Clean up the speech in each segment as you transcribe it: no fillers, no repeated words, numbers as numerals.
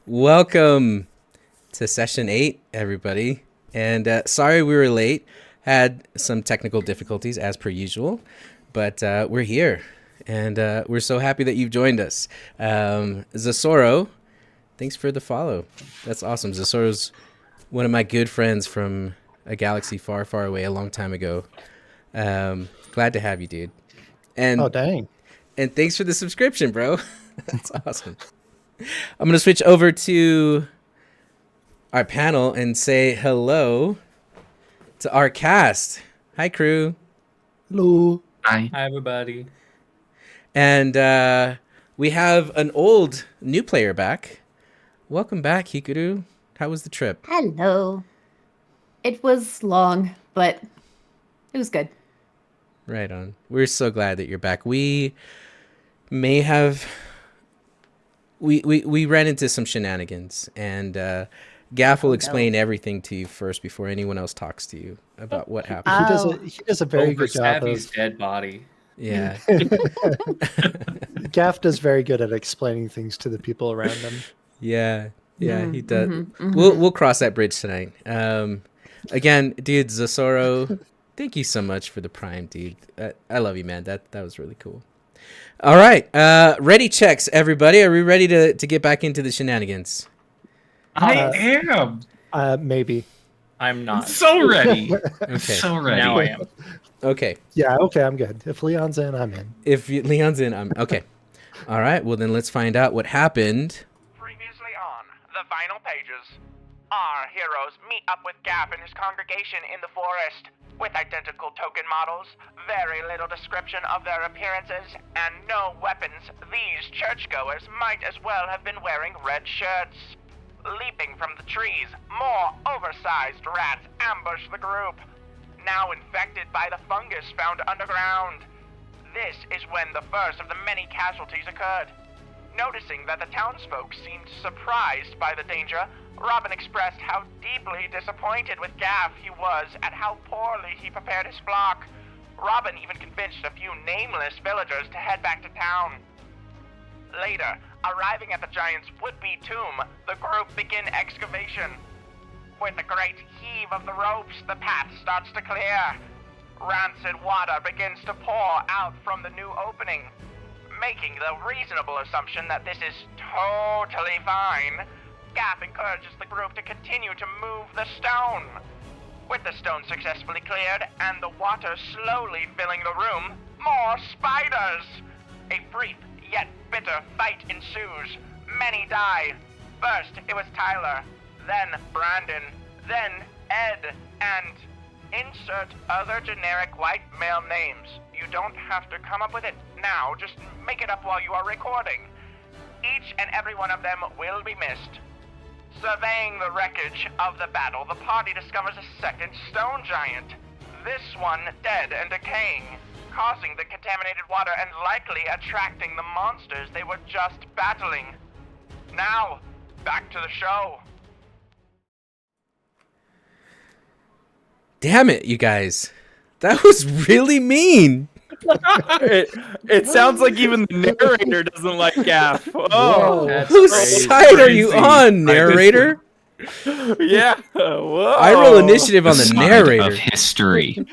Welcome to session 8, everybody. And sorry we were late. Had some technical difficulties as per usual, but we're here. And we're so happy that you've joined us. Zasoro, thanks for the follow. That's awesome. Zasoro's one of my good friends from a galaxy far, far away a long time ago. Glad to have you, dude. And, oh, dang. And thanks for the subscription, bro. That's awesome. I'm going to switch over to our panel and say hello to our cast. Hi, crew. Hello. Hi. Hi, everybody. And we have an old new player back. Welcome back, Hikaru. How was the trip? Hello. It was long, but it was good. Right on. We're so glad that you're back. We may have... We ran into some shenanigans, and Gaff will explain everything to you first before anyone else talks to you about what happened. He does a very good job Savvy's of... dead body. Yeah. Gaff does very good at explaining things to the people around him. Yeah, he does. We'll cross that bridge tonight. Again, dude, Zasoro, thank you so much for the Prime, dude. I love you, man. That was really cool. All right, ready checks, everybody. Are we ready to get back into the shenanigans? I am. Maybe. I'm not. So ready. Okay. So ready. Now I am. Okay. Yeah, okay, I'm good. If Leon's in, I'm in. If Leon's in, I'm okay. All right. Well, then let's find out what happened. Previously on the final pages, our heroes meet up with Gaff and his congregation in the forest. With identical token models, very little description of their appearances, and no weapons, these churchgoers might as well have been wearing red shirts. Leaping from the trees, more oversized rats ambush the group, now infected by the fungus found underground. This is when the first of the many casualties occurred. Noticing that the townsfolk seemed surprised by the danger, Robin expressed how deeply disappointed with Gaff he was at how poorly he prepared his flock. Robin even convinced a few nameless villagers to head back to town. Later, arriving at the giant's would-be tomb, the group begin excavation. With a great heave of the ropes, the path starts to clear. Rancid water begins to pour out from the new opening. Making the reasonable assumption that this is totally fine, Gaff encourages the group to continue to move the stone. With the stone successfully cleared and the water slowly filling the room, more spiders! A brief yet bitter fight ensues. Many die. First, it was Tyler, then Brandon, then Ed, and insert other generic white male names. You don't have to come up with it now, just make it up while you are recording. Each and every one of them will be missed. Surveying the wreckage of the battle, the party discovers a second stone giant. This one dead and decaying, causing the contaminated water and likely attracting the monsters they were just battling. Now, back to the show. Damn it, you guys. That was really mean. It sounds like even the narrator doesn't like Gaff. Oh, That's Whose crazy. side are you on, narrator? yeah. Whoa. I roll initiative on the Side narrator. of history.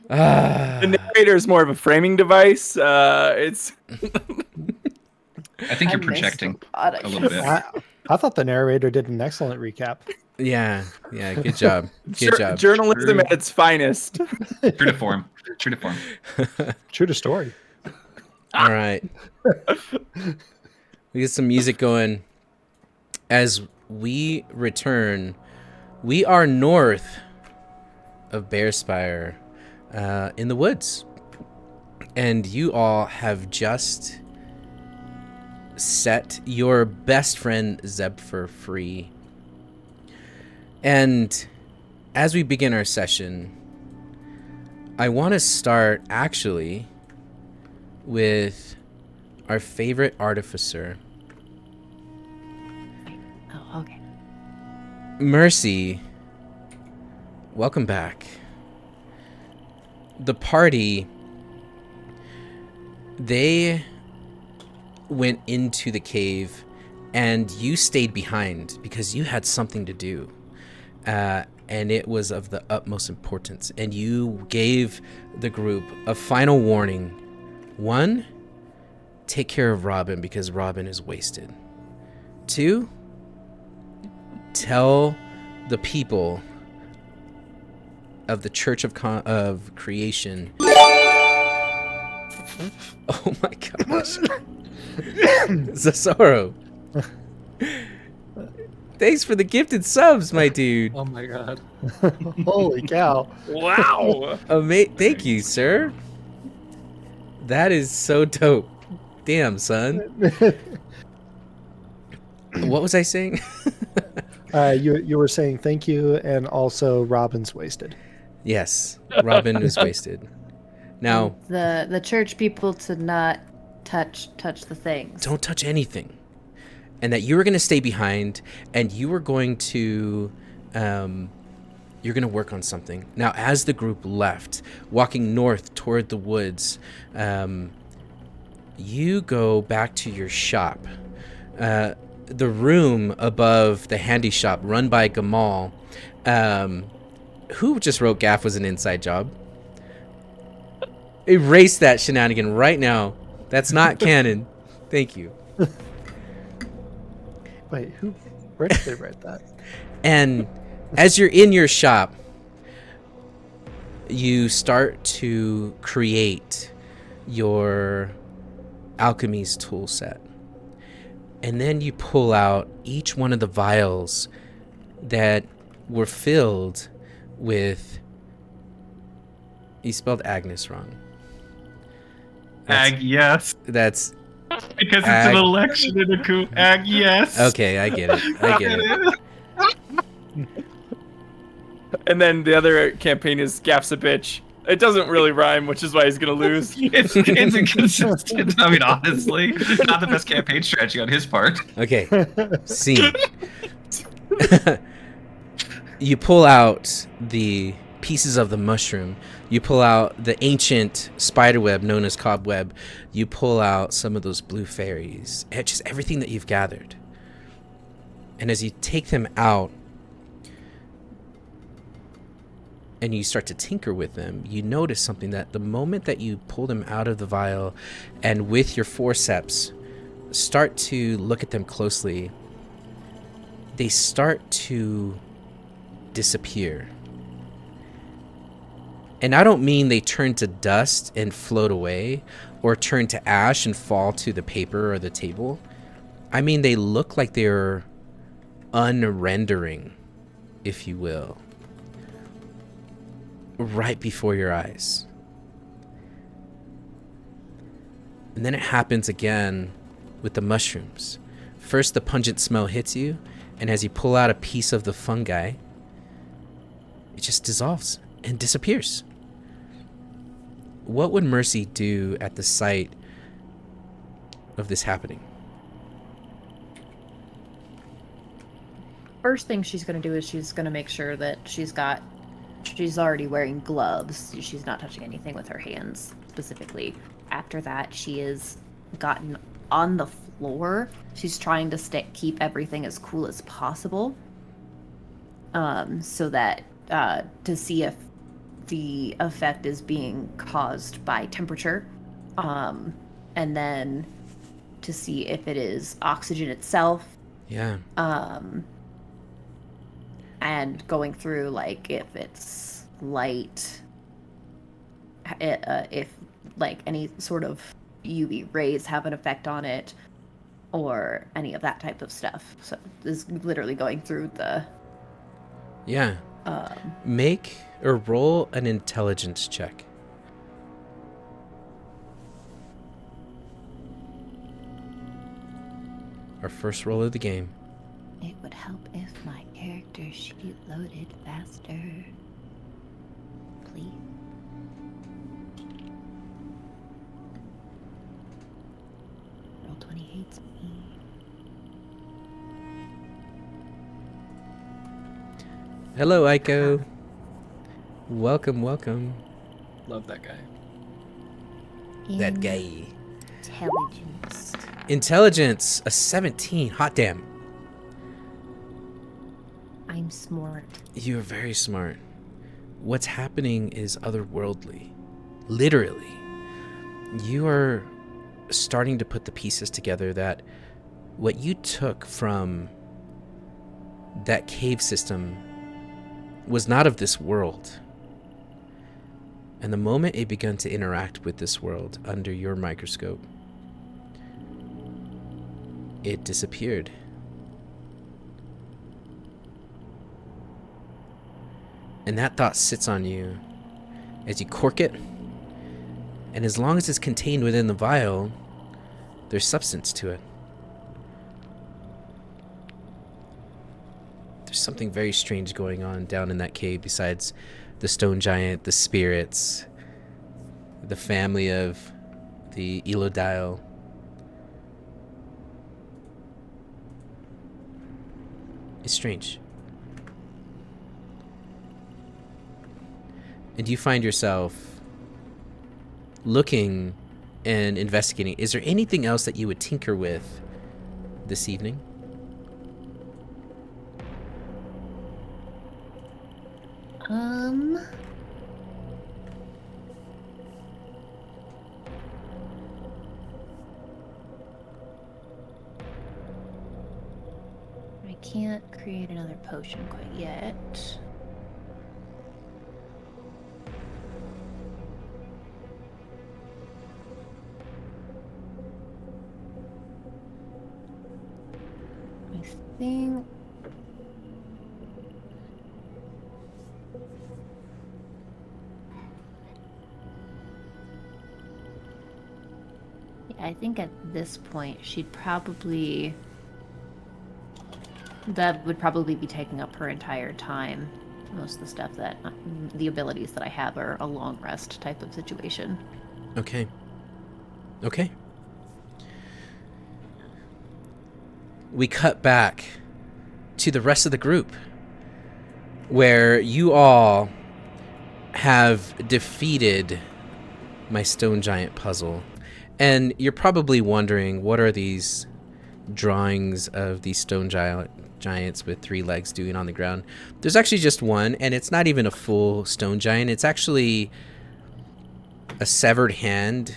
The narrator is more of a framing device. It's I think you're projecting a little bit. I thought the narrator did an excellent recap. Yeah, good job. Good job. journalism at its finest. True to form. True to form. True to story. All right. We get some music going. As we return, we are north of Bearspire, in the woods. And you all have just set your best friend Zebfer free. And as we begin our session, I want to start actually with our favorite artificer. Oh, okay. Mercy, welcome back. The party, they went into the cave, and you stayed behind because you had something to do. And it was of the utmost importance. And you gave the group a final warning. 1, take care of Robin because Robin is wasted. 2, tell the people of the Church of Creation. Oh my gosh. Zasoro. Thanks for the gifted subs, my dude. Oh my god. Holy cow. Wow. Thank you, sir. That is so dope. Damn, son. What was I saying? You were saying thank you, and also Robin's wasted. Yes, Robin was wasted. Now, The church people to not touch the things. don't touch anything. And that you were going to stay behind, and you were going to work on something. Now, as the group left, walking north toward the woods, you go back to your shop. The room above the handy shop run by Gamal, who just wrote Gaff was an inside job. Erase that shenanigan right now. That's not canon. Thank you. Wait, where did they write that? And as you're in your shop, you start to create your alchemy's tool set. And then you pull out each one of the vials that were filled with... You spelled Agnes wrong. Yes. That's... Because it's an election in a coup. Yes. Okay, I get it. And then the other campaign is Gaff's a bitch. It doesn't really rhyme, which is why he's gonna lose. It's inconsistent. I mean, honestly, not the best campaign strategy on his part. Okay, scene. You pull out the pieces of the mushroom. You pull out the ancient spiderweb known as cobweb. You pull out some of those blue fairies. Just everything that you've gathered. And as you take them out and you start to tinker with them, you notice something, that the moment that you pull them out of the vial and with your forceps start to look at them closely, they start to disappear. And I don't mean they turn to dust and float away, or turn to ash and fall to the paper or the table. I mean they look like they're unrendering, if you will, right before your eyes. And then it happens again with the mushrooms. First the pungent smell hits you, and as you pull out a piece of the fungi, it just dissolves and disappears. What would Mercy do at the sight of this happening? First thing she's going to do is she's going to make sure that she's already wearing gloves. She's not touching anything with her hands specifically. After that, she has gotten on the floor. She's trying to keep everything as cool as possible. So that to see if the effect is being caused by temperature, and then to see if it is oxygen itself. Yeah. And going through, like, if it's light, if like any sort of UV rays have an effect on it, or any of that type of stuff. So this is literally going through the... Yeah. Make or roll an intelligence check. Our first roll of the game. It would help if my character sheet loaded faster. Please. Roll 20 hates me. Hello, Aiko. Welcome, welcome. Love that guy. That guy. Intelligence. Intelligence, a 17. Hot damn. I'm smart. You are very smart. What's happening is otherworldly. Literally. You are starting to put the pieces together that what you took from that cave system was not of this world. And the moment it began to interact with this world under your microscope, it disappeared. And that thought sits on you as you cork it. And as long as it's contained within the vial, there's substance to it. There's something very strange going on down in that cave besides the stone giant, the spirits, the family of the Elodile. It's strange. And you find yourself looking and investigating. Is there anything else that you would tinker with this evening? I can't create another potion quite yet. I think I think at this point that would probably be taking up her entire time. Most of the stuff that the abilities that I have are a long rest type of situation. Okay. Okay. We cut back to the rest of the group where you all have defeated my stone giant puzzle. And you're probably wondering, what are these drawings of these stone giants with 3 legs doing on the ground? There's actually just one, and it's not even a full stone giant. It's actually a severed hand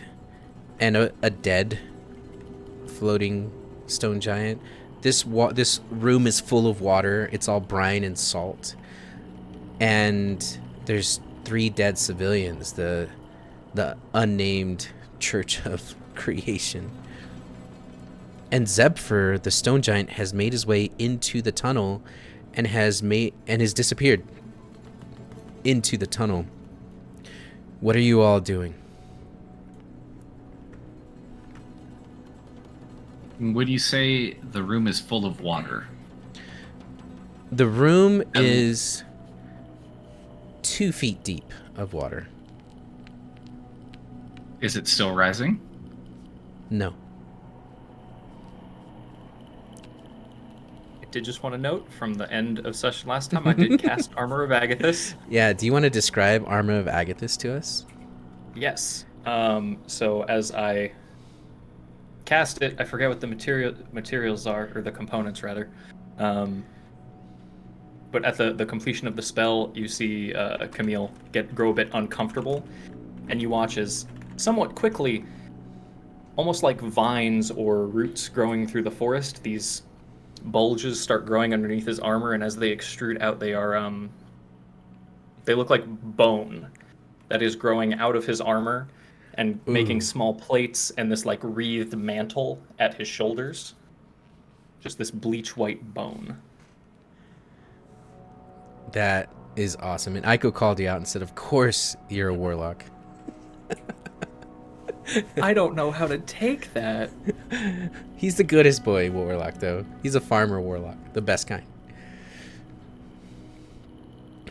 and a dead floating stone giant. This room is full of water. It's all brine and salt. And there's 3 dead civilians, the unnamed Church of Creation. And Zebfer, the stone giant, has made his way into the tunnel and has disappeared into the tunnel. What are you all doing? Would you say the room is full of water? The room is 2 feet deep of water. Is it still rising? No. I did just want to note from the end of session last time, I did cast Armor of Agathis. Yeah, do you want to describe Armor of Agathis to us? Yes. So as I cast it, I forget what the materials are, or the components rather. But at the completion of the spell, you see Camille grow a bit uncomfortable, and you watch as somewhat quickly, almost like vines or roots growing through the forest, these bulges start growing underneath his armor, and as they extrude out, they look like bone that is growing out of his armor and making small plates and this like wreathed mantle at his shoulders. Just this bleach white bone. That is awesome. And Aiko called you out and said, of course you're a warlock. I don't know how to take that. He's the goodest boy warlock, though. He's a farmer warlock, the best kind.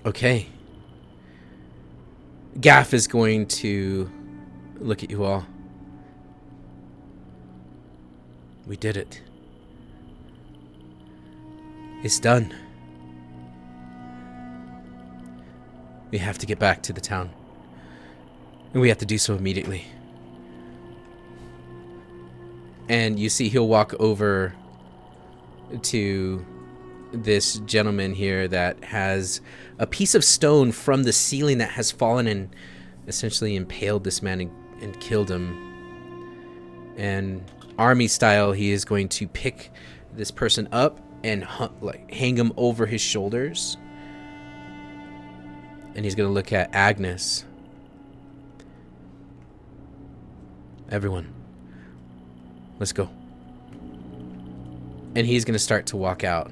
Okay. Gaff is going to look at you all. We did it. It's done. We have to get back to the town. And we have to do so immediately. And you see he'll walk over to this gentleman here that has a piece of stone from the ceiling that has fallen and essentially impaled this man and killed him. And army style, he is going to pick this person up and hang him over his shoulders. And he's going to look at Agnes. Everyone, let's go. And he's going to start to walk out.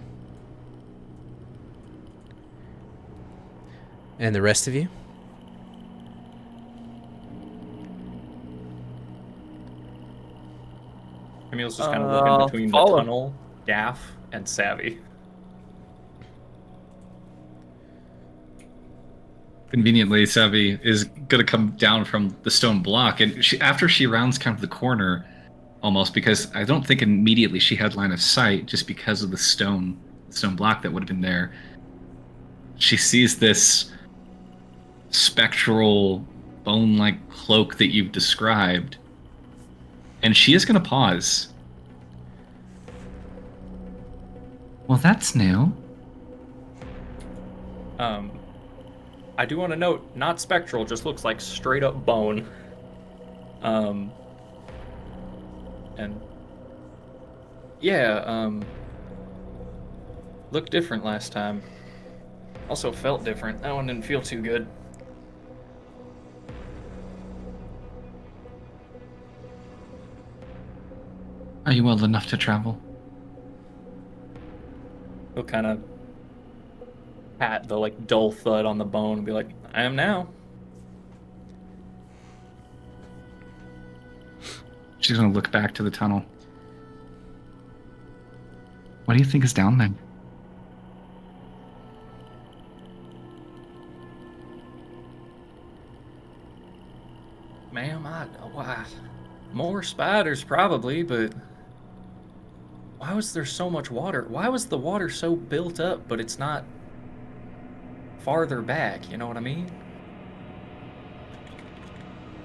And the rest of you? Camille's just kind of looking between the follow. tunnel, Gaff, and Savvy. Conveniently, Savvy is gonna come down from the stone block, and after she rounds kind of the corner, almost, because I don't think immediately she had line of sight, just because of the stone block that would have been there. She sees this spectral, bone-like cloak that you've described, and she is gonna pause. Well, that's new. I do want to note, not spectral, just looks like straight up bone. And yeah, looked different last time. Also felt different. That one didn't feel too good. Are you well enough to travel? He'll kind of pat the like dull thud on the bone and be like, I am now. She's gonna look back to the tunnel. What do you think is down there? Ma'am, why? More spiders probably, but why was there so much water? Why was the water so built up, but it's not farther back? You know what I mean?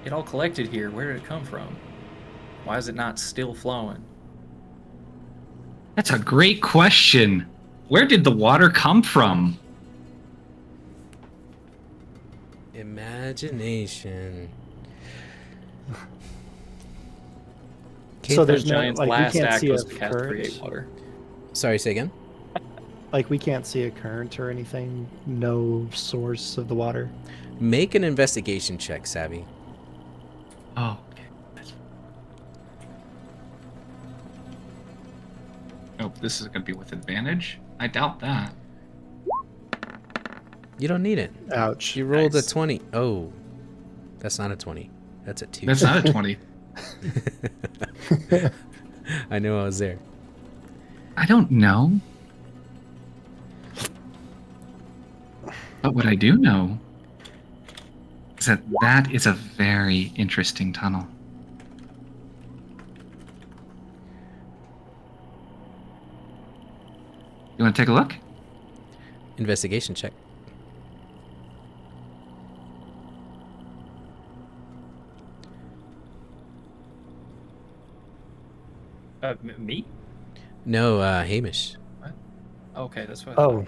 It all collected here. Where did it come from? Why is it not still flowing? That's a great question. Where did the water come from? Imagination. So there's no, Giant's like, we last can't act see was a to cast current? create water. Sorry, say again? Like, we can't see a current or anything? No source of the water? Make an investigation check, Savvy. Oh. Oh, this is going to be with advantage? I doubt that. You don't need it. Ouch. You rolled Nice. a 20. Oh, that's not a 20. That's a 2. That's not a 20. I knew I was there. I don't know. But what I do know is that that is a very interesting tunnel. You want to take a look? Investigation check. Me? No, Hamish. Okay, that's what. Oh.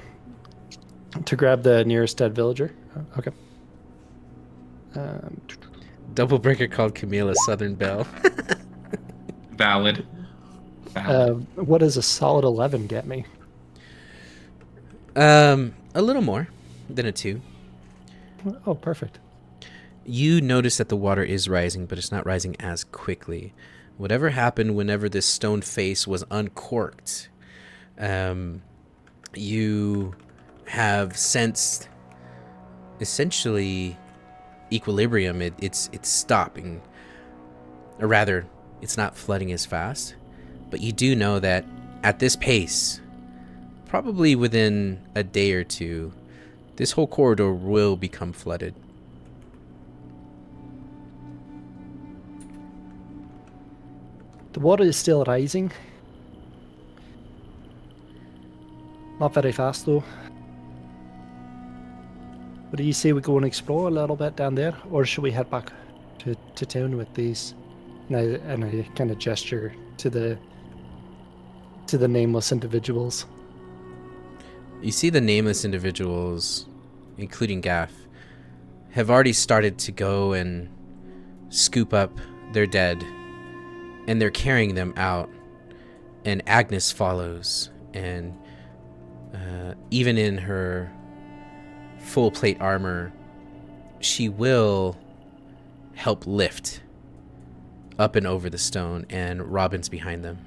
To grab the nearest dead villager? Oh, okay. Double breaker called Camille a Southern Belle. Valid. What does a solid 11 get me? A little more than a 2. Oh, perfect. You notice that the water is rising, but it's not rising as quickly. Whatever happened whenever this stone face was uncorked, you have sensed essentially equilibrium. It's stopping, or rather, it's not flooding as fast. But you do know that at this pace, probably within a day or two, this whole corridor will become flooded. The water is still rising. Not very fast though. What do you say we go and explore a little bit down there, or should we head back to town with these And I kind of gesture to the nameless individuals. You see the nameless individuals, including Gaff, have already started to go and scoop up their dead, and they're carrying them out. And Agnes follows, and even in her full plate armor, she will help lift up and over the stone, and Robin's behind them.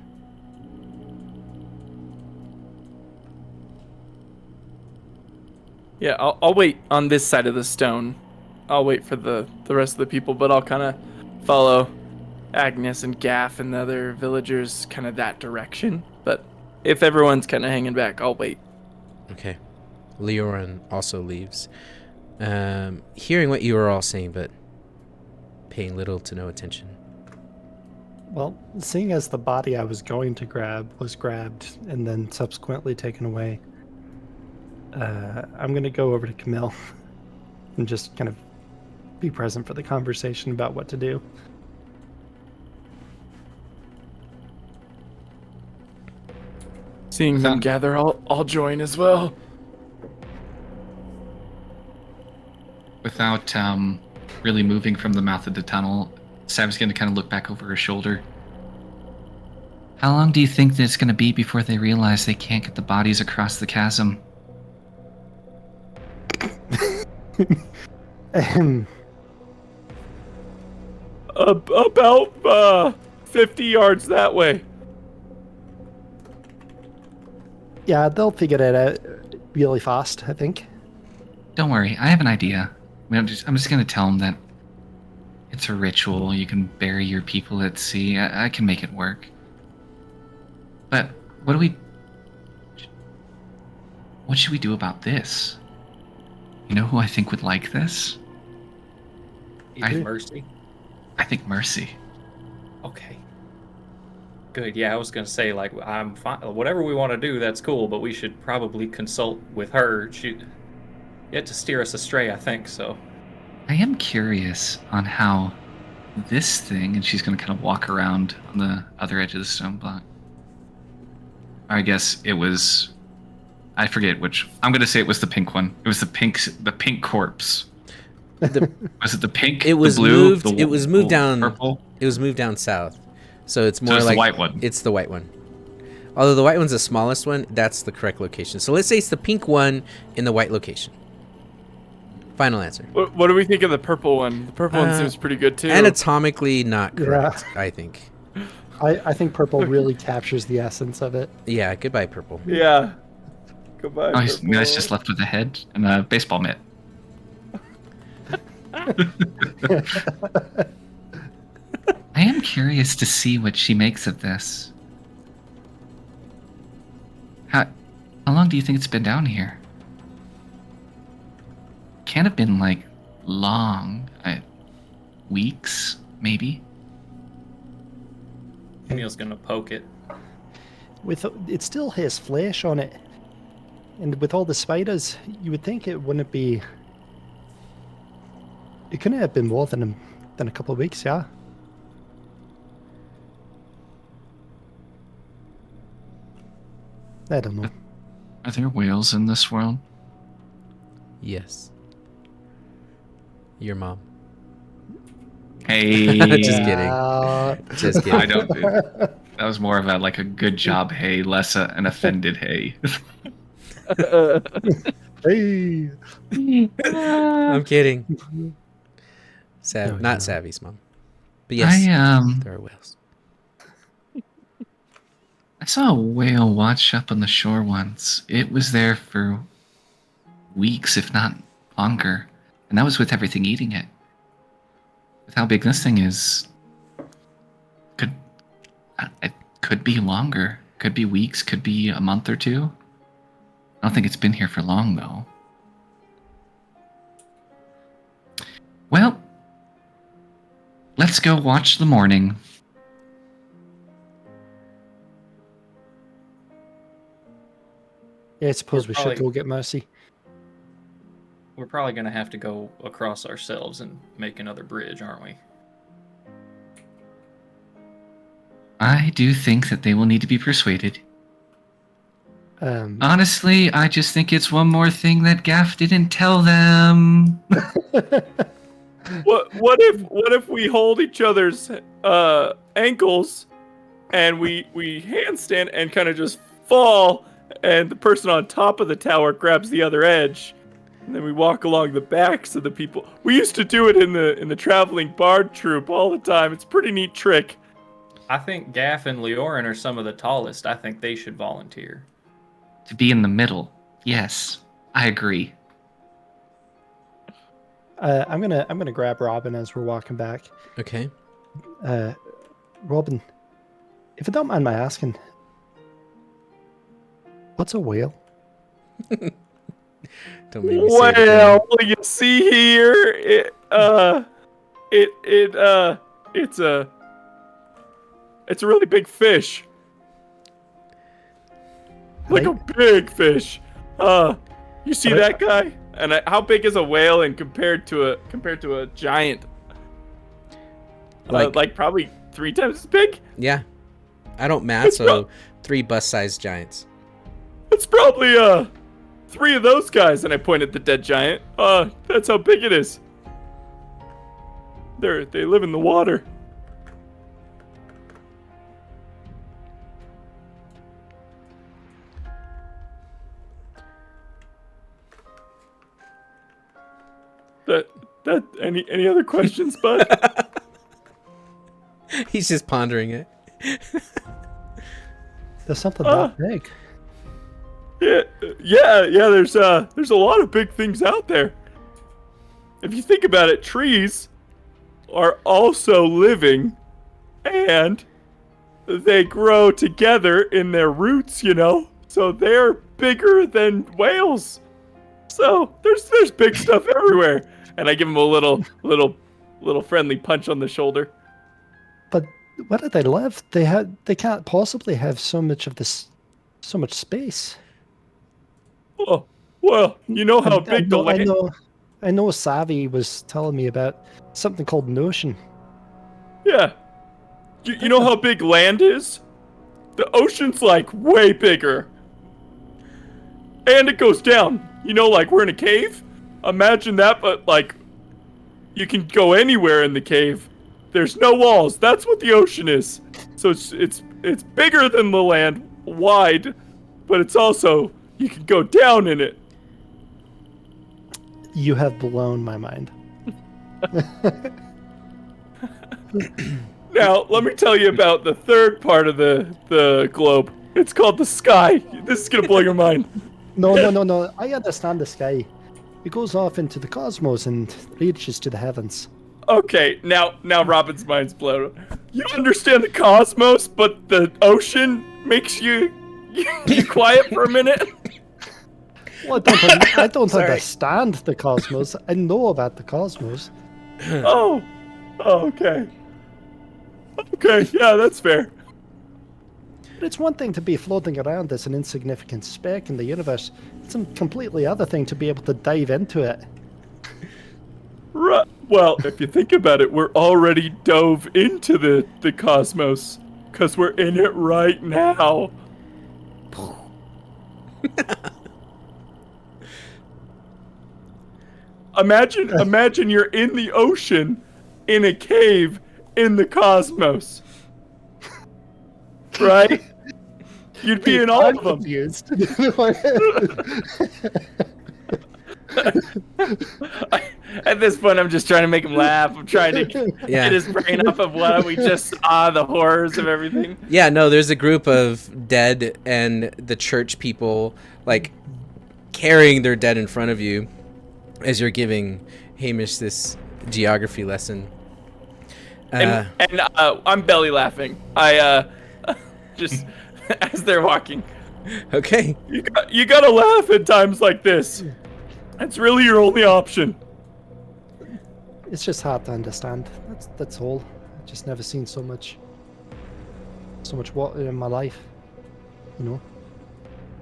Yeah, I'll wait on this side of the stone. I'll wait for the rest of the people, but I'll kind of follow Agnes and Gaff and the other villagers kind of that direction. But if everyone's kind of hanging back, I'll wait. Okay. Leorin also leaves. Hearing what you were all saying, but paying little to no attention. Well, seeing as the body I was going to grab was grabbed and then subsequently taken away, I'm going to go over to Camille and just kind of be present for the conversation about what to do. Seeing them gather, I'll join as well. Without really moving from the mouth of the tunnel, Sam's going to kind of look back over her shoulder. How long do you think that it's going to be before they realize they can't get the bodies across the chasm? About 50 yards that way. Yeah, they'll figure it out really fast, I think. Don't worry, I have an idea. I'm just going to tell them that it's a ritual. You can bury your people at sea. I can make it work. But what should we do about this? You know who I think would like this? Mercy. I think Mercy. Okay. Good. Yeah, I was gonna say, like, I'm fine. Whatever we want to do, that's cool. But we should probably consult with her. She yet to steer us astray, I think. So. I am curious on how this thing, and she's gonna kind of walk around on the other edge of the stone block. I guess it was. I forget which. I'm gonna say it was the pink one. It was the pink corpse. Was it the pink? It was the blue, moved. The, it was moved down. Purple. It was moved down south, so it's more it's like the white one. It's the white one. Although the white one's the smallest one, that's the correct location. So let's say it's the pink one in the white location. Final answer. What do we think of the purple one? The purple one seems pretty good too. Anatomically not correct, I think. I think purple really captures the essence of it. Yeah, goodbye, purple. Yeah. Goodbye. Oh, he's just left with a head and a baseball mitt. I am curious to see what she makes of this. How long do you think it's been down here? Can't have been like long. Weeks, maybe. Camille's gonna poke it. It still has flesh on it, and with all the spiders, you would think it wouldn't be. It couldn't have been more than a couple of weeks, yeah. I don't know. Are there whales in this world? Yes. Your mom. Hey. Just kidding. Just kidding. I don't. That was more of a good job, hey, less an offended hey. Hey. I'm kidding. Not Savvy's mom. But yes, there are whales. I saw a whale wash up on the shore once. It was there for weeks, if not longer. And that was with everything eating it. With how big this thing is, it could be longer. Could be weeks, could be a month or two. I don't think it's been here for long, though. Well, let's go watch the morning. Yeah, I suppose we should go get Mercy. We're probably gonna have to go across ourselves and make another bridge, aren't we? I do think that they will need to be persuaded. Um, Honestly, I just think it's one more thing that Gaff didn't tell them. What if we hold each other's ankles and we handstand and kind of just fall, and the person on top of the tower grabs the other edge, and then we walk along the backs of the people. We used to do it in the traveling bard troupe all the time. It's a pretty neat trick. I think Gaff and Leorin are some of the tallest. I think they should volunteer. To be in the middle. Yes, I agree. I'm gonna grab Robin as we're walking back. Okay. Robin, if you don't mind my asking, what's a whale? Don't make me say it again. Well, you see here, it's a really big fish. Like a big fish. You see that guy? And how big is a whale and compared to a giant? Like probably 3 times as big? Yeah. I don't math, so 3 bus-sized giants. It's probably 3 of those guys, and I point at the dead giant. That's how big it is. They live in the water. That any other questions, bud? He's just pondering it. There's something that big. Yeah. There's a lot of big things out there. If you think about it, trees are also living, and they grow together in their roots. So they're bigger than whales. So there's big stuff everywhere. And I give him a little friendly punch on the shoulder. But where do they live? They can't possibly have so much space. Oh, well, you know how big the land. I know. Savvy was telling me about something called an ocean. Yeah. You know how big land is? The ocean's like way bigger. And it goes down. Like we're in a cave. Imagine that, but like you can go anywhere in the cave. There's no walls. That's what the ocean is. So it's bigger than the land, wide, but it's also you can go down in it. You have blown my mind. Now, let me tell you about the third part of the globe. It's called the sky. This is gonna blow your mind. No. I understand the sky. It goes off into the cosmos and reaches to the heavens. Okay, now Robin's mind's blown. You understand the cosmos, but the ocean makes you quiet for a minute? Well, I don't understand the cosmos. I know about the cosmos. Oh, okay. Okay, yeah, that's fair. But it's one thing to be floating around as an insignificant speck in the universe. It's a completely other thing to be able to dive into it. Right. Well, if you think about it, we're already dove into the cosmos, because we're in it right now. Imagine you're in the ocean, in a cave, in the cosmos. Right? You'd be in all of them. At this point, I'm just trying to make him laugh. I'm trying to get his brain off of what we just saw, the horrors of everything. Yeah, no, there's a group of dead and the church people, like, carrying their dead in front of you as you're giving Hamish this geography lesson. And I'm belly laughing. I just as they're walking. Okay. You gotta laugh at times like this. It's really your only option. It's just hard to understand. That's all. I've just never seen so much water in my life.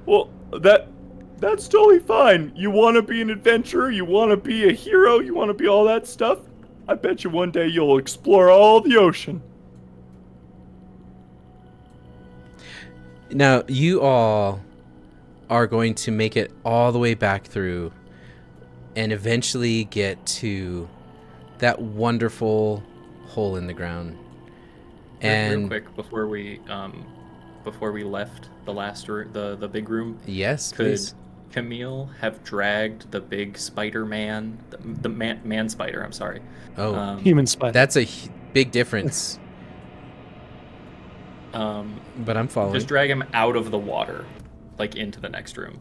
Well, that's totally fine. You want to be an adventurer, you want to be a hero, you want to be all that stuff. I bet you one day you'll explore all the ocean. Now, you all are going to make it all the way back through and eventually get to that wonderful hole in the ground. Real And quick before we left the last the big room, yes, could please. Camille have dragged the big spider man, the man spider? I'm sorry. Oh, Human spider. that's a big difference. Um, But I'm following. just drag him out of the water, like into the next room.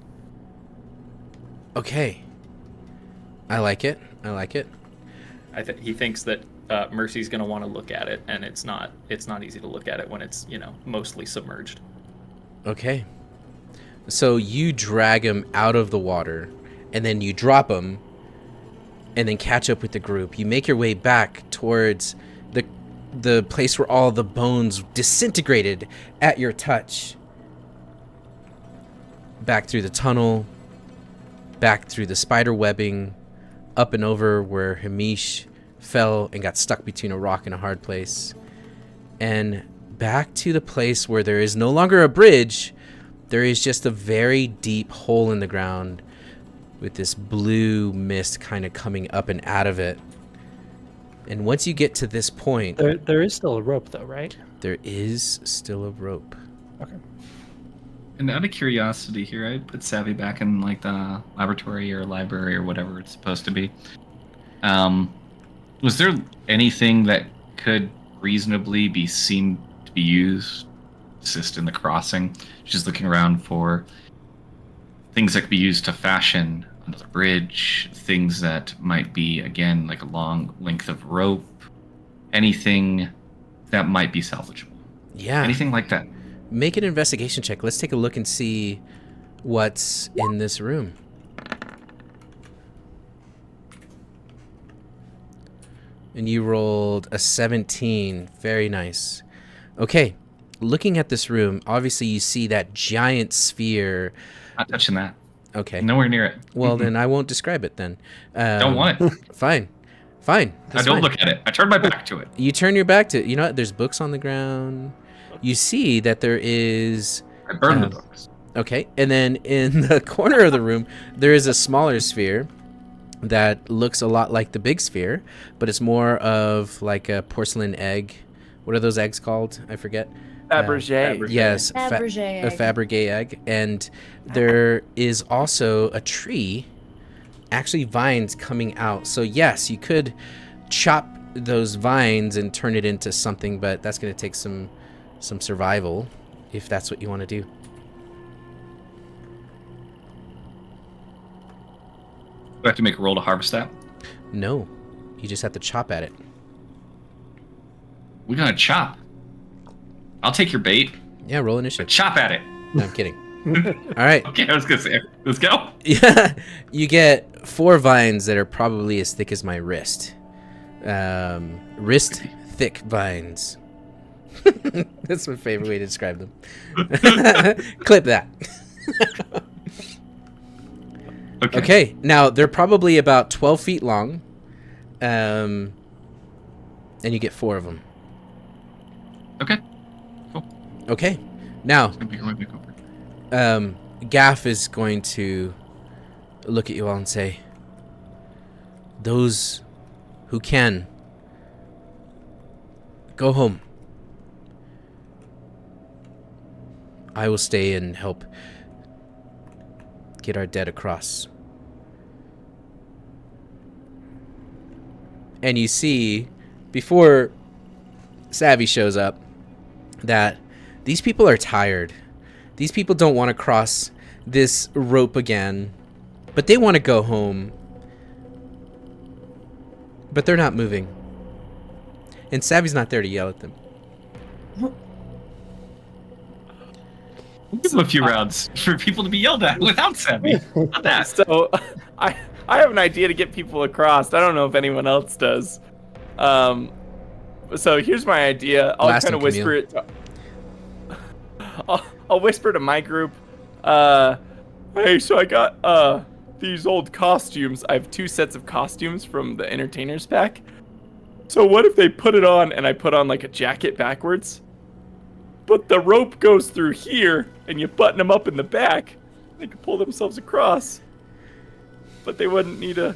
Okay. I like it. I like it. He thinks that Mercy's gonna want to look at it, and it's not easy to look at it when it's mostly submerged. Okay. So you drag him out of the water, and then you drop him, and then catch up with the group. You make your way back towards the place where all the bones disintegrated at your touch. Back through the tunnel, back through the spider webbing, up and over where Hamish fell and got stuck between a rock and a hard place, and back to the place where there is no longer a bridge. There is just a very deep hole in the ground with this blue mist kind of coming up and out of it. And once you get to this point, There is still a rope, though, right? there is still a rope. Okay. And out of curiosity here, I put Savvy back in like the laboratory or library or whatever it's supposed to be. Was there anything that could reasonably be seen to be used to assist in the crossing? Just looking around for things that could be used to fashion another bridge, things that might be, again, like a long length of rope, anything that might be salvageable. Yeah. Anything like that. Make an investigation check. Let's take a look and see what's in this room. And you rolled a 17. Very nice. Okay. Looking at this room, obviously you see that giant sphere. Not touching that. Okay. Nowhere near it. Well, then I won't describe it then. Don't want it. Fine. Fine. I That's don't fine. look at it. I turn my back to it. You turn your back to it. You know what? There's books on the ground. You see that there is... I burn the books. Okay. And then in the corner of the room, there is a smaller sphere that looks a lot like the big sphere, but it's more of like a porcelain egg. What are those eggs called? I forget. Fabergé. Yes, Fabergé a egg. Fabergé egg. And there is also a tree, actually vines coming out. So yes, you could chop those vines and turn it into something, but that's going to take some survival if that's what you want to do. Do I have to make a roll to harvest that? No, you just have to chop at it. We're gonna chop. I'll take your bait. Yeah, roll initiative. Chop at it. No, I'm kidding. All right. Okay, I was gonna say, let's go. Yeah, you get 4 vines that are probably as thick as my wrist. Wrist thick vines. That's my favorite way to describe them. Clip that. Okay, now they're probably about 12 feet long. And you get 4 of them. Okay. Cool. Okay, now It's gonna be going back over. Gaff is going to look at you all and say, those who can, go home. I will stay and help get our dead across. And you see, before Savvy shows up, that these people are tired. These people don't want to cross this rope again, but they want to go home. But they're not moving. And Savvy's not there to yell at them. We'll give them a few rounds for people to be yelled at without Savvy. Not that. So I have an idea to get people across. I don't know if anyone else does. So here's my idea. I'll Blast kind of him, whisper it. I'll whisper to my group. Hey, so I got these old costumes. I have 2 sets of costumes from the entertainers pack. So what if they put it on and I put on like a jacket backwards? but the rope goes through here, and you button them up in the back. They can pull themselves across. But they wouldn't need a...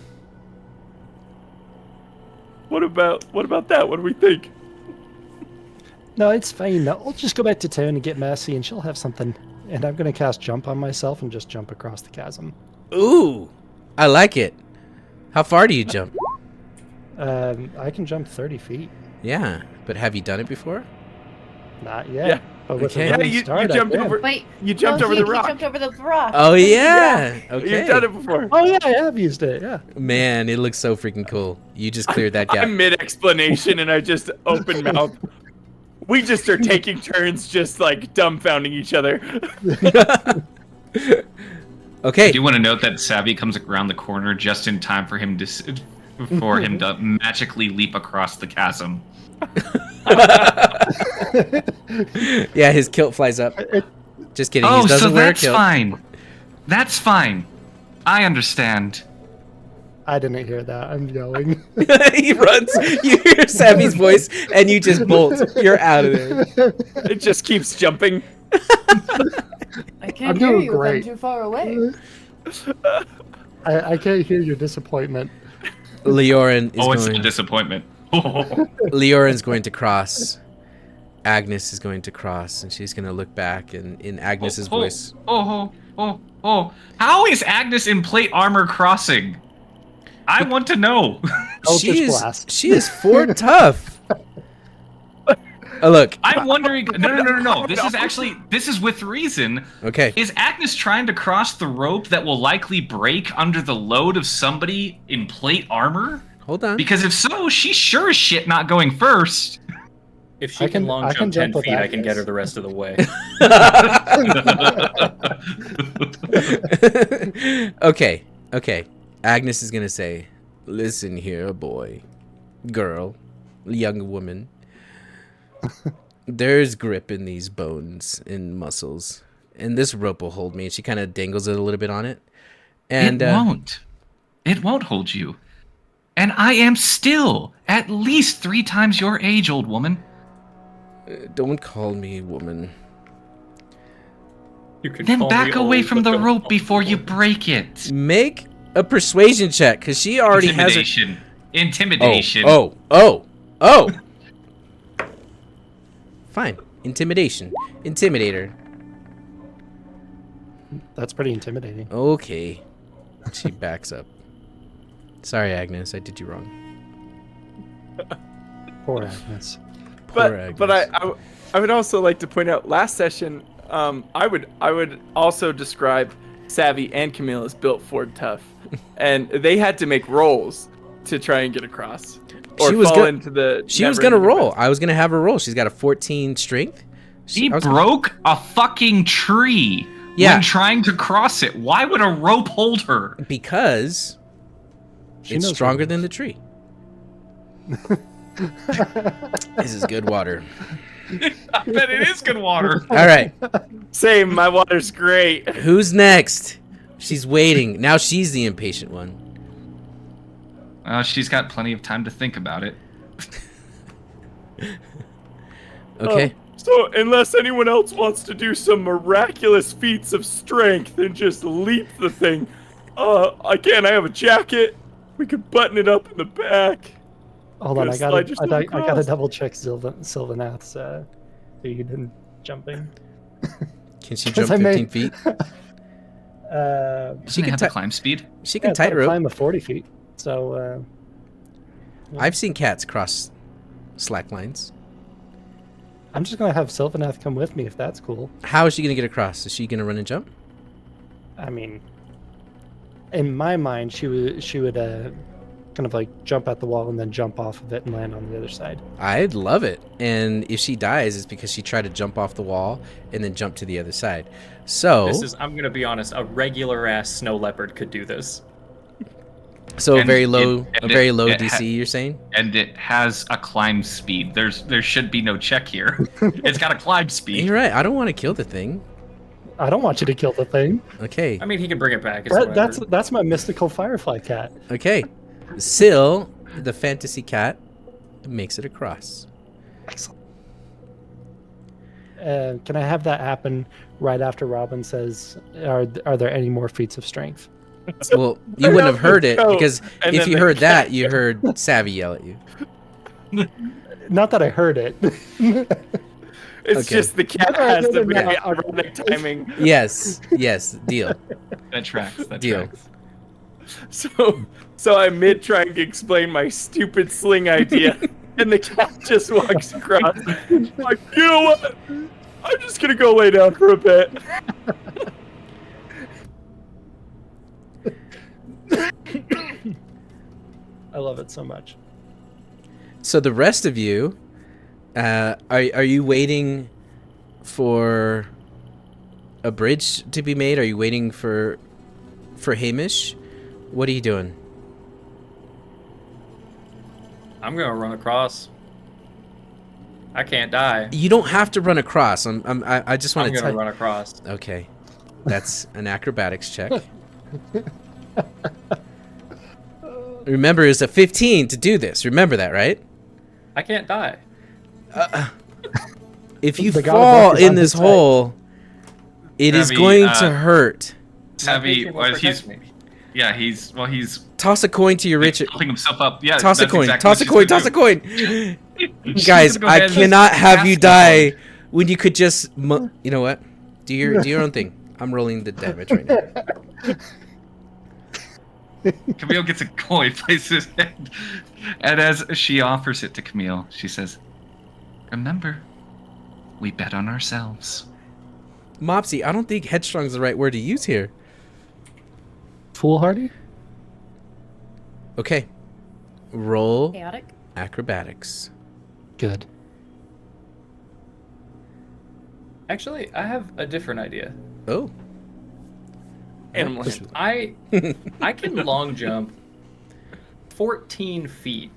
What about that? What do we think? No, it's fine. I'll just go back to town and get Mercy, and she'll have something. And I'm going to cast Jump on myself and just jump across the chasm. Ooh, I like it. How far do you jump? I can jump 30 feet. Yeah, but have you done it before? Not yet. Yeah. But with Okay. a Yeah, running you start, I jumped can. over. Wait, You jumped oh, over he, the rock. He jumped over the rock. Oh yeah. Okay. You've done it before. Oh, yeah, I have used it, yeah. Man, it looks so freaking cool. You just cleared that gap. I'm mid-explanation, and I just open mouth. We just are taking turns just, like, dumbfounding each other. Okay. I do want to note that Savvy comes around the corner just in time for him to magically leap across the chasm. Yeah, his kilt flies up. Just kidding. Oh, he doesn't so wear a that's kilt. fine. That's fine. I understand. I didn't hear that. I'm yelling. He runs. You hear Sammy's voice, and you just bolt. You're out of there. It just keeps jumping. I can't I'm hear doing you. great. I'm too far away. I can't hear your disappointment. Leorin is It's a going. disappointment. Leorin's going to cross. Agnes is going to cross, and she's going to look back, and in Agnes's voice. How is Agnes in plate armor crossing? I want to know. Eldritch Blast. She is 4 tough. Look. I'm wondering. No. This is with reason. Okay. Is Agnes trying to cross the rope that will likely break under the load of somebody in plate armor? Hold on. Because if so, she's sure as shit not going first. If she can long jump 10 feet, I can get her the rest of the way. Okay. Agnes is gonna say, "Listen here, boy, girl, young woman. There's grip in these bones and muscles, and this rope will hold me." And she kind of dangles it a little bit on it. And it won't. It won't hold you. And I am still at least 3 times your age, old woman. Don't call me woman. You can Then call back me away old, from but the don't rope call me before you old. break it. Make a persuasion check, because she already has Intimidation. Intimidation. Oh. Fine. Intimidation. Intimidator. That's pretty intimidating. Okay. She backs up. Sorry, Agnes. I did you wrong. Poor Agnes. Poor Agnes. But I would also like to point out last session, I would also describe Savvy and Camille as built Ford tough, and they had to make rolls to try and get across. Or She was fall go- into the. She was gonna never-ending roll. mess. I was gonna have her roll. She's got a 14 strength. He I was- broke a fucking tree Yeah. when trying to cross it. Why would a rope hold her? because She it's knows stronger what than the tree. This is good water. I bet it is good water. All right. Same. My water's great. Who's next? She's waiting. Now she's the impatient one. She's got plenty of time to think about it. Okay. So unless anyone else wants to do some miraculous feats of strength and just leap the thing, again, I have a jacket. We could button it up in the back. Hold on, Gonna I slide gotta, yourself I gotta across. double check Sylvanath's speed and jumping. Can she 'Cause jump I 15 may- feet? She can can have ti- the climb speed. She Yeah, can it's got a tightrope. climb of 40 feet. So, I've seen cats cross slack lines. I'm just gonna have Sylvanath come with me if that's cool. How is she gonna get across? Is she gonna run and jump? I mean, in my mind, she would kind of like jump at the wall and then jump off of it and land on the other side. I'd love it. And if she dies, it's because she tried to jump off the wall and then jump to the other side. So, I'm gonna be honest, a regular ass snow leopard could do this. so And very it- low, and a very it- low it DC. You're saying? And it has a climb speed. There should be no check here. It's got a climb speed. You're right. I don't want to kill the thing. I don't want you to kill the thing. Okay. I mean, he can bring it back. It's That's my mystical firefly cat. Okay. Syl, the fantasy cat, makes it across. Excellent. can I have that happen right after Robin says, "Are there any more feats of strength?" Well, you wouldn't have heard it Go. because And if then you the heard that, cat- you heard Savvy yell at you. Not that I heard it. It's Okay. just the cat Whether I has did the or very not. ironic timing. Yes, deal. That tracks. That Deal. tracks. So I mid trying to explain my stupid sling idea, and the cat just walks across. Like, you know what? I'm just gonna go lay down for a bit. I love it so much. So the rest of you, are you waiting for a bridge to be made? Are you waiting for Hamish? What are you doing? I'm gonna run across. I can't die. You don't have to run across. I just want I'm to gonna tell. run across. Okay, that's an acrobatics check. Remember, it's a 15 to do this. Remember that, right? I can't die. If you The God of fall Luck is in on this his side. hole, it is Savvy, going to hurt. Savvy, Will well, protect he's me. yeah, he's Toss a coin to your Richard. helping himself up. Yeah, Toss a that's coin. exactly Toss what a coin. she's Toss a gonna coin. do. She's Guys, gonna go I ahead and cannot just have you cast the die when you could just. You know what? Do your own thing. I'm rolling the damage right now. Camille gets a coin, places it, and as she offers it to Camille, she says, "Remember, we bet on ourselves." Mopsy, I don't think headstrong is the right word to use here. Foolhardy? Okay. Roll Chaotic. acrobatics. Good. Actually, I have a different idea. Oh. Animal hand. I can long jump 14 feet,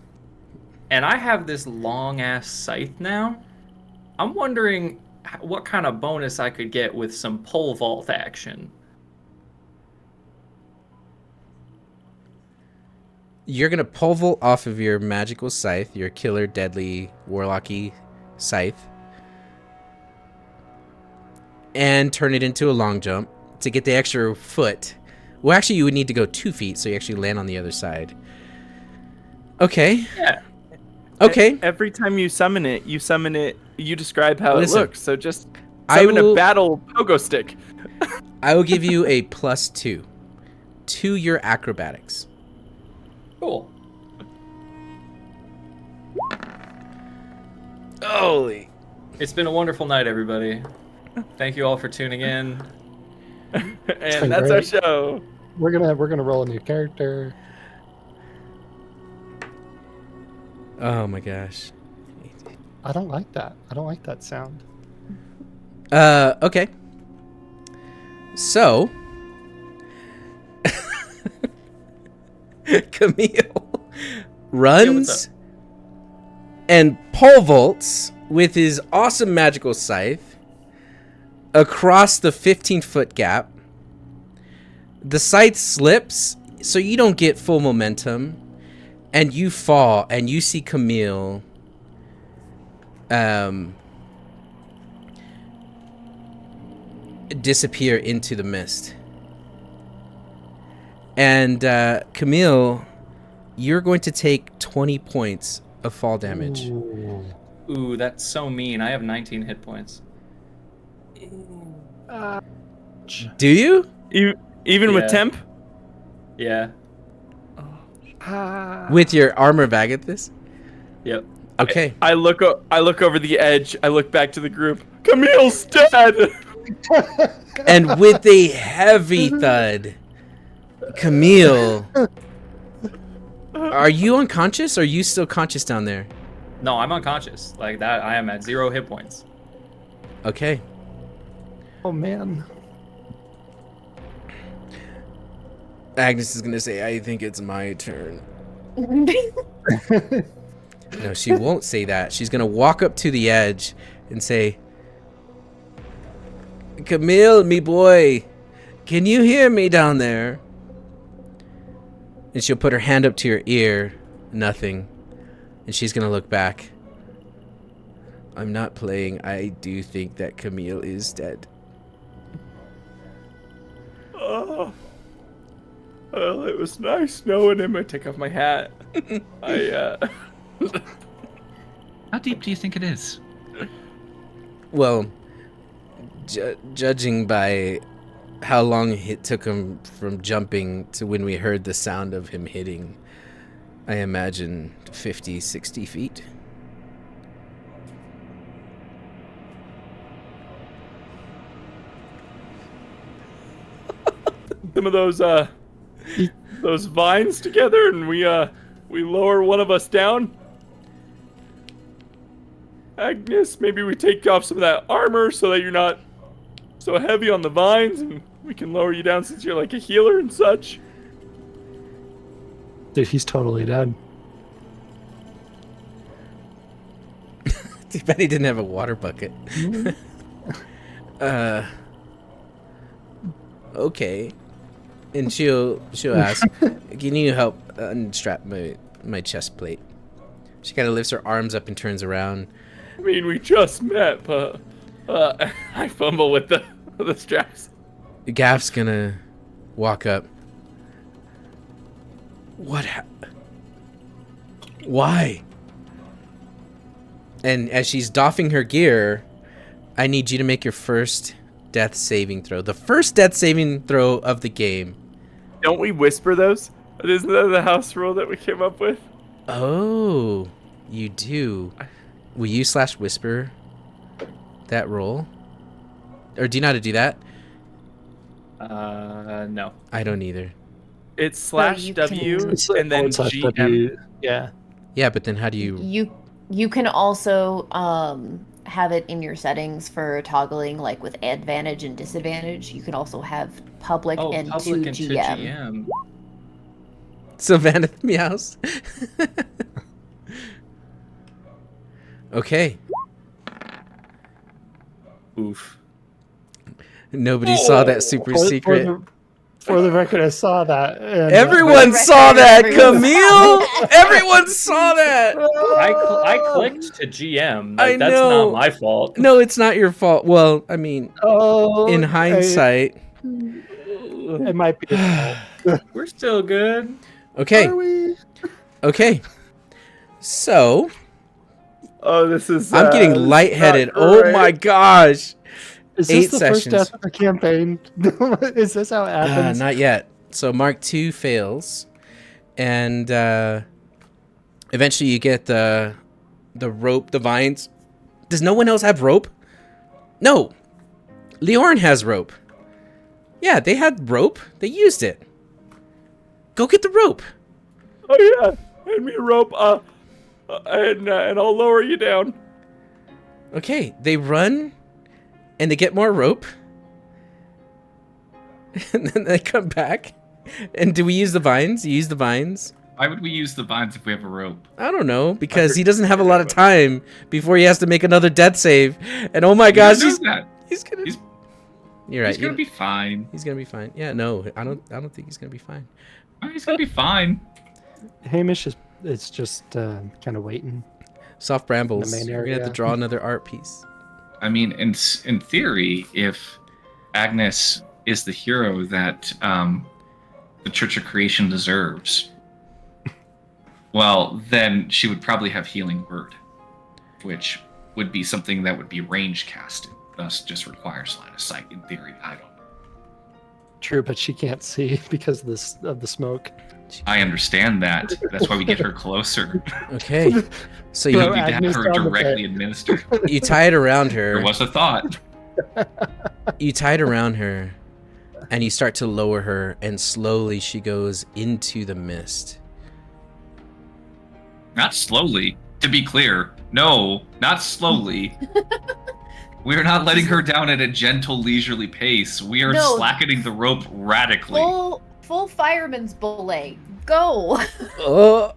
and I have this long ass scythe now. I'm wondering what kind of bonus I could get with some pole vault action. You're going to pole vault off of your magical scythe, your killer, deadly, warlocky scythe, and turn it into a long jump to get the extra foot. Well, actually, you would need to go 2 feet, so you actually land on the other side. Okay. Yeah. Okay. Every time you summon it, you describe how Listen, it looks. So just I summon will- a battle pogo stick. I will give you a +2 to your acrobatics. Cool. Holy. It's been a wonderful night, everybody. Thank you all for tuning in. And been that's our great. show. We're gonna roll a new character. Oh my gosh. I don't like that. I don't like that sound. Okay. So, Camille runs and pole vaults with his awesome magical scythe across the 15-foot gap. The scythe slips, so you don't get full momentum, and you fall, and you see Camille disappear into the mist. And Camille, you're going to take 20 points of fall damage. Ooh, that's so mean. I have 19 hit points. Do you? Even with Yeah. temp. Yeah. With your armor bag at this? Yep. Okay. I look over the edge. I look back to the group. Camille's dead. And with a heavy thud, Camille, are you unconscious or are you still conscious down there? No, I'm unconscious. Like that, I am at 0 hit points. Okay. Oh man. Agnes is going to say, I think it's my turn. No, she won't say that. She's going to walk up to the edge and say, Camille, me boy, can you hear me down there? And she'll put her hand up to your ear. Nothing. And she's going to look back. I'm not playing. I do think that Camille is dead. Oh. Well, it was nice knowing him. I take off my hat. How deep do you think it is? Well, judging by how long it took him from jumping to when we heard the sound of him hitting, I imagine 50, 60 feet. Some of those vines together, and we lower one of us down. Agnes, maybe we take off some of that armor so that you're not so heavy on the vines, and we can lower you down since you're like a healer and such. Dude, he's totally dead. Too bad he didn't have a water bucket. Okay. And she'll ask, can you help unstrap my chest plate? She kind of lifts her arms up and turns around. I mean, we just met, but I fumble with the straps. Gaff's gonna walk up. Why? And as she's doffing her gear, I need you to make your first death saving throw. The first death saving throw of the game. Don't we whisper those? Isn't that the house rule that we came up with? Oh, you do. Will you /whisper that roll? Or do you know how to do that? No. I don't either. It's No, you /W It's like and then /W. GM. Yeah. Yeah, but then how do you... You can also have it in your settings for toggling, like with advantage and disadvantage. You can also have public and public to and GM. to GM. Savannah meows. Okay. Oof. Nobody saw that super secret. For the record, I saw that. And, Everyone For the saw record, that, everyone Camille! saw that. Everyone saw that! I clicked to GM. I Like, that's know. not my fault. No, it's not your fault. Well, I mean, Oh, in hindsight. it might be. his fault. We're still good. Okay, Are we? okay. So, Oh, this is. I'm getting this is lightheaded. not Oh great. my gosh. Is 8 this the sessions. first death of the campaign? Is this how it happens? Not yet. So Mark 2 fails, and eventually you get the rope, the vines. Does no one else have rope? No. Leorn has rope. Yeah, they had rope. They used it. Go get the rope. Oh yeah, hand me a rope. And I'll lower you down. Okay, they run, and they get more rope, and then they come back. And do we use the vines? You use the vines? Why would we use the vines if we have a rope? I don't know, because he doesn't have a lot of time before he has to make another death save. And oh my gosh, he's gonna. You're right. He's gonna be fine. He's gonna be fine. Yeah, no, I don't think he's gonna be fine. Oh, he's gonna be fine. Hamish is just kind of waiting. Soft brambles. The main We're gonna have to area. draw another art piece. I mean, in theory, if Agnes is the hero that the Church of Creation deserves, well, then she would probably have Healing Word, which would be something that would be range casted, thus just requires line of sight. In theory, I don't know. True, but she can't see because of the smoke. I understand that. That's why we get her closer. Okay, so You Throw don't need to have Agnes her down the directly pit. administered. you tie it around There her. was a thought. You tie it around her, and you start to lower her, and slowly she goes into the mist. Not slowly, to be clear. No, not slowly. We are not letting her down at a gentle, leisurely pace. We are No. slackening the rope radically. Full fireman's belay. Go. Oh,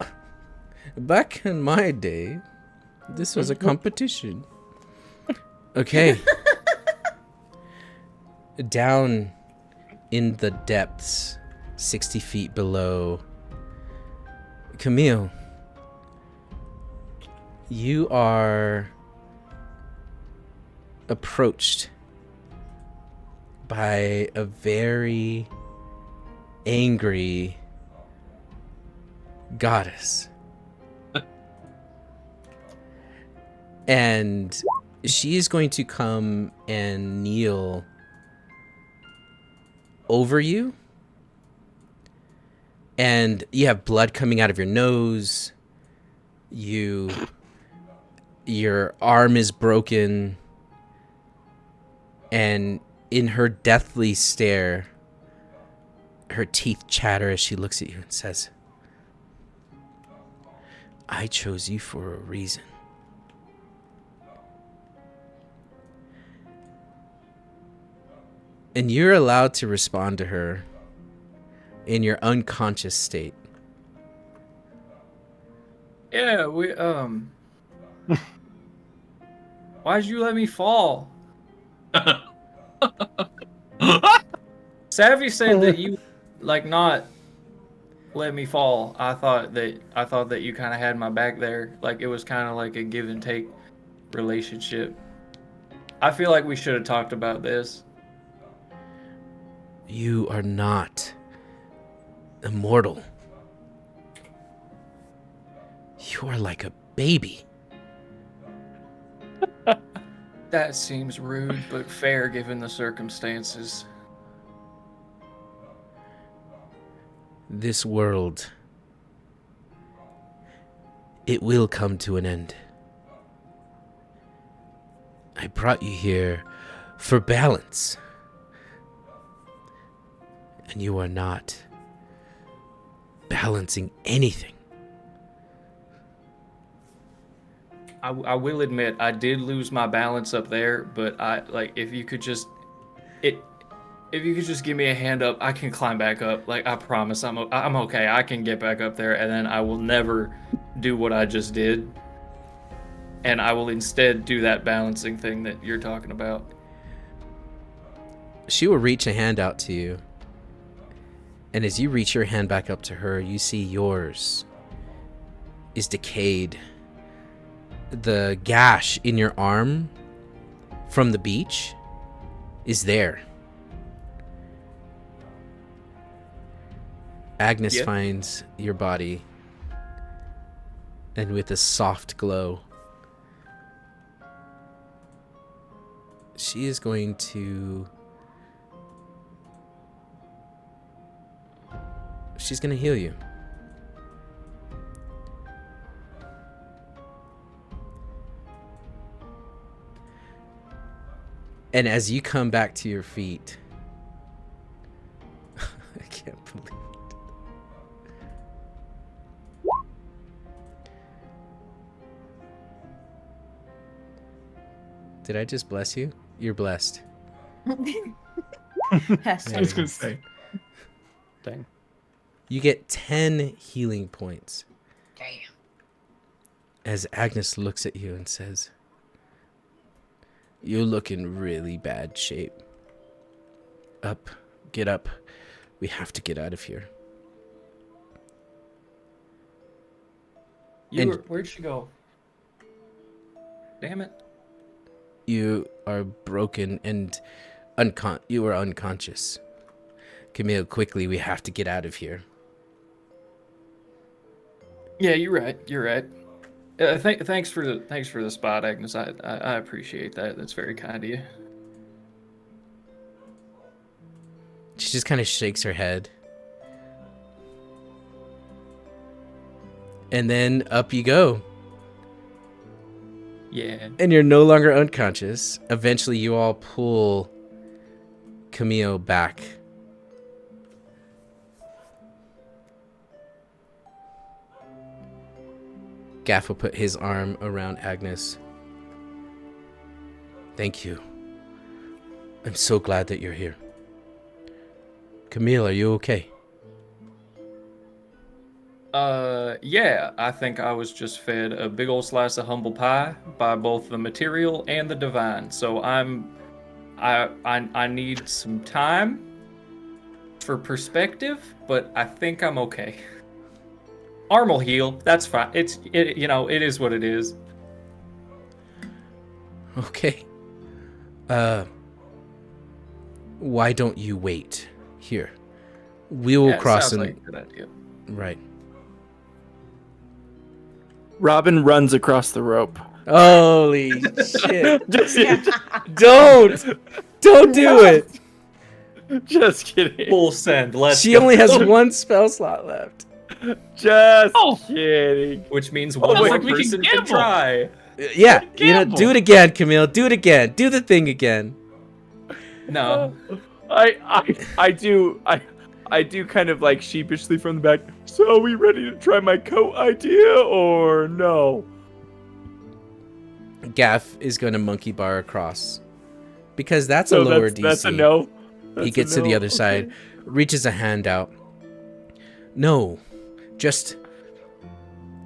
back in my day, this was a competition. Okay. Down in the depths, 60 feet below. Camille, you are approached by a very angry goddess. And she is going to come and kneel over you. And you have blood coming out of your nose. Your arm is broken. And in her deathly stare, her teeth chatter as she looks at you and says, I chose you for a reason. And you're allowed to respond to her in your unconscious state. Yeah, why'd you let me fall? Savvy said that you not let me fall. I thought that you kind of had my back there. Like it was kind of like a give and take relationship. I feel like we should have talked about this. You are not immortal. You are like a baby. That seems rude, but fair given the circumstances. This world, it will come to an end. I brought you here for balance. And you are not balancing anything. I will admit I did lose my balance up there, but if you could just give me a hand up, I can climb back up. Like I promise I'm okay. I can get back up there, and then I will never do what I just did. And I will instead do that balancing thing that you're talking about. She will reach a hand out to you. And as you reach your hand back up to her, you see yours is decayed. The gash in your arm from the beach is there. Agnes finds your body, and with a soft glow, she is going to... She's going to heal you. And as you come back to your feet, I can't believe it. Did I just bless you? You're blessed. I was gonna say. Dang. You get 10 healing points. Damn. As Agnes looks at you and says, you look in really bad shape. Up. Get up. We have to get out of here. Where'd she go? Damn it. You are broken and you are unconscious. Camille, quickly, we have to get out of here. Yeah, you're right. You're right. Thanks for the spot, Agnes. I appreciate that. That's very kind of you. She just kind of shakes her head. And then up you go. Yeah. And you're no longer unconscious. Eventually, you all pull Camille back. Gaff will put his arm around Agnes. Thank you. I'm so glad that you're here. Camille, are you okay? Yeah, I think I was just fed a big old slice of humble pie by both the material and the divine. So I need some time for perspective, but I think I'm okay. Arm will heal. That's fine. It is what it is. Okay. Why don't you wait here? We will Yeah, cross sounds in. like a good idea. Right. Robin runs across the rope. Holy shit! Just, Don't do it. just kidding. Full send. Let's She go. only has one spell slot left. Just Oh. kidding. Which means one wait, more we can person can gamble. try. Yeah, Gamble. do it again, Camille. Do it again. Do the thing again. No. I do kind of like sheepishly from the back. So are we ready to try my coat idea or no? Gaff is going to monkey bar across because that's So a lower that's, DC. That's a no. He That's a gets to the no, other side, okay. reaches a hand out. No, just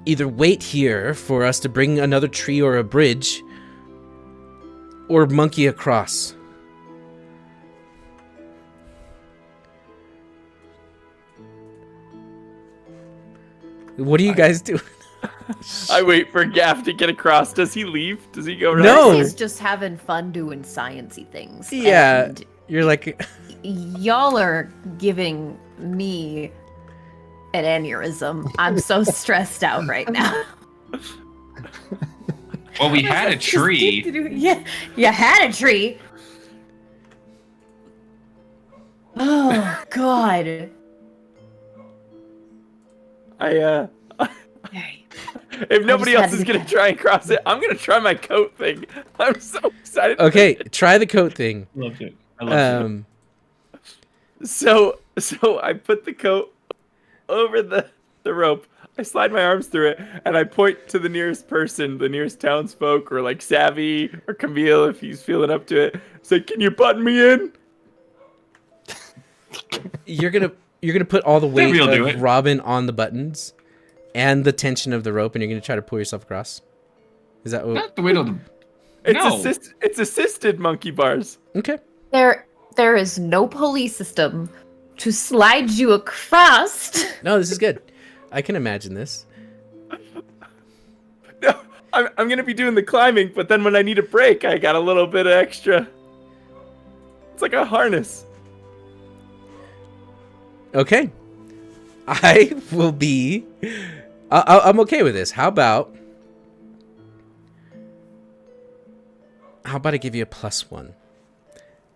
either wait here for us to bring another tree or a bridge, or monkey across. What are you guys doing? I wait for Gaff to get across. Does he leave? Does he go right? No. He's just having fun doing sciencey things. Yeah, And you're like, y'all are giving me an aneurysm. I'm so stressed out right now. Well, we had a tree. Yeah, you had a tree. Oh God. If nobody just else had is to gonna try and cross it, I'm gonna try my coat thing. I'm so excited. okay, try the coat thing. Loved it. I loved it. So I put the coat over the rope. I slide my arms through it, and I point to the nearest person, the nearest townsfolk, or like Savvy or Camille if he's feeling up to it. Say, can you button me in? You're gonna put all the weight Maybe you'll do of it. Robin on the buttons and the tension of the rope, and you're gonna try to pull yourself across. Is that what? Not the way to. It's No. it's assisted monkey bars. Okay. There is no pulley system to slide you across. No, this is good. I can imagine this. No, I'm gonna be doing the climbing, but then when I need a break, I got a little bit of extra. It's like a harness. Okay. I will be. I'm okay with this. How about I give you a +1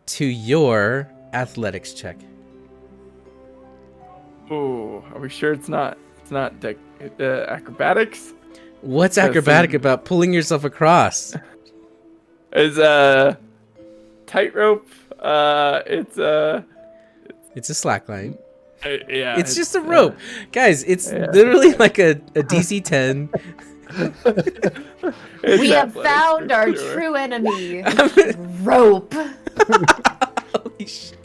to your athletics check? Oh, are we sure it's not acrobatics? What's Yes, acrobatic about pulling yourself across? Is tightrope? It's It's a slack line. yeah. It's just a rope. Guys, it's literally like a DC 10. We have found our true enemy, rope. Holy shit.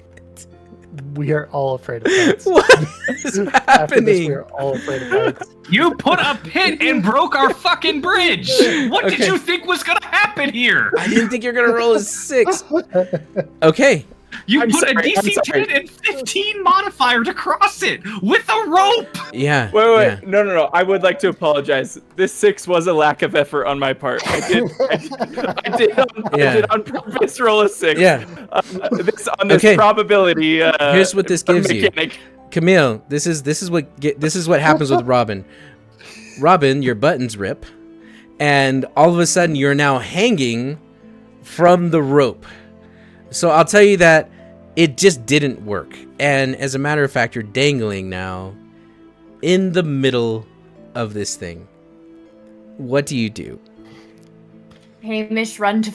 We are all afraid of heights. What is After this, happening? we are all afraid of heights. You put a pit and broke our fucking bridge. What did Okay. you think was gonna happen here? I didn't think you were going to roll a 6. Okay. You I'm put sorry, a I'm DC sorry. 10 and 15 modifier to cross it with a rope. Yeah. Wait, yeah. no. I would like to apologize. This 6 was a lack of effort on my part. I did on purpose roll a 6. Yeah. On this Okay. probability. Here's what this gives you. mechanic. Camille, this is what happens with Robin. Robin, your buttons rip, and all of a sudden you're now hanging from the rope. So I'll tell you that it just didn't work. And as a matter of fact, you're dangling now in the middle of this thing. What do you do? Hamish, run to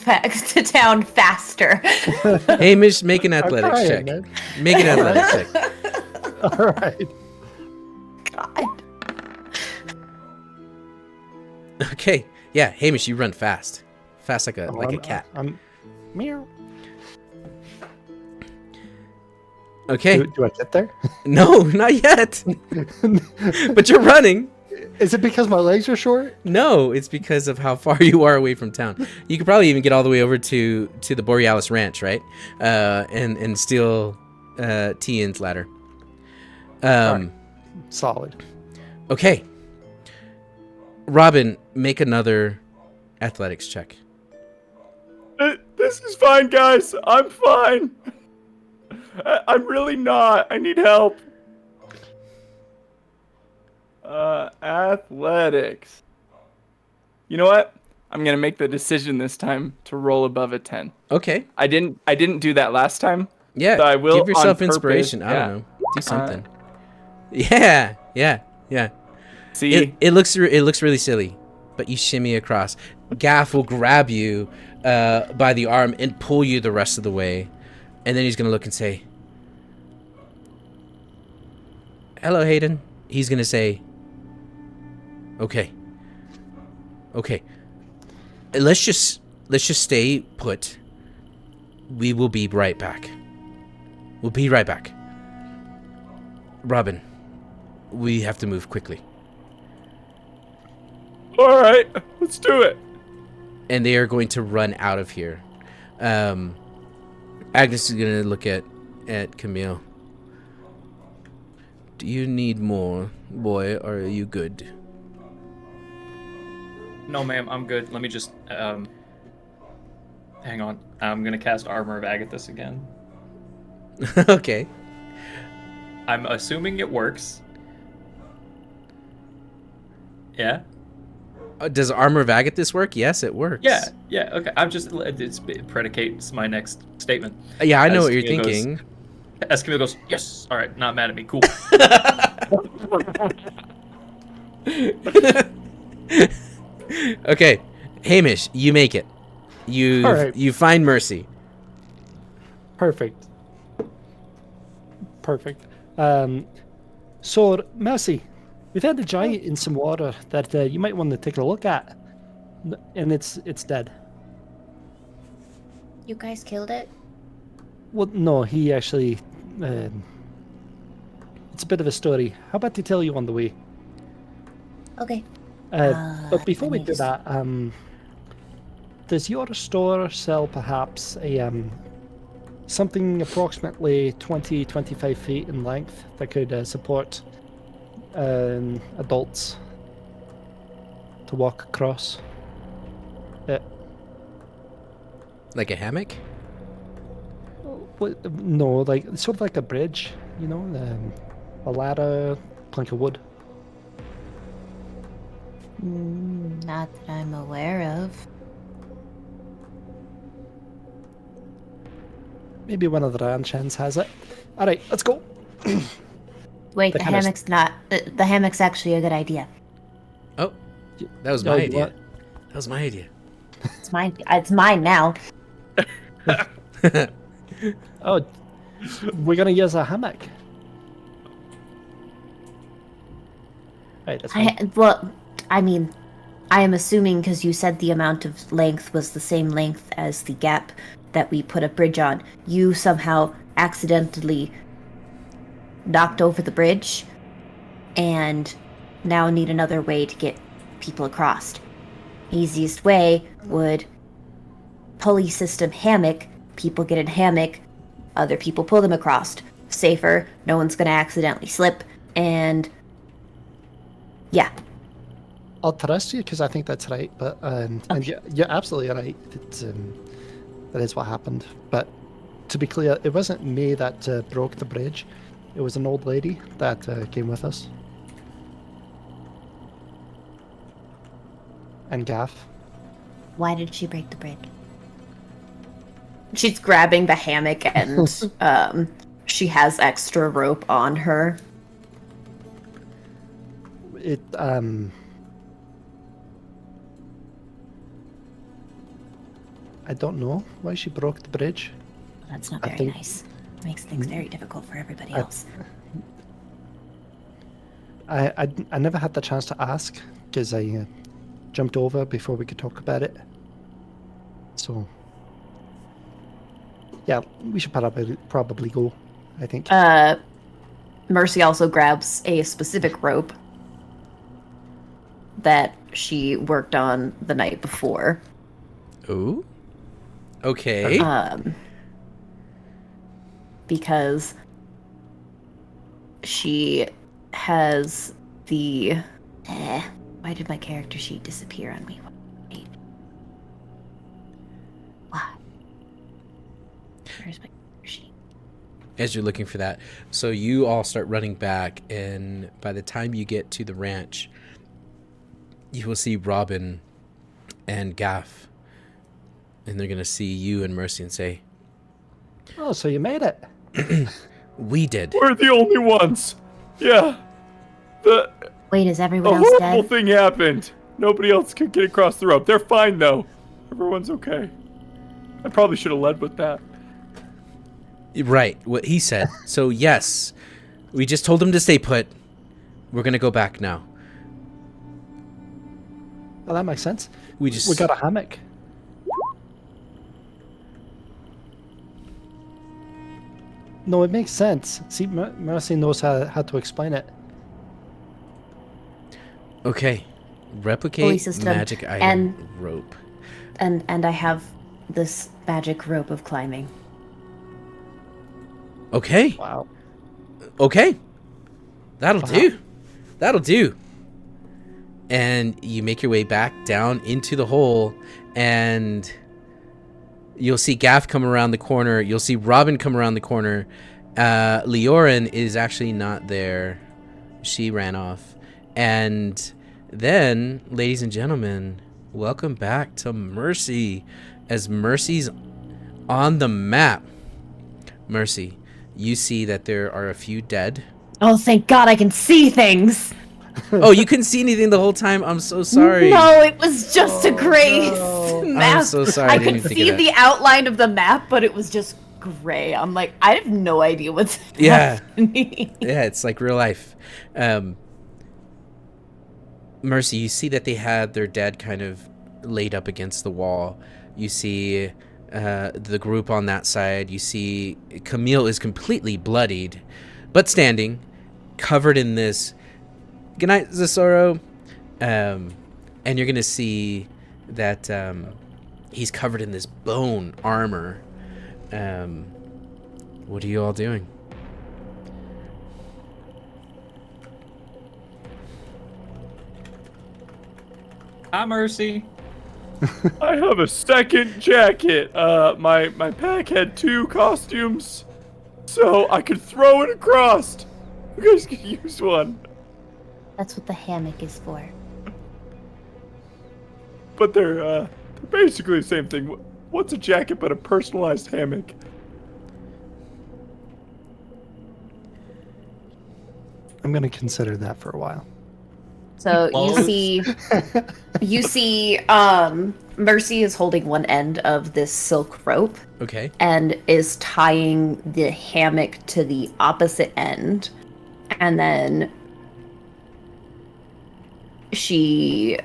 town faster. Hamish, make an athletics trying, check. man. Make an athletics check. All right. God. Okay. Yeah, Hamish, you run fast. Fast like a I'm- cat. I'm meow. Okay. Do I get there? No, not yet. But you're running. Is it because my legs are short? No, it's because of how far you are away from town. You could probably even get all the way over to the Borealis Ranch, right? And steal Tian's ladder. Alright. Solid. Okay. Robin, make another athletics check. The This is fine, guys. I'm fine. I'm really not. I need help. Athletics. You know what? I'm gonna make the decision this time to roll above a 10. Okay. I didn't do that last time. Yeah. So I will give yourself on purpose, inspiration. I yeah. don't know. Do something. Yeah. See, It looks really silly, but you shimmy across. Gaff will grab you by the arm and pull you the rest of the way, and then he's gonna look and say, "Hello, Hayden." He's gonna say, "Okay. Let's just stay put. We will be right back. We'll be right back. Robin, we have to move quickly." all right, let's do it. And they are going to run out of here. Agnes is going to look at Camille. "Do you need more, boy, or are you good?" No, ma'am, I'm good. Let me just hang on. I'm gonna cast Armor of Agathis again. Okay. I'm assuming it works. Yeah. Does Armor of Agathis work? Yes, it works. Yeah. Okay. It predicates my next statement. Yeah, I know As what you're Camille goes- thinking. As Camille goes, yes. All right, not mad at me. Cool. Okay, Hamish, you make it. All right. You find Mercy. Perfect. So, Mercy, we've had a giant in some water that you might want to take a look at. And it's dead. You guys killed it? Well, no, he actually... it's a bit of a story. How about I tell you on the way? Okay. But before we let me do just- that, does your store sell perhaps a something approximately 20-25 feet in length that could support adults to walk across? Like a hammock? No, like sort of like a bridge, you know, a ladder, plank of wood. Not that I'm aware of. Maybe one of the ranch hands has it. All right, let's go. Wait, The the kind of- hammock's not. The hammock's actually a good idea. Oh, that was Oh, my you idea. want- That was my idea. It's mine. It's mine now. Oh, we're gonna use a hammock. Right, that's fine. I mean, I am assuming because you said the amount of length was the same length as the gap that we put a bridge on. You somehow accidentally knocked over the bridge and now need another way to get people across. Easiest way would pulley system hammock. People get in hammock, other people pull them across. Safer, no one's going to accidentally slip, and yeah. I'll trust you because I think that's right. But and you're absolutely right. It's, that is what happened. But to be clear, it wasn't me that broke the bridge. It was an old lady that came with us. And Gaff. Why did she break the bridge? She's grabbing the hammock and she has extra rope on her. It I don't know why she broke the bridge. That's not I very think- nice. Makes things very difficult for everybody else. I never had the chance to ask because I jumped over before we could talk about it. So yeah, we should probably go, I think. Mercy also grabs a specific rope that she worked on the night before. Ooh. Okay. Because she has the... why did my character sheet disappear on me? Wait. Why? Where's my sheet? As you're looking for that. So you all start running back, and by the time you get to the ranch, you will see Robin and Gaff, and they're going to see you and Mercy and say, Oh, so you made it. we did. We're the only ones. Yeah. The Wait, is everyone a else horrible dead? thing happened. Nobody else could get across the rope. They're fine though. Everyone's okay. I probably should have led with that. Right, what he said. So yes, we just told him to stay put. We're going to go back now. Well, that makes sense. We just... We got a hammock. No, it makes sense. See, Mercy knows how to explain it. Okay. Pulley Replicate system, magic item and- rope. And I have this magic rope of climbing. Okay. Wow. Okay. That'll Wow. do. That'll do. And you make your way back down into the hole, and you'll see Gaff come around the corner. You'll see Robin come around the corner. Leorin is actually not there. She ran off. And then, ladies and gentlemen, welcome back to Mercy, as Mercy's on the map. Mercy, you see that there are a few dead. Oh, thank God I can see things! Oh, you couldn't see anything the whole time? I'm so sorry. No, it was just a gray no. map. I'm so sorry. I I didn't could even think see of that. the outline of the map, but it was just gray. I'm like, I have no idea what's Yeah. happening. Yeah, it's like real life. Mercy, you see that they had their dead kind of laid up against the wall. You see the group on that side. You see Camille is completely bloodied, but standing, covered in this. Good night, Zesoro. And you're going to see that he's covered in this bone armor. What are you all doing? Hi, Mercy. I have a second jacket. My pack had 2 costumes, so I could throw it across. You guys could use one. That's what the hammock is for. But they're basically the same thing. What's a jacket but a personalized hammock? I'm going to consider that for a while. So you Clothes. see, Mercy is holding one end of this silk rope Okay. and is tying the hammock to the opposite end, and then she.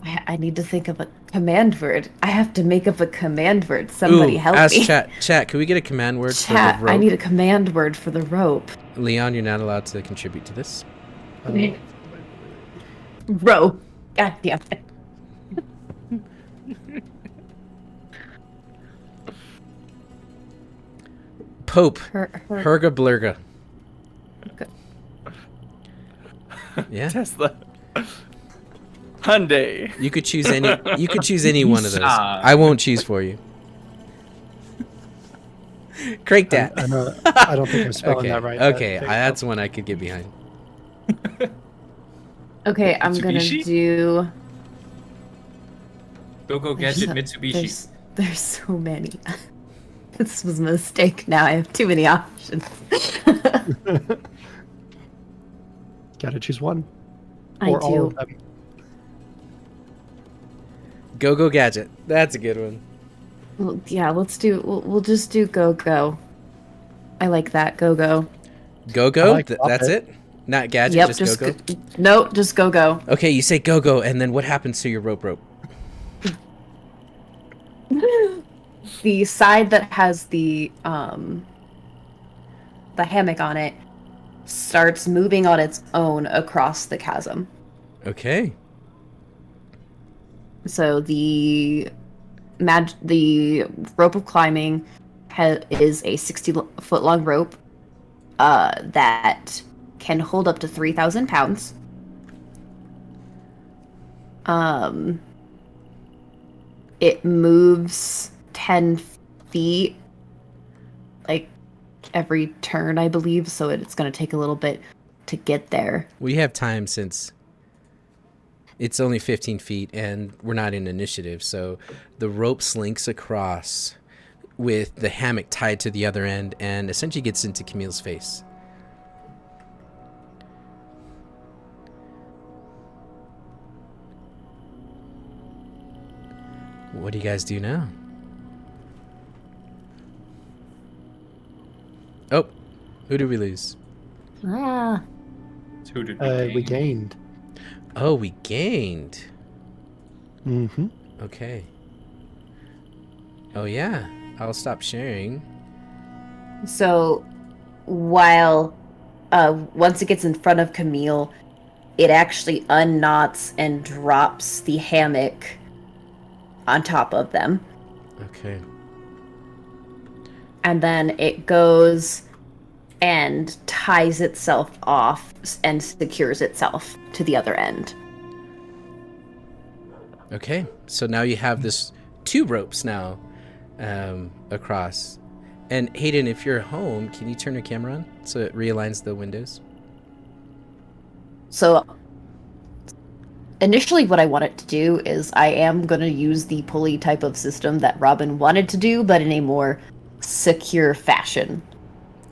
I need to think of a command word. I have to make up a command word. Somebody help ask me. Chat, can we get a command word for Chat, the rope? I need a command word for the rope. Leon, you're not allowed to contribute to this. Rope. God damn it. Pope. Her. Herga blurga. Okay. Yeah. Tesla. Hyundai. You could choose any. You could choose any one of those. Nissan. I won't choose for you. Crank that. I know. I don't think I'm spelling Okay. that right. but Okay. there you That's one I could get behind. Okay, I'm gonna Mitsubishi? do. Go Gadget Mitsubishi. There's so many. This was a mistake. Now I have too many options. go. Gotta choose one. I Or all do. of them. Go gadget. That's a good one. Well, yeah, let's do. We'll just do go. I like that go. Go. I like That's Muppet. it. Not gadget. Yep, just go. No, just go. Okay, you say go, and then what happens to your rope? The side that has the hammock on it starts moving on its own across the chasm. Okay. So the rope of climbing is a 60-foot long rope that can hold up to 3,000 pounds. it moves 10 feet, like, every turn, I believe, so it's going to take a little bit to get there. We have time since it's only 15 feet and we're not in initiative, so the rope slinks across with the hammock tied to the other end and essentially gets into Camille's face. What do you guys do now? Oh, who did we lose? Ah. So who did We gained. Oh, we gained. Mm-hmm. Okay. Oh, yeah. I'll stop sharing. So, while once it gets in front of Camille, it actually unknots and drops the hammock on top of them. Okay. And then it goes and ties itself off and secures itself to the other end. Okay. So now you have this 2 ropes now across. And Hayden, if you're home, can you turn your camera on so it realigns the windows? So initially what I want it to do is I am going to use the pulley type of system that Robin wanted to do, but in a more secure fashion.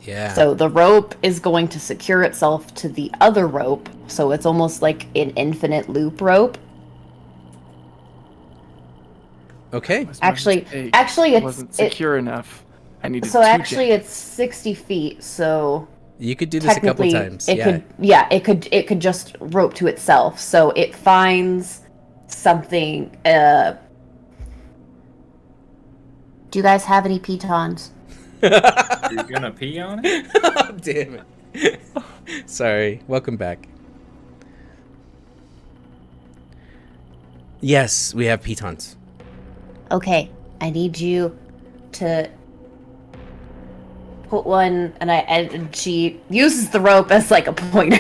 Yeah. So the rope is going to secure itself to the other rope, so it's almost like an infinite loop rope. Okay. Was my Actually, mistake. actually, It it's wasn't secure enough. I needed so two actually jacks. it's 60 feet. So You could do this a couple technically, times. it could just rope to itself. So it finds something. Do you guys have any pitons? You're gonna pee on it? Oh, damn it. Sorry. Welcome back. Yes, we have pitons. Okay, I need you to put one, and she uses the rope as like a pointer.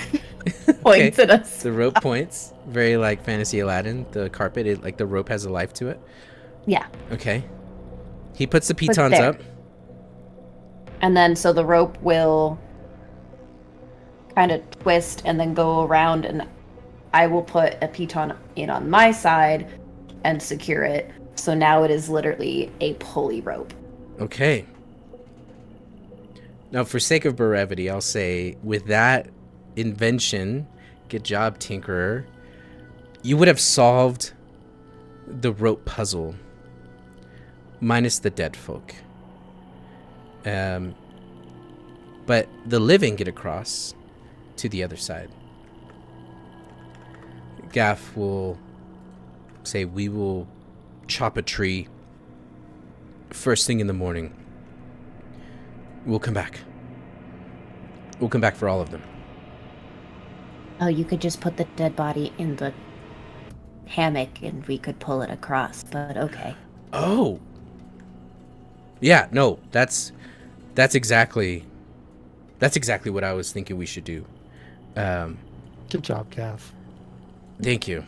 Points at us. The rope points. Very like Fantasy Aladdin. The carpet, like the rope has a life to it. Yeah. Okay. He puts the Put pitons there. up. And then so the rope will kind of twist and then go around, and I will put a piton in on my side and secure it. So now it is literally a pulley rope. Okay. Now, for sake of brevity, I'll say with that invention, good job, Tinkerer, you would have solved the rope puzzle minus the dead folk. But the living get across to the other side. Gaff will say, we will chop a tree first thing in the morning. We'll come back. We'll come back for all of them. Oh, you could just put the dead body in the hammock and we could pull it across, but okay. Oh. Yeah, no, that's exactly what I was thinking we should do. Good job, Gav. Thank you.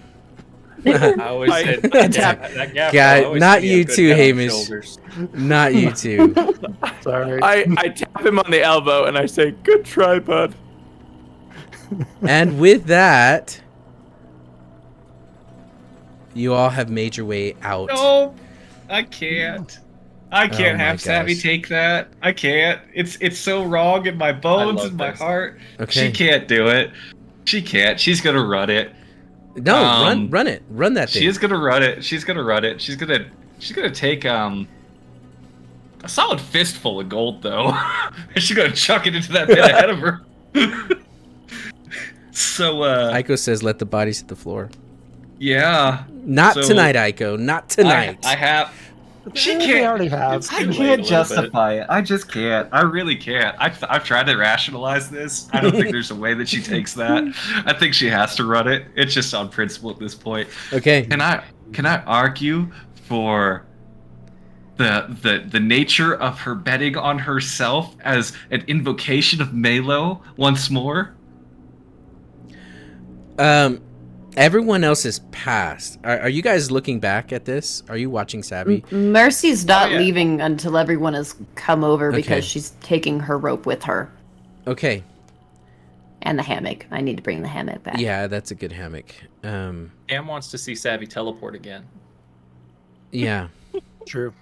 I always said that gap. Guy, not you too, Hamish. Not you too. Sorry. I tap him on the elbow and I say, "Good try, bud." And with that, you all have made your way out. No, I can't. I can't Oh my have Savvy gosh. take that. I can't. It's so wrong in my bones love and my this. heart. Okay. She can't do it. She can't. She's gonna run it. No, Um, run it. Run that thing. She is gonna run it. She's gonna run it. She's gonna take a solid fistful of gold though. She's gonna chuck it into that pit ahead of her. So Aiko says, let the bodies hit the floor. yeah. Not So- tonight, Aiko. Not tonight. I have. She They can't. already have. I Too late a can't little justify it. I just can't. I really can't. I've tried to rationalize this. I don't think there's a way that she takes that. I think she has to run it. It's just on principle at this point. Okay. Can I argue for the nature of her betting on herself as an invocation of Malo once more? Everyone else is passed. Are you guys looking back at this? Are you watching Savvy? Mercy's not yeah. leaving until everyone has come over Okay. because she's taking her rope with her Okay. and the hammock. I need to bring the hammock back. Yeah, that's a good hammock. Cam wants to see Savvy teleport again. Yeah. True.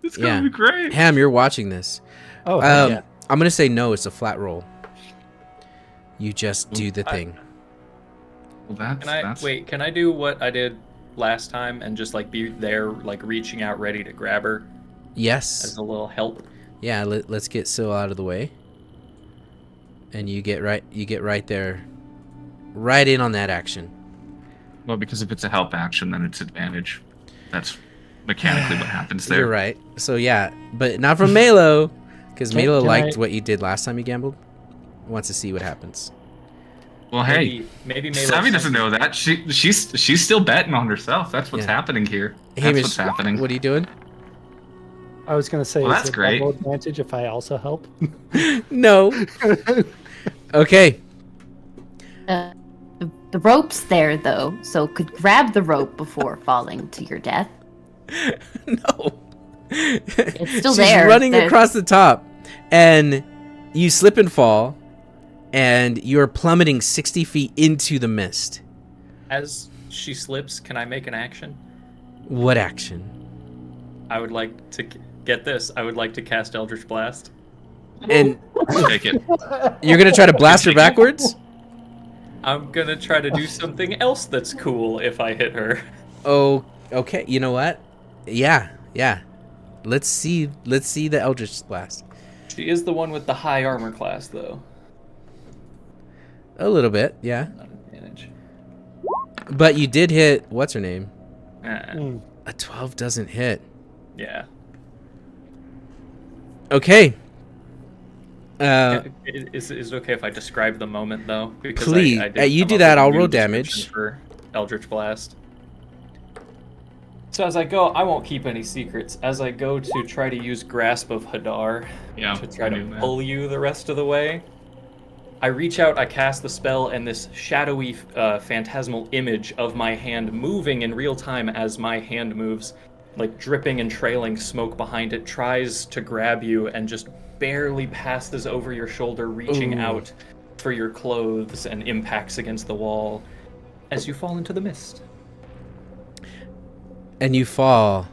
It's Yeah. gonna be great. Ham, you're watching this. Oh, heck yeah. I'm gonna say no. It's a flat roll. You just do the thing. Well, that's Can I do what I did last time and just like be there, like reaching out, ready to grab her Yes. as a little help? Yeah. Let's get Syl out of the way. And you get right there, right in on that action. Well, because if it's a help action, then it's advantage. That's mechanically what happens there. You're right. So yeah, but not from Malo, because Can- Malo can liked I- what you did last time you gambled. Wants to see what happens. Well, hey, maybe Savvy doesn't know that. She's still betting on herself. That's what's Yeah. happening here. That's Hamish, what's happening. What are you doing? I was going to say, Well, is that's it great. double advantage if I also help? No. Okay. The rope's there though, so could grab the rope before falling to your death. No. It's still She's there. running There- across the top, and you slip and fall, and you're plummeting 60 feet into the mist. As she slips, can I make an action? What action? I would like to get this. I would like to cast Eldritch Blast. And Take it. you're gonna try to blast her backwards? I'm gonna try to do something else that's cool if I hit her. Oh, okay. You know what? Yeah. Let's see the Eldritch Blast. She is the one with the high armor class, though. A little bit, yeah. Not an advantage. But you did hit. What's her name? Mm. A 12 doesn't hit. Yeah. Okay. Is it okay if I describe the moment though? Because Please. I did You come do up that, with a I'll new roll description damage. for Eldritch Blast. So as I go, I won't keep any secrets. As I go to try to use Grasp of Hadar Yeah. to try I to knew that. pull you the rest of the way, I reach out, I cast the spell, and this shadowy, phantasmal image of my hand moving in real time as my hand moves, like dripping and trailing smoke behind it, tries to grab you and just barely passes over your shoulder, reaching Ooh. out for your clothes and impacts against the wall as you fall into the mist. And you fall.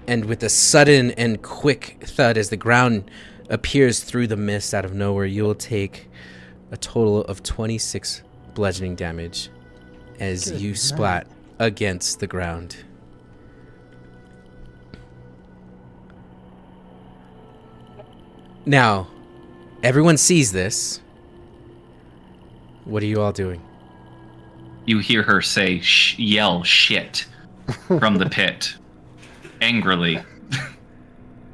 And with a sudden and quick thud as the ground appears through the mist out of nowhere, you will take a total of 26 bludgeoning damage as Good you night. splat against the ground. Now, everyone sees this. What are you all doing? You hear her say, yell shit from the pit. Angrily.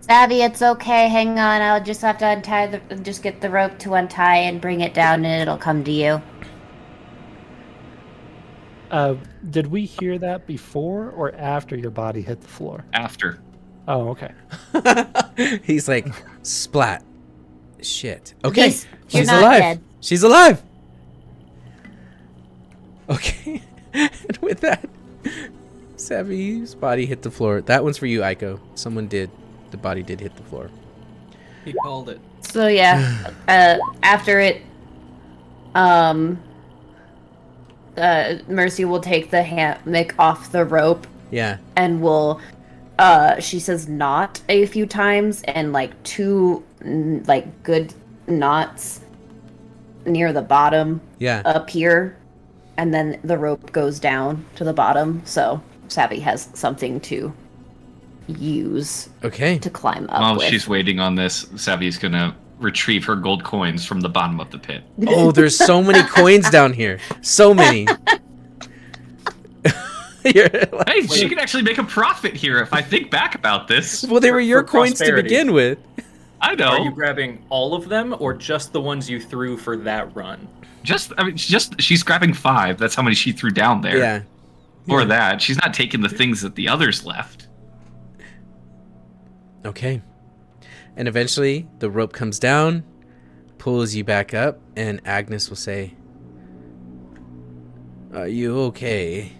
Savvy, it's okay. Hang on. I'll just have to just get the rope to untie and bring it down, and it'll come to you. Did we hear that before or after your body hit the floor? After. Oh, okay. He's like, splat. Shit. Okay. Yes, you're She's not alive. dead. She's alive. Okay. And with that, Savvy's body hit the floor. That one's for you, Aiko. Someone did. The body did hit the floor. He called it. So yeah, after it, Mercy will take the hammock off the rope Yeah. and will, she says knot a few times and like two like good knots near the bottom Yeah. up here, and then the rope goes down to the bottom. So Savvy has something to use Okay. to climb up While with. she's waiting on this, Savvy's gonna retrieve her gold coins from the bottom of the pit. Oh, there's so many coins down here. So many. You're like- Hey, she can actually make a profit here if I think back about this. well, they were your for coins to prosperity. begin with. I know. Are you grabbing all of them or just the ones you threw for that run? She's grabbing 5. That's how many she threw down there. Yeah. For Yeah. that, she's not taking the things that the others left. Okay. And eventually, the rope comes down, pulls you back up, and Agnes will say, Are you okay,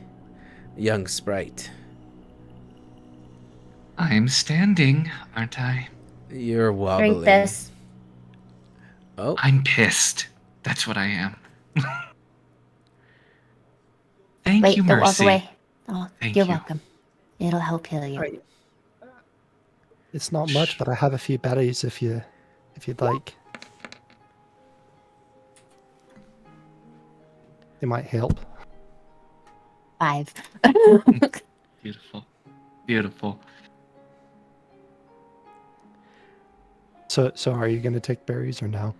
young sprite? I'm standing, aren't I? You're Drink wobbling. this. Oh, I'm pissed. That's what I am. Thank Wait, you, don't walk Mercy. away. Oh, Thank you're you. welcome. It'll help heal you. Right. It's not much, but I have a few berries if you'd like. They might help. 5. Beautiful. Beautiful. So are you going to take berries or no?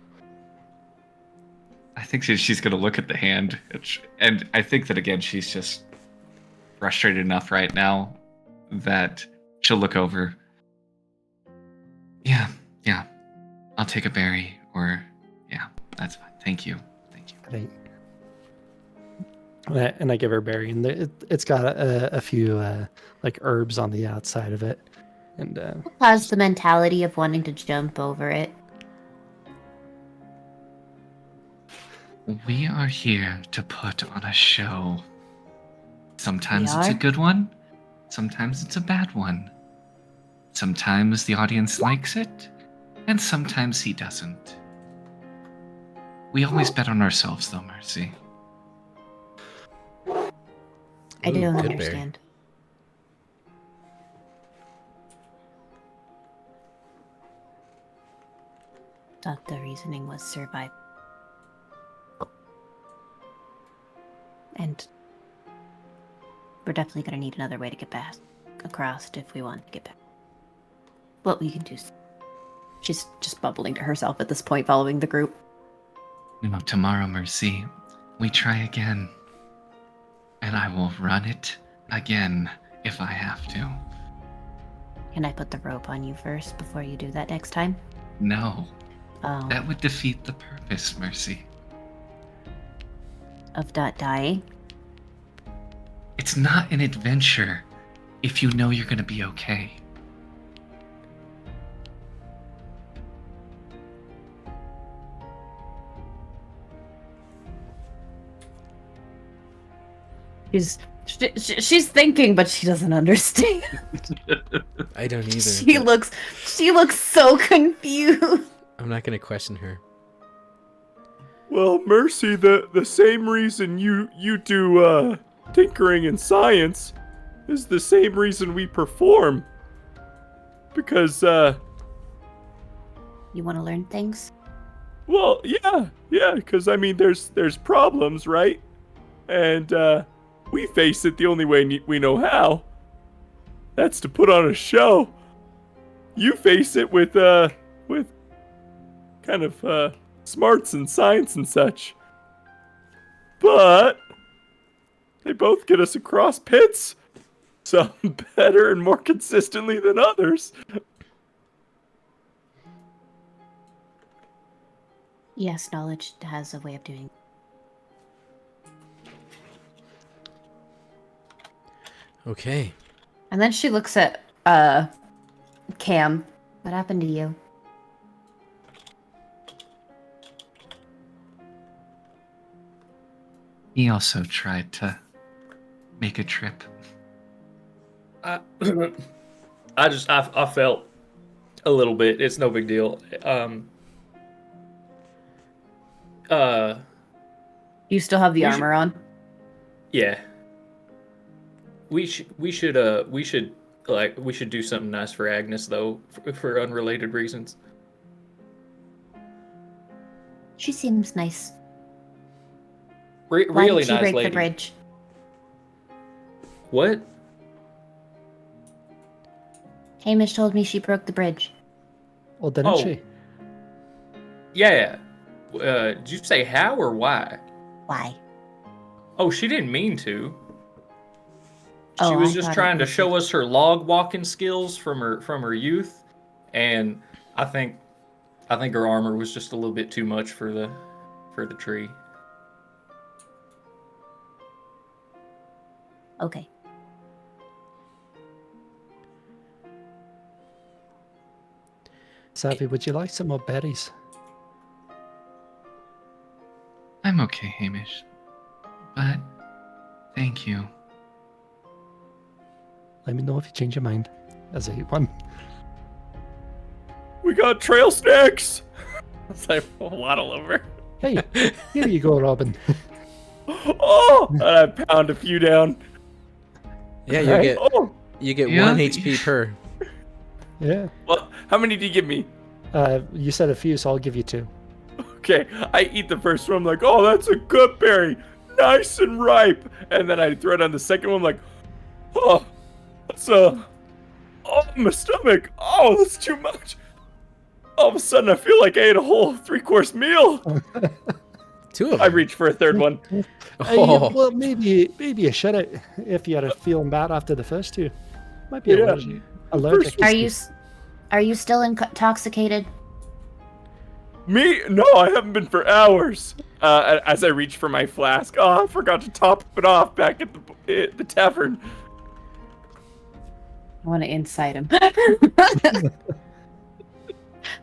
I think she's going to look at the hand. And I think that, again, she's just frustrated enough right now that she'll look over. Yeah. I'll take a berry, or yeah, that's fine. Thank you. Right. And I give her a berry, and it's got a few like herbs on the outside of it, and Has the mentality of wanting to jump over it. We are here to put on a show. Sometimes We it's a are? good one, sometimes it's a bad one. Sometimes the audience likes it, and sometimes he doesn't. We always bet on ourselves, though, Mercy. I Ooh, don't good berry. understand. Thought the reasoning was survival. And we're definitely going to need another way to get back across if we want to get back. What we can do. She's just bubbling to herself at this point, following the group. Tomorrow, Mercy, we try again. And I will run it again if I have to. Can I put the rope on you first before you do that next time? No, Oh, that would defeat the purpose, Mercy. of not dying? It's not an adventure if you know you're going to be okay. She's thinking, but she doesn't understand. I don't either. She but looks so confused. I'm not gonna question her. Well, Mercy, the same reason you do tinkering and science is the same reason we perform. Because You want to learn things? well, yeah, because I mean there's problems, right? And we face it the only way we know how. That's to put on a show. You face it with kind of smarts and science and such. But they both get us across pits. Some better and more consistently than others. Yes, knowledge has a way of doing. Okay. And then she looks at Cam. What happened to you? He also tried to make a trip. I felt a little bit. It's no big deal. You still have the We armor on? Yeah. We should do something nice for Agnes though, for unrelated reasons. She seems nice. Really Why did she nice break lady. the bridge? What? Hamish told me she broke the bridge. Well, didn't Oh. she? Yeah. Did you say how or why? Why? Oh, she didn't mean to. She Oh, was I just thought it trying to was show us her log walking skills from her youth, and I think her armor was just a little bit too much for the tree. Okay. Savvy, would you like some more berries? I'm okay, Hamish. But Thank you. Let me know if you change your mind. As I eat one. We got trail snacks. It's like waddle over. Hey, here you go, Robin. Oh, and I pound a few down. Yeah, Right. you get Yeah. 1 HP per. Yeah. Well, how many do you give me? You said a few, so I'll give you 2. Okay, I eat the first one. I'm like, oh, that's a good berry, nice and ripe. And then I throw it on the second one. I'm like, oh, that's oh, my stomach. Oh, that's too much. All of a sudden, I feel like I ate a whole 3-course meal. 2 of I them. reach for a third one. Oh. Well, maybe you should it if you had feeling bad after the first 2. Might be Yeah. allergic. Are you still intoxicated? Me? No, I haven't been for hours. As I reach for my flask, oh, I forgot to top it off back at the tavern. I want to incite him.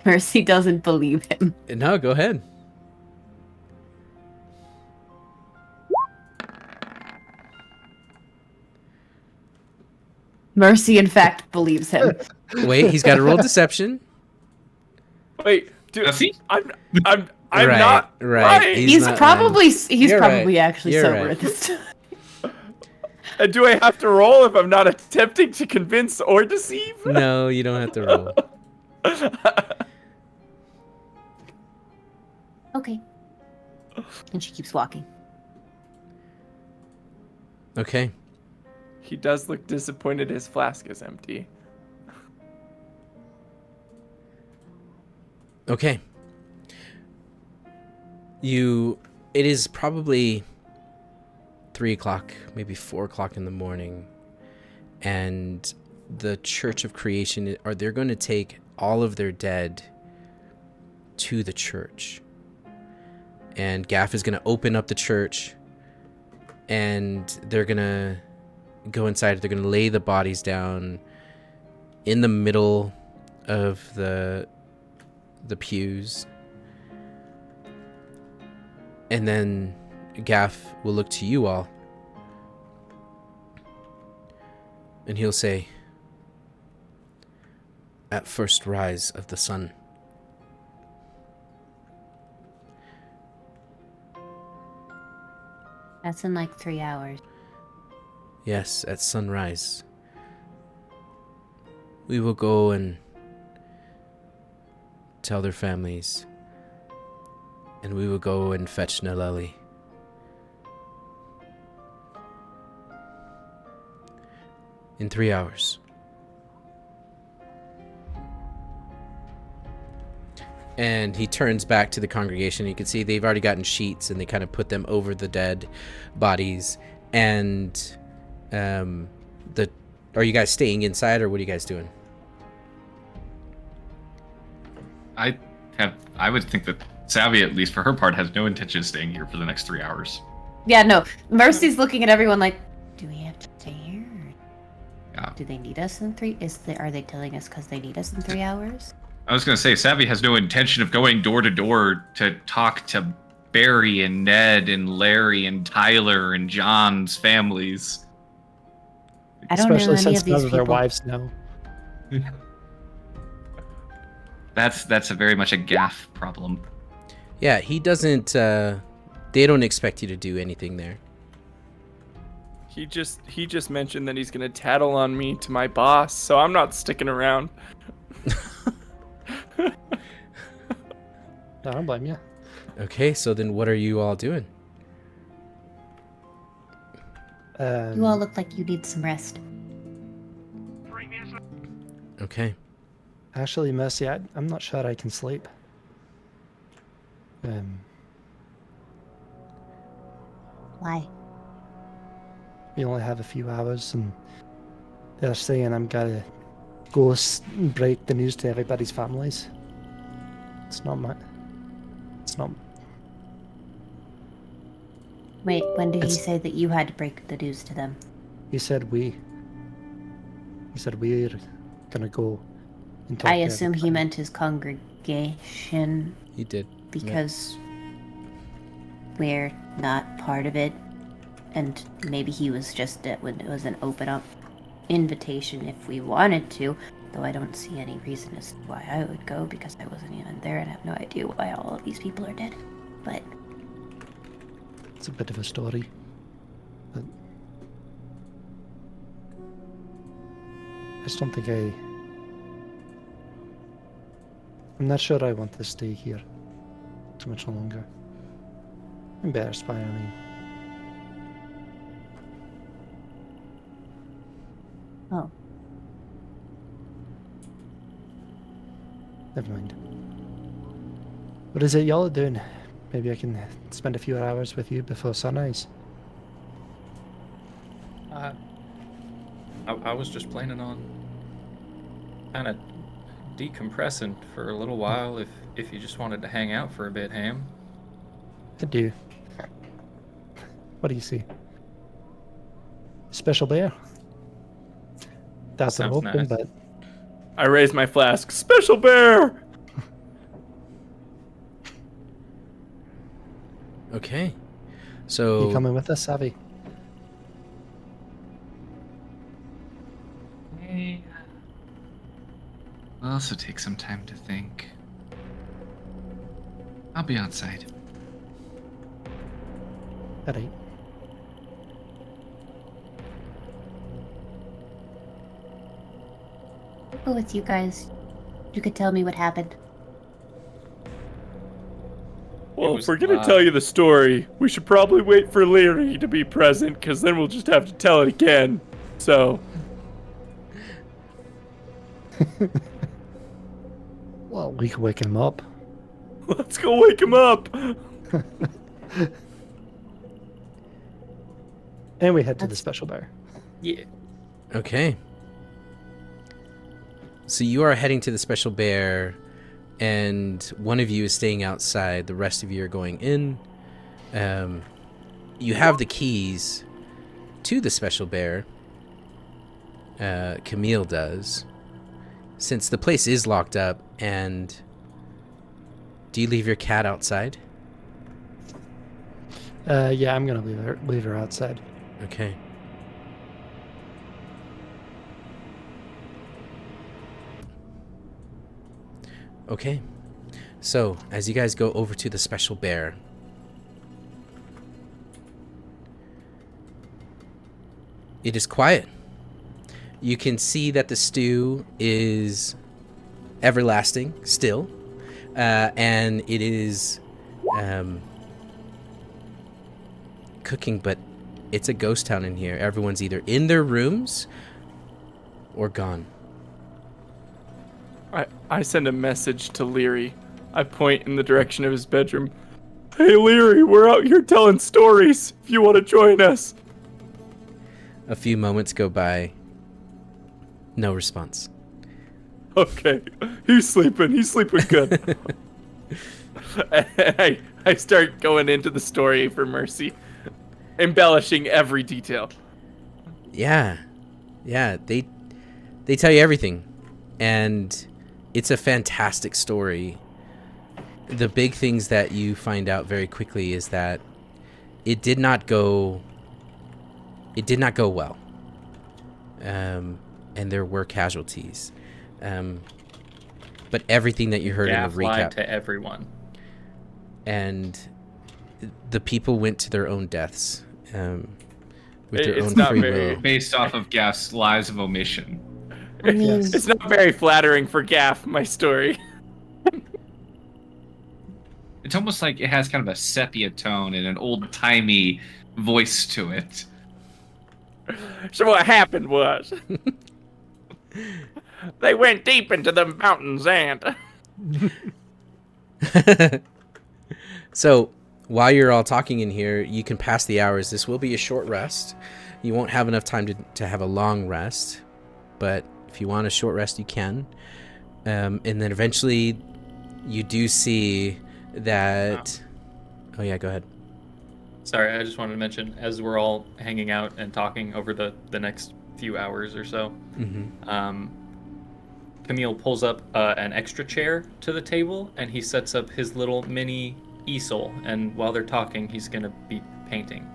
Mercy doesn't believe him. No, go ahead. Mercy, in fact, believes him. Wait, he's got to roll deception. Wait, dude, Does he? I'm Right, not right. lying. He's not probably You're right. actually You're sober right. at this time. And do I have to roll if I'm not attempting to convince or deceive? No, you don't have to roll. Okay. And she keeps walking. Okay. He does look disappointed his flask is empty. Okay. It is probably 3 o'clock, maybe 4 o'clock in the morning, and the Church of Creation, they're going to take all of their dead to the church. And Gaff is going to open up the church, and they're going to go inside. They're going to lay the bodies down in the middle of the pews. And then Gaff will look to you all, and he'll say, "At first rise of the sun." That's in like 3 hours. Yes, at sunrise. We will go and tell their families, and we will go and fetch Naleli. In 3 hours. And he turns back to the congregation. You can see they've already gotten sheets, and they kind of put them over the dead bodies. And are you guys staying inside, or what are you guys doing? I would think that Savvy, at least for her part, has no intention of staying here for the next 3 hours. Yeah, no. Mercy's looking at everyone like, do we have to stay here? Yeah. Do they need us in 3? Are they telling us because they need us in 3 hours? I was going to say, Savvy has no intention of going door to door to talk to Barry and Ned and Larry and Tyler and John's families. I don't know Especially any since of these none of their people. wives know. That's a very much a Gaff problem. Yeah, he doesn't. They don't expect you to do anything there. He just mentioned that he's gonna tattle on me to my boss, so I'm not sticking around. I don't blame you. Okay, so then what are you all doing? You all look like you need some rest. Previously. Okay. Actually, Mercy, I'm not sure I can sleep. Why? We only have a few hours, and they're saying I'm gonna go break the news to everybody's families. It's not my. It's not. Wait, when did he It's- say that you had to break the news to them? He said we. He said we're gonna go. And talk I to assume he everybody. meant his congregation You did. because we're not part of it. And maybe he was just it was an open up invitation if we wanted to. Though I don't see any reason as to why I would go because I wasn't even there and have no idea why all of these people are dead. But It's a bit of a story. But I just don't think I'm not sure I want to stay here too much longer. I'm better spy, I mean. oh, Never mind. What is it y'all are doing? Maybe I can spend a few hours with you before sunrise. I was just planning on kind of decompressing for a little while if you just wanted to hang out for a bit, Ham. I do. What do you see? Special bear? That's an Sounds open, nice. but I raise my flask. Special bear! Okay. So you coming with us, Savvy? I'll also take some time to think. I'll be outside. Alright. I'll go with you guys. You could tell me what happened. Well, was if we're gonna live. tell you the story, we should probably wait for Leary to be present, because then we'll just have to tell it again. So, Well, we can wake him up. let's go wake him up! And we head to the That's- special bear. Yeah. okay. So you are heading to the special bear, and one of you is staying outside. The rest of you are going in. You have the keys to the special bear. Camille does. Since the place is locked up, and do you leave your cat outside? Yeah, I'm gonna leave her outside. Okay. Okay. So, as you guys go over to the special bear, it is quiet. You can see that the stew is everlasting still, and it is cooking, but it's a ghost town in here. Everyone's either in their rooms or gone. I send a message to Leary. I point in the direction of his bedroom. Hey Leary, we're out here telling stories if you want to join us. A few moments go by. No response. Okay, he's sleeping good. I start going into the story for Mercy, embellishing every detail. Yeah, they tell you everything, and it's a fantastic story. The big things that you find out very quickly is that it did not go well, and there were casualties, but everything that you heard Gaff in the lied recap, to everyone. and the people went to their own deaths with their It's own not free very- will. Based off of Gaff's lies of omission. I mean, Yes. It's not very flattering for Gaff, my story. It's almost like it has kind of a sepia tone and an old-timey voice to it. So what happened was, they went deep into the mountains and So, while you're all talking in here, you can pass the hours. This will be a short rest. You won't have enough time to have a long rest, but if you want a short rest, you can. And then eventually, you do see that... Oh, yeah, go ahead. Sorry, I just wanted to mention, as we're all hanging out and talking over the next few hours or so, Mm-hmm. Camille pulls up an extra chair to the table, and he sets up his little mini easel, and while they're talking, he's going to be painting.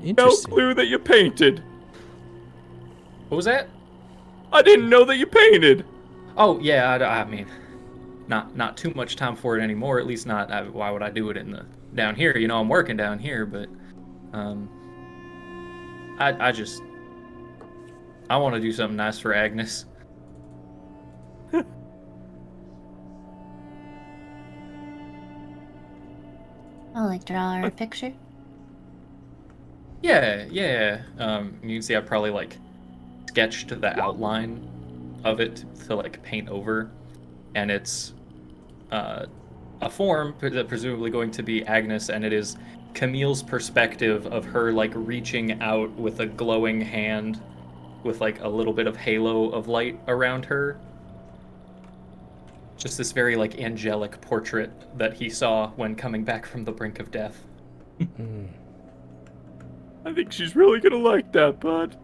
No Interesting. clue that you painted. What was that? I didn't know that you painted. Oh yeah, I mean, not too much time for it anymore. At least not. Why would I do it in the down here? You know, I'm working down here, but I want to do something nice for Agnes. I'll like draw her a picture. Yeah, yeah. You can see I probably like sketched the outline of it to like paint over, and it's a form presumably going to be Agnes, and it is Camille's perspective of her like reaching out with a glowing hand, with like a little bit of halo of light around her. Just this very like angelic portrait that he saw when coming back from the brink of death. I think she's really gonna like that, bud.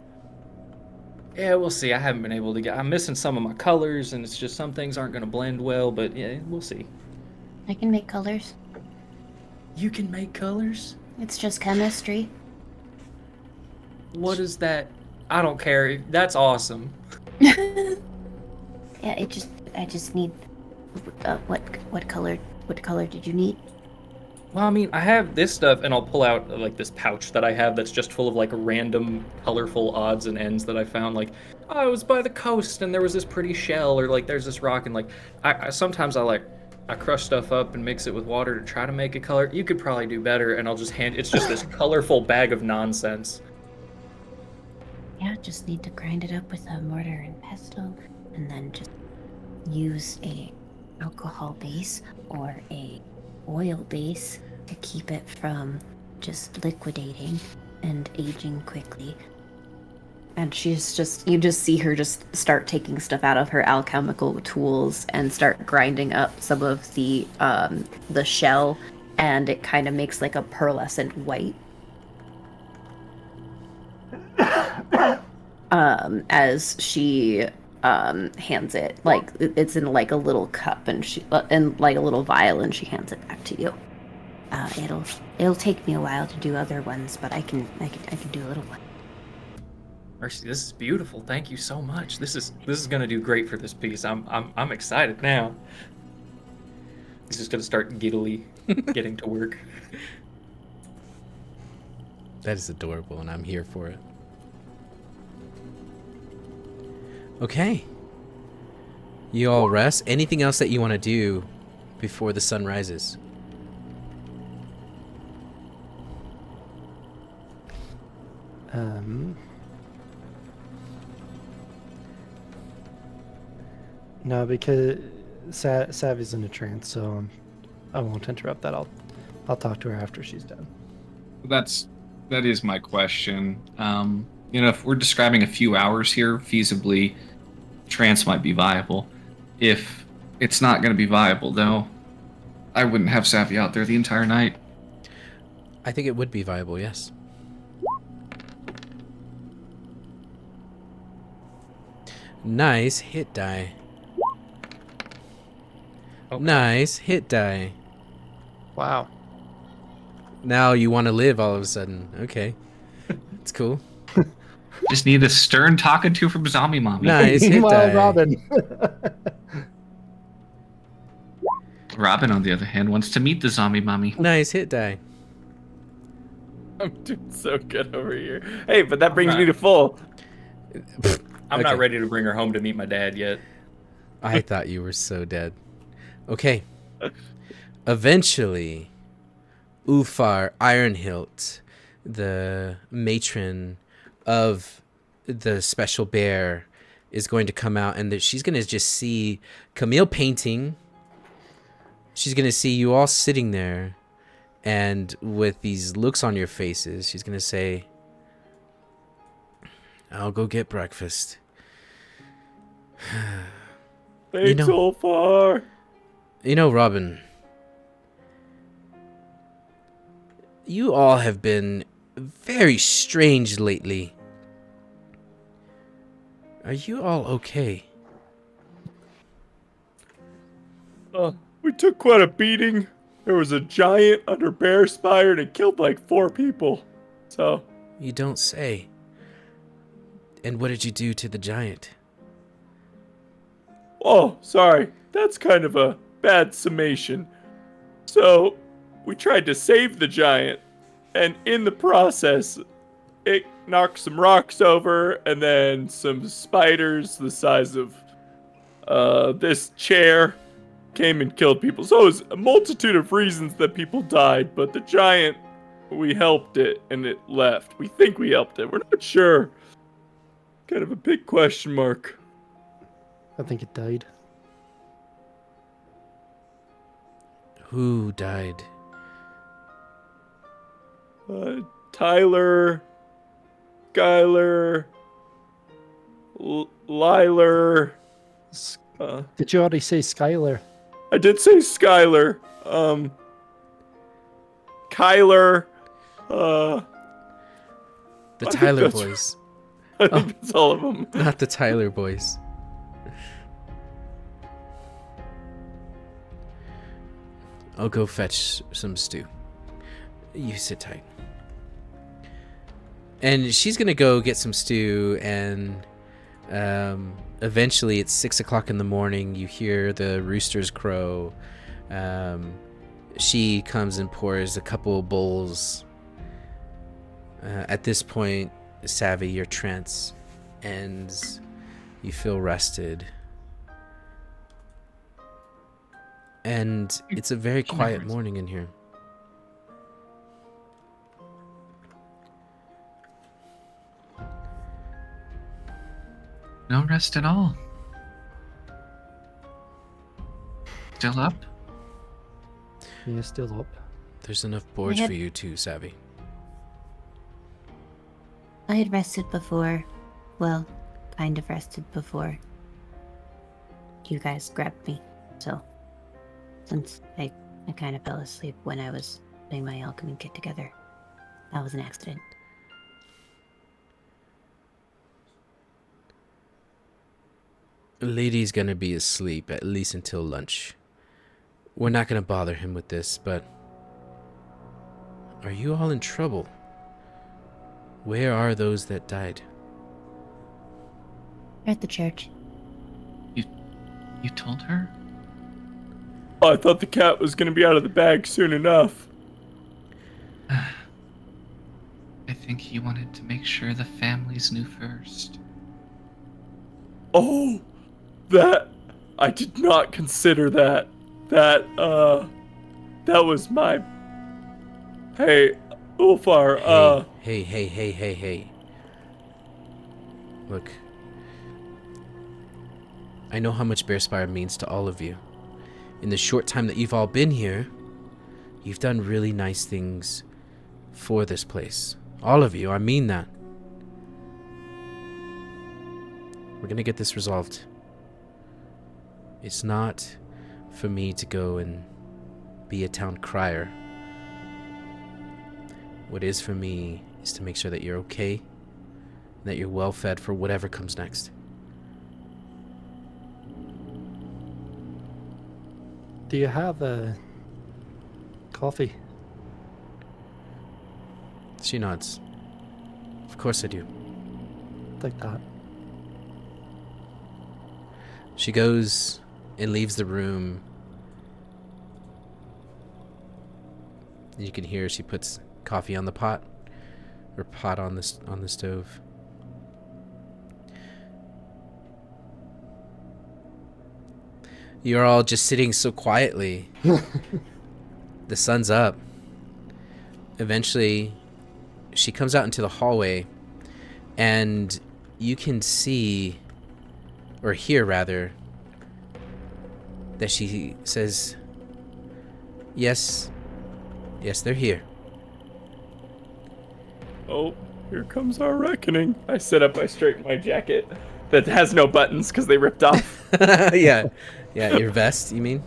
Yeah, we'll see. I haven't been able to get. I'm missing some of my colors, and it's just some things aren't gonna blend well. But yeah, we'll see. I can make colors. You can make colors? It's just chemistry. What is that? I don't care. That's awesome. Yeah, I just need. What color did you need? Well, I mean, I have this stuff, and I'll pull out like this pouch that I have that's just full of like random, colorful odds and ends that I found. Like, oh, I was by the coast, and there was this pretty shell, or like there's this rock, and like I sometimes I crush stuff up and mix it with water to try to make a color. You could probably do better, and I'll just hand. It's just this colorful bag of nonsense. Yeah, just need to grind it up with a mortar and pestle, and then just use a alcohol base or a oil base to keep it from just liquidating and aging quickly. And she's just, you just see her just start taking stuff out of her alchemical tools and start grinding up some of the shell, and it kind of makes like a pearlescent white. As she hands it, like it's in like a little cup, and she and like a little vial, and she hands it back to you. It'll take me a while to do other ones, but I can do a little one. Mercy, this is beautiful. Thank you so much. This is gonna do great for this piece. I'm excited now. He's just gonna start giddily getting to work. That is adorable, and I'm here for it. Okay. You all rest. Anything else that you want to do before the sun rises? No, because Savvy's in a trance, so I won't interrupt that. I'll talk to her after she's done. That is my question. If we're describing a few hours here, feasibly, trance might be viable. If it's not going to be viable, though, I wouldn't have Savvy out there the entire night. I think it would be viable, yes. Nice hit die. Okay. Nice hit die. Wow. Now you want to live all of a sudden. Okay. It's cool. Just need a stern talking to from Zombie Mommy. Nice hit Meanwhile, die. Robin. Robin, on the other hand, wants to meet the Zombie Mommy. Nice hit die. I'm doing so good over here. Hey, but that brings me to full. I'm Okay. not ready to bring her home to meet my dad yet. I thought you were so dead. Okay. Eventually, Ufar Ironhilt, the matron of the special bear, is going to come out, and she's going to just see Camille painting. She's going to see you all sitting there, and with these looks on your faces, she's going to say, I'll go get breakfast. Thanks, Ulfar. You know, Robin, you all have been very strange lately. Are you all okay? We took quite a beating. There was a giant under Bear Spire and it killed like 4 people. So, You don't say. And what did you do to the giant? Oh, sorry. That's kind of a bad summation. So, we tried to save the giant, and in the process, it knocked some rocks over, and then some spiders the size of this chair came and killed people. So it was a multitude of reasons that people died, but the giant, we helped it, and it left. We think we helped it. We're not sure. Kind of a big question mark. I think it died. Who died? Tyler, Skylar, Liler. Did you already say Skylar? I did say Skylar. Kyler. The I think Tyler that's- boys. I think that's all of them. Not the Tyler boys. I'll go fetch some stew. You sit tight. And she's gonna go get some stew, and eventually it's 6 o'clock in the morning. You hear the roosters crow. She comes and pours a couple bowls. At this point, Savvy, you're trance, and you feel rested. And it's a very quiet morning in here. No rest at all. Still up? Yeah, still up. There's enough boards had- for you too, Savvy. I had rested before. Well, kind of rested before. You guys grabbed me. So, since I kind of fell asleep when I was putting my alchemy kit together, that was an accident. Lady's gonna be asleep at least until lunch. We're not gonna bother him with this, but are you all in trouble? Where are those that died? We're at the church. You told her? Oh, I thought the cat was going to be out of the bag soon enough. I think he wanted to make sure the families knew first. Oh, that... I did not consider that. That was my... Hey, Ulfar, Hey. Look. I know how much Bearspire means to all of you. In the short time that you've all been here, you've done really nice things for this place. All of you, I mean that. We're gonna get this resolved. It's not for me to go and be a town crier. What is for me is to make sure that you're okay, and that you're well fed for whatever comes next. Do you have coffee? She nods. Of course I do. Like that. She goes and leaves the room. You can hear she puts coffee on the pot, or pot on the stove. You're all just sitting so quietly. The sun's up. Eventually, she comes out into the hallway, and you can see, or hear rather, that she says, yes, they're here. Oh, here comes our reckoning. I sit up, I straighten my jacket that has no buttons because they ripped off. Yeah, your vest, you mean?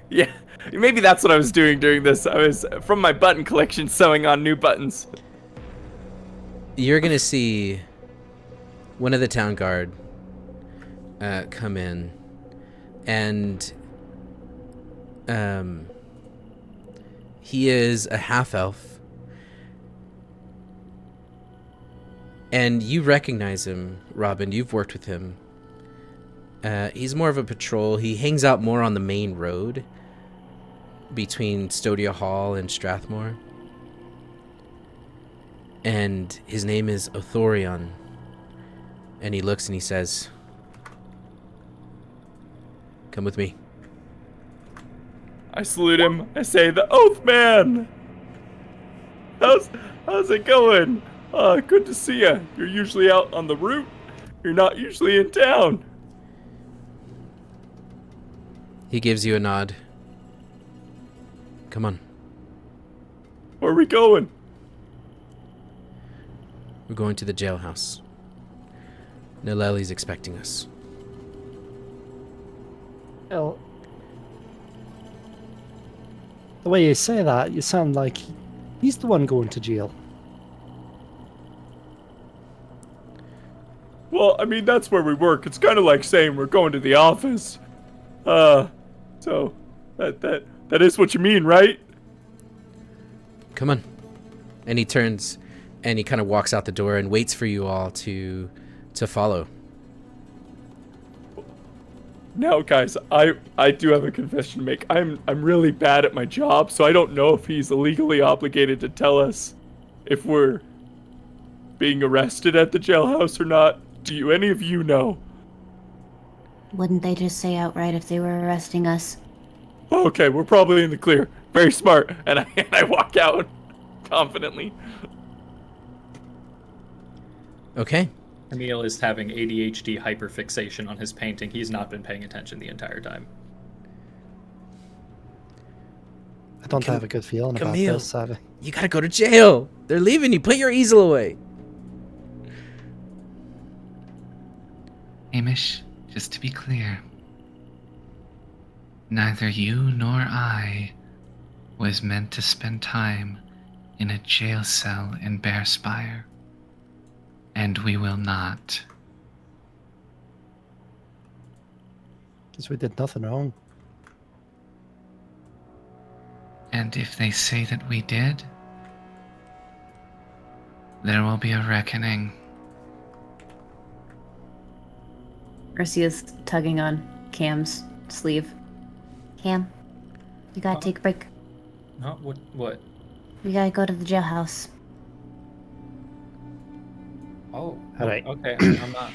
Yeah, maybe that's what I was doing during this. I was, from my button collection, sewing on new buttons. You're gonna see one of the town guard come in, and he is a half elf, And you recognize him, Robin. You've worked with him. He's more of a patrol. He hangs out more on the main road between Stodia Hall and Strathmore. And his name is Othorion. And he looks and he says, "Come with me." I salute him. I say, "The Oath Man! How's it going? Good to see you. You're usually out on the route. You're not usually in town." He gives you a nod. "Come on. Where are we going?" We're going to the jailhouse. Naleli's expecting us." Well, the way you say that, you sound like he's the one going to jail. Well, I mean, that's where we work. It's kind of like saying we're going to the office. So that is what you mean, right? "Come on." And he turns and he kind of walks out the door and waits for you all to follow. Now, guys, I do have a confession to make. I'm really bad at my job, so I don't know if he's legally obligated to tell us if we're being arrested at the jailhouse or not. Do any of you know? Wouldn't they just say outright if they were arresting us? Okay, we're probably in the clear. Very smart. And I walk out confidently. Okay. Camille is having ADHD hyperfixation on his painting. He's not been paying attention the entire time. I don't have a good feeling about Camille. this, Savvy. You gotta go to jail. They're leaving you. Put your easel away. Hamish, just to be clear, neither you nor I was meant to spend time in a jail cell in Bearspire. And we will not. Because we did nothing wrong. And if they say that we did, there will be a reckoning. Ursia's tugging on Cam's sleeve. Cam, you gotta take a break. Huh? What? We gotta go to the jailhouse. Oh, Alright. okay. I'm not.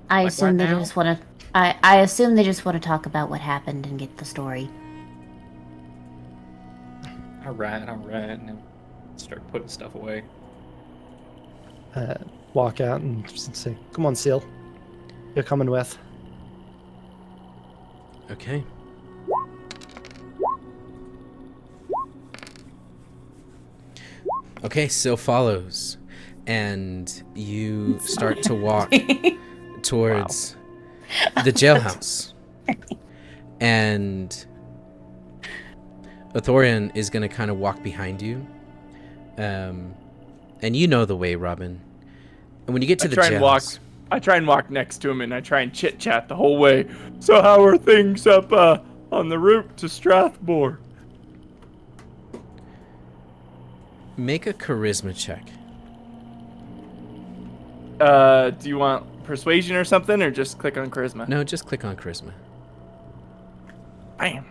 I Like assume right they now? just wanna. I assume they just want to talk about what happened and get the story. All right. And then start putting stuff away. Walk out and say, "Come on, Seal. You're coming with." Okay. Okay, Sil follows. And you start to walk towards the jailhouse. And Othorion is going to kind of walk behind you. And you know the way, Robin. And when you get to the jailhouse... I try and walk next to him, and I try and chit-chat the whole way. So how are things up on the route to Strathmore? Make a charisma check. Do you want persuasion or something, or just click on charisma? No, just click on charisma. Bam.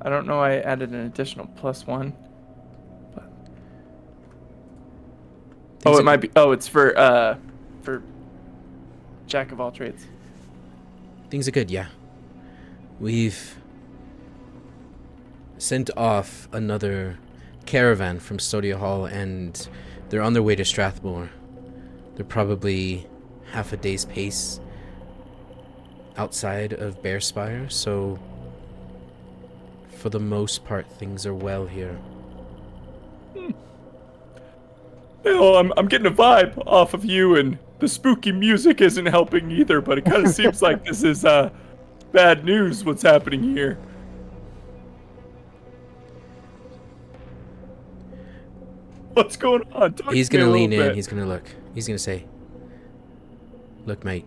I don't know. I added an additional +1. But... Oh, it might be. Oh, it's for Jack of all trades. Things are good, yeah. We've sent off another caravan from Stodia Hall, and they're on their way to Strathmore. They're probably half a day's pace outside of Bearspire, so for the most part, things are well here. Well, I'm getting a vibe off of you, and the spooky music isn't helping either, but it kind of seems like this is bad news, what's happening here. What's going on? He's gonna lean in, he's gonna look. He's gonna say, "Look, mate.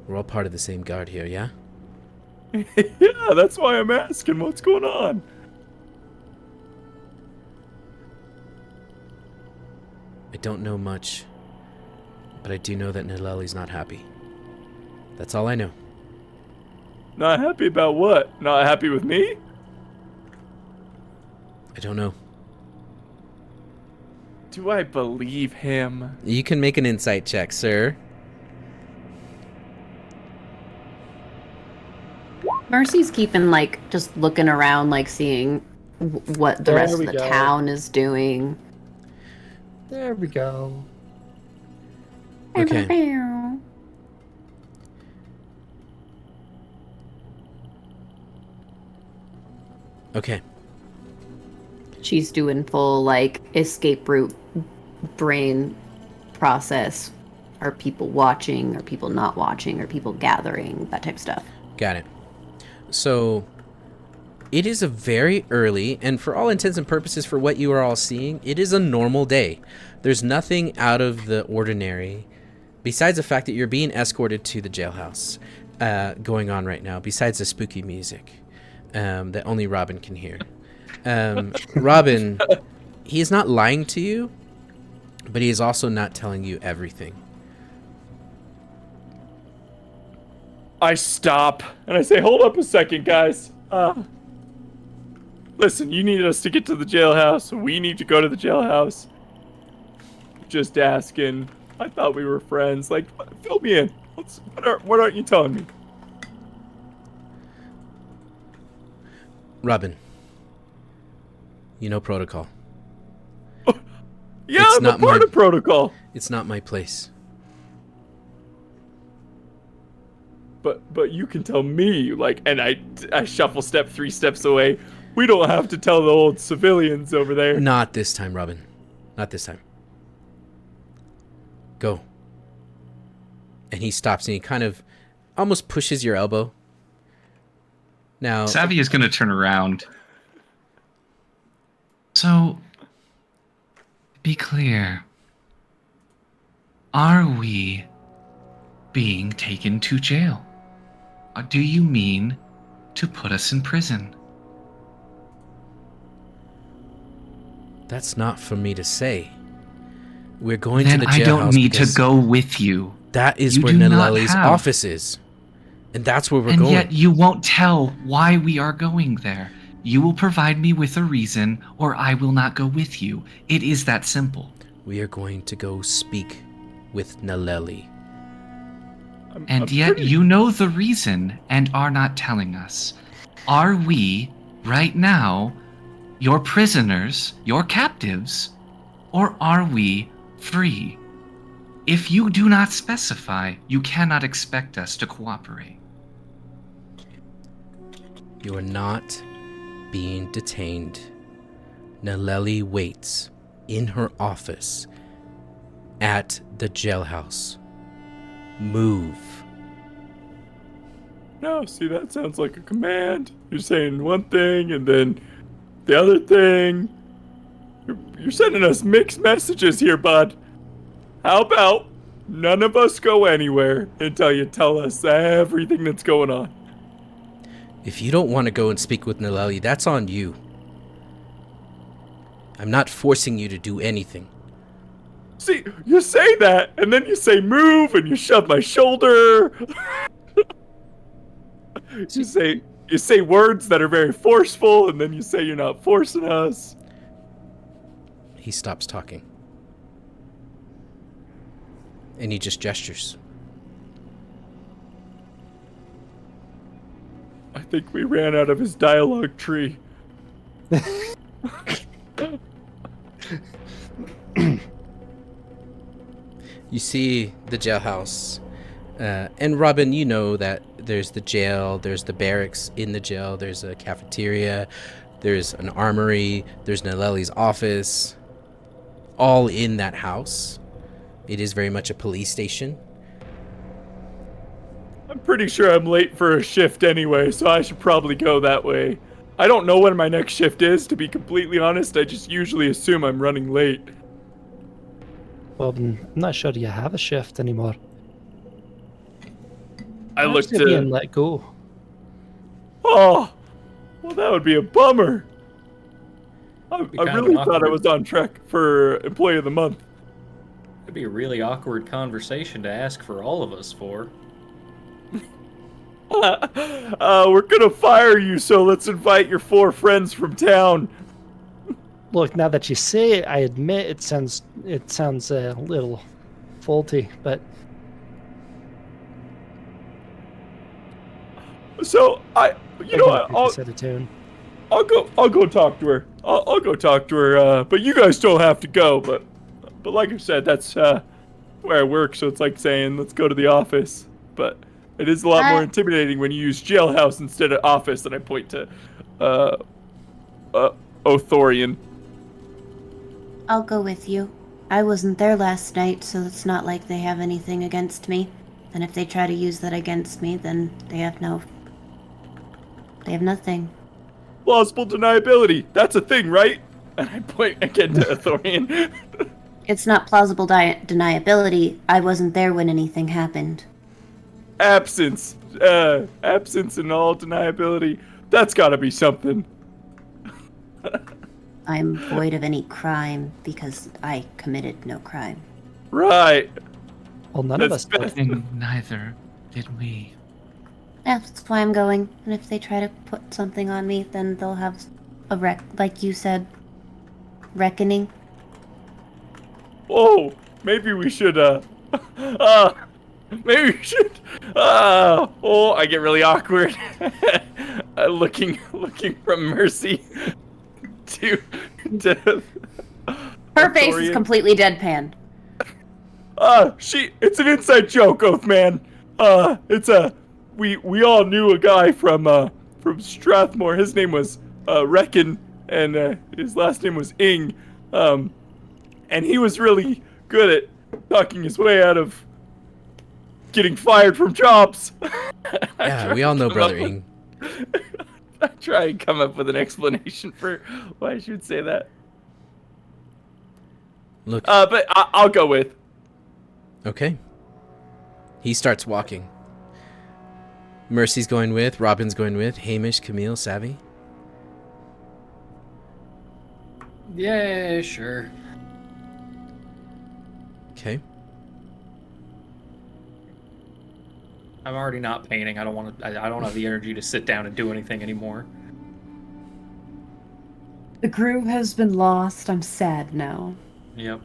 We're all part of the same guard here, yeah? Yeah, that's why I'm asking. What's going on? I don't know much, but I do know that Naleli's not happy. That's all I know. Not happy about what? Not happy with me? I don't know. Do I believe him? You can make an insight check, sir. Mercy's keeping, like, just looking around, like, seeing what the There rest of we the go. town is doing. There we go. Okay. Okay. She's doing full, like, escape route brain process. Are people watching? Are people not watching? Are people gathering? That type of stuff. Got it. So, it is a very early, and for all intents and purposes for what you are all seeing, it is a normal day. There's nothing out of the ordinary, besides the fact that you're being escorted to the jailhouse going on right now, besides the spooky music that only Robin can hear. Robin, he is not lying to you, but he is also not telling you everything. I stop and I say, hold up a second, guys. Listen, you need us to get to the jailhouse. We need to go to the jailhouse. Just asking. I thought we were friends. Like, fill me in. What aren't you telling me? Robin, you know protocol. Yeah, It's I'm not a part my- of protocol. It's not my place. But you can tell me, like, and I shuffle step 3 steps away. We don't have to tell the old civilians over there. Not this time, Robin. Not this time. Go. And he stops and he kind of almost pushes your elbow. Now, Savvy is going to turn around. So, be clear. Are we being taken to jail? Or do you mean to put us in prison? that's not for me to say. We're going Then to the I jailhouse don't need to because go with you. that is You where do not Naleli's have- office is. And that's where we're And going. yet you won't tell why we are going there. You will provide me with a reason, or I will not go with you. It is that simple. We are going to go speak with Naleli. And yet you know the reason and are not telling us. Are we, right now, your prisoners, your captives, or are we free? If you do not specify, you cannot expect us to cooperate. You are not being detained. Naleli waits in her office at the jailhouse. Move. No, see, that sounds like a command. You're saying one thing and then the other thing. You're sending us mixed messages here, bud. How about none of us go anywhere until you tell us everything that's going on? If you don't want to go and speak with Naleli, that's on you. I'm not forcing you to do anything. See, you say that, and then you say move, and you shove my shoulder. you say words that are very forceful, and then you say you're not forcing us. He stops talking. And he just gestures. I think we ran out of his dialogue tree. You see the jailhouse. And Robin, you know that there's the jail, there's the barracks in the jail, there's a cafeteria, there's an armory, there's Naleli's office, all in that house. It is very much a police station. I'm pretty sure I'm late for a shift anyway, so I should probably go that way. I don't know when my next shift is, to be completely honest. I just usually assume I'm running late. Well, I'm not sure you have a shift anymore. I look After being to let go. Oh, well, that would be a bummer. I Be kind of really thought I awkward. was on track for Employee of the Month. It'd be a really awkward conversation to ask for all of us for. We're gonna fire you, so let's invite your 4 friends from town. Look, now that you say it, I admit it sounds a little faulty, but So you know what? I'll set a tune. I'll go talk to her. I'll go talk to her. But you guys don't have to go. But like I said, that's where I work. So it's like saying, let's go to the office. But it is a lot more intimidating when you use jailhouse instead of office. And I point to Othorian. I'll go with you. I wasn't there last night, so it's not like they have anything against me. And if they try to use that against me, then they have nothing. Plausible deniability. That's a thing, right? And I point again to Othorian. It's not plausible deniability. I wasn't there when anything happened. Absence and all deniability. That's gotta be something. I'm void of any crime because I committed no crime. Right. Well, none of us That's did. And neither did we. Yeah, that's why I'm going. And if they try to put something on me, then they'll have a like you said, reckoning. Oh, maybe we should, maybe we should, oh, I get really awkward. Looking from Mercy to Her face is Othorian. completely deadpan. It's an inside joke, Oathman. We all knew a guy from Strathmore. His name was, Reckon, and, his last name was Ing. And he was really good at talking his way out of getting fired from jobs. Yeah, we all know Brother Ing. I try and come up with an explanation for why I should say that. Look, But I'll go with. okay. He starts walking. Mercy's going with, Robin's going with, Hamish, Camille, Savvy. Yeah, sure. Okay. I'm already not painting. I don't want to. I don't have the energy to sit down and do anything anymore. The crew has been lost. I'm sad now. Yep.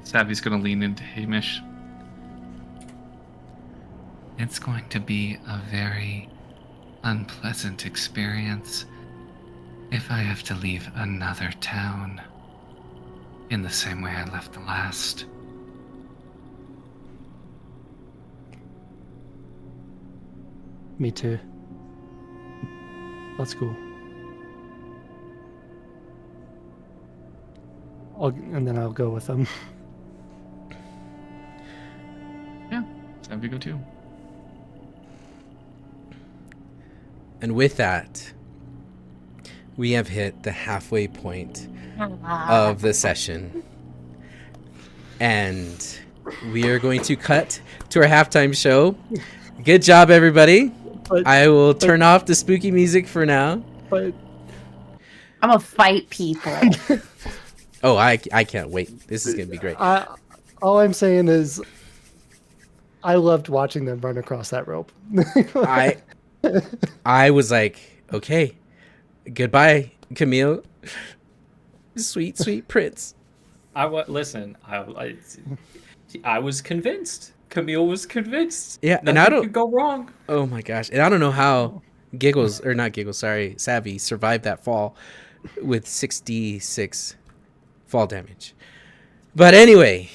Savvy's gonna lean into Hamish. It's going to be a very unpleasant experience if I have to leave another town in the same way I left the last. Me too. Let's go. And then I'll go with them. Yeah, Savvy go too. And with that, we have hit the halfway point of the session. And we are going to cut to our halftime show. Good job, everybody. But, I will turn off the spooky music for now. but I'm gonna fight people. Oh, I can't wait. This is going to be great. all I'm saying is I loved watching them run across that rope. I was like, okay, goodbye, Camille. Sweet, sweet prince. Listen. I was convinced. Camille was convinced. Yeah, Nothing and I don't could go wrong. Oh my gosh. And I don't know how Savvy survived that fall with 66 fall damage. But anyway,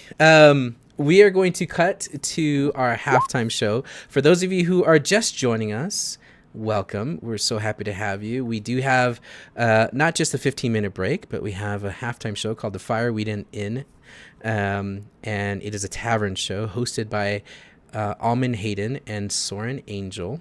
we are going to cut to our halftime show. For those of you who are just joining us, welcome. We're so happy to have you. We do have not just a 15-minute break, but we have a halftime show called The Fireweed Inn. And it is a tavern show hosted by Alman Hayden and Soren Angel.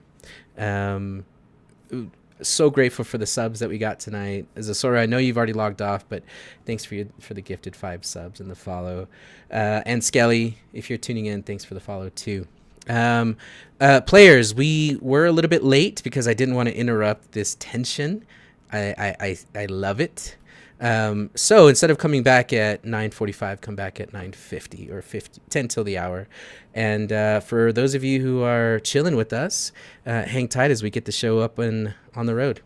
So grateful for the subs that we got tonight. As a Sora, I know you've already logged off, but thanks for the gifted 5 subs and the follow. And Skelly, if you're tuning in, thanks for the follow too. Players, we were a little bit late because I didn't want to interrupt this tension. I love it. So instead of coming back at 9:45, come back at 9:50 or 10 till the hour. And for those of you who are chilling with us, hang tight as we get the show up and on the road.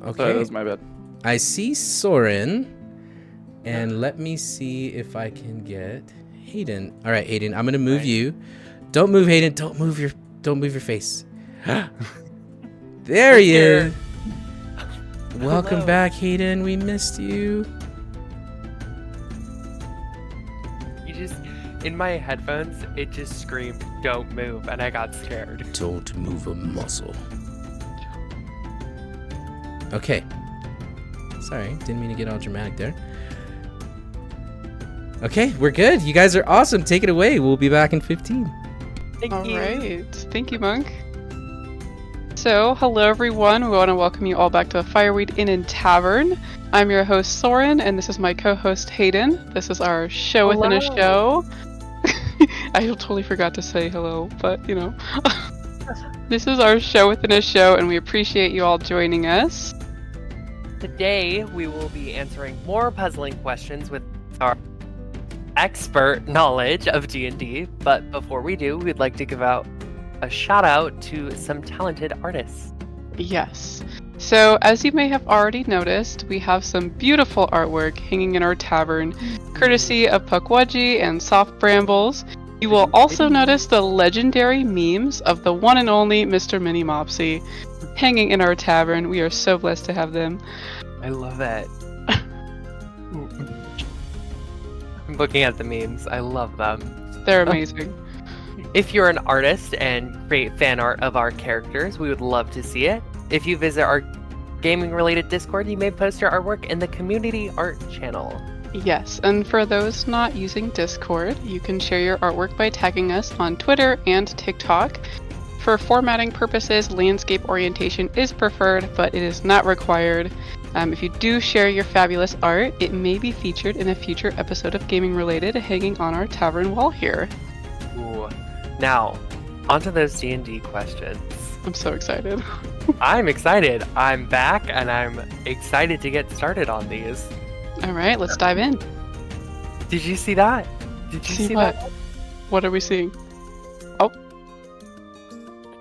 Okay. Sorry, that was my bad. I see Soren, and let me see if I can get Hayden. All right, Hayden, I'm gonna move you. Don't move, Hayden. Don't move your face. There he is. Welcome Hello. back, Hayden. We missed you. You just, in my headphones, it just screamed, "Don't move," and I got scared. Don't move a muscle. Okay. Sorry, didn't mean to get all dramatic there. Okay, we're good. You guys are awesome. Take it away. We'll be back in 15. Thank All you. right. Thank you, Monk. So, hello everyone. We want to welcome you all back to the Fireweed Inn and Tavern. I'm your host, Soren, and this is my co-host, Hayden. This is our show within a show. I totally forgot to say hello, but you know. This is our show within a show, and we appreciate you all joining us. Today, we will be answering more puzzling questions with our expert knowledge of D&D, but before we do, we'd like to give out a shout out to some talented artists. Yes. So, as you may have already noticed, we have some beautiful artwork hanging in our tavern, courtesy of Pukwudgie and Soft Brambles. You will also notice the legendary memes of the one and only Mr. Mini Mopsy hanging in our tavern. We are so blessed to have them. I love it. I'm looking at the memes. I love them. They're amazing. If you're an artist and create fan art of our characters, we would love to see it. If you visit our gaming-related Discord, you may post your artwork in the community art channel. Yes, and for those not using Discord, you can share your artwork by tagging us on Twitter and TikTok. For formatting purposes, landscape orientation is preferred, but it is not required. If you do share your fabulous art, it may be featured in a future episode of Gaming Related hanging on our tavern wall here. Ooh. Now, onto those D&D questions. I'm so excited. I'm excited. I'm back, and I'm excited to get started on these. All right, let's dive in. Did you see that? Did you see what? that? What are we seeing?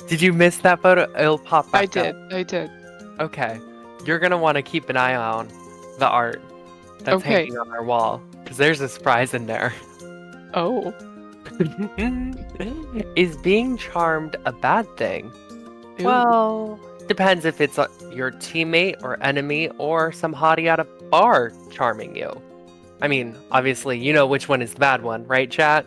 Did you miss that photo? It'll pop back up. I did. Okay. You're going to want to keep an eye on the art that's Okay. hanging on our wall, because there's a surprise in there. Oh. Is being charmed a bad thing? Ew. Well, depends if it's your teammate or enemy or some hottie at a bar charming you. I mean, obviously, you know which one is the bad one, right, chat?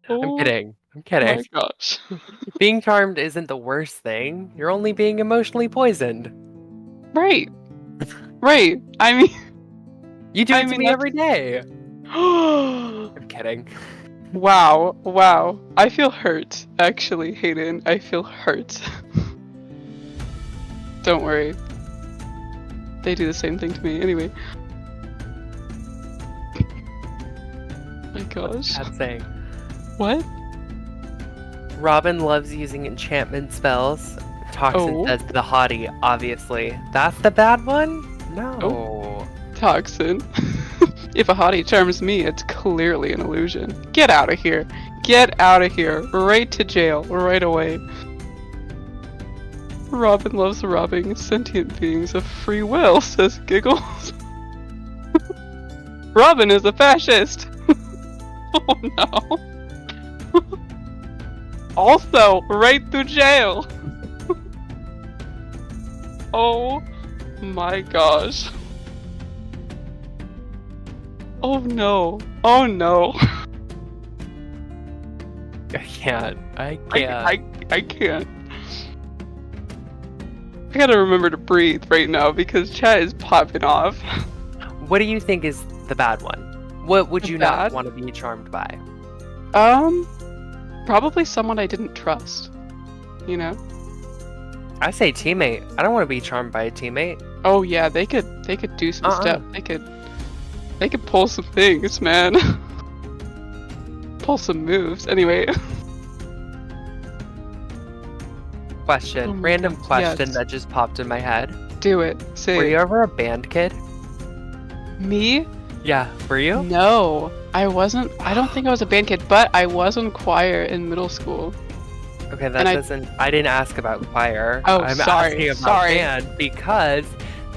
I'm kidding. I'm kidding. Oh my gosh. Being charmed isn't the worst thing. You're only being emotionally poisoned. Right. Right. I mean... You do it I to mean, me that's- every day. I'm kidding. Wow. Wow. I feel hurt, actually, Hayden. I feel hurt. Don't worry. They do the same thing to me. Anyway. My gosh. Bad saying. What? Robin loves using enchantment spells. Toxin Oh. says the hottie, obviously. That's the bad one? No. Oh. Toxin. If a hottie charms me, it's clearly an illusion. Get out of here. Get out of here. Right to jail. Right away. Robin loves robbing sentient beings of free will, says Giggles. Robin is a fascist. Oh no. Also, right to jail. Oh my gosh. Oh no. Oh no. I can't. I can't. I can't. I gotta remember to breathe right now because chat is popping off. What do you think is the bad one? What would you not Bad? want to be charmed by? Probably someone I didn't trust. You know? I say teammate. I don't want to be charmed by a teammate. Oh yeah, they could do some stuff. They could pull some things, man. Pull some moves. Anyway. Question. Oh my Random God, question yes. that just popped in my head. Do it. Say Were it. you ever a band kid? Me? Yeah, were you? No, I wasn't. I don't think I was a band kid, but I was in choir in middle school. Okay, that And doesn't. I didn't ask about choir. Oh, I'm sorry, asking about sorry. band because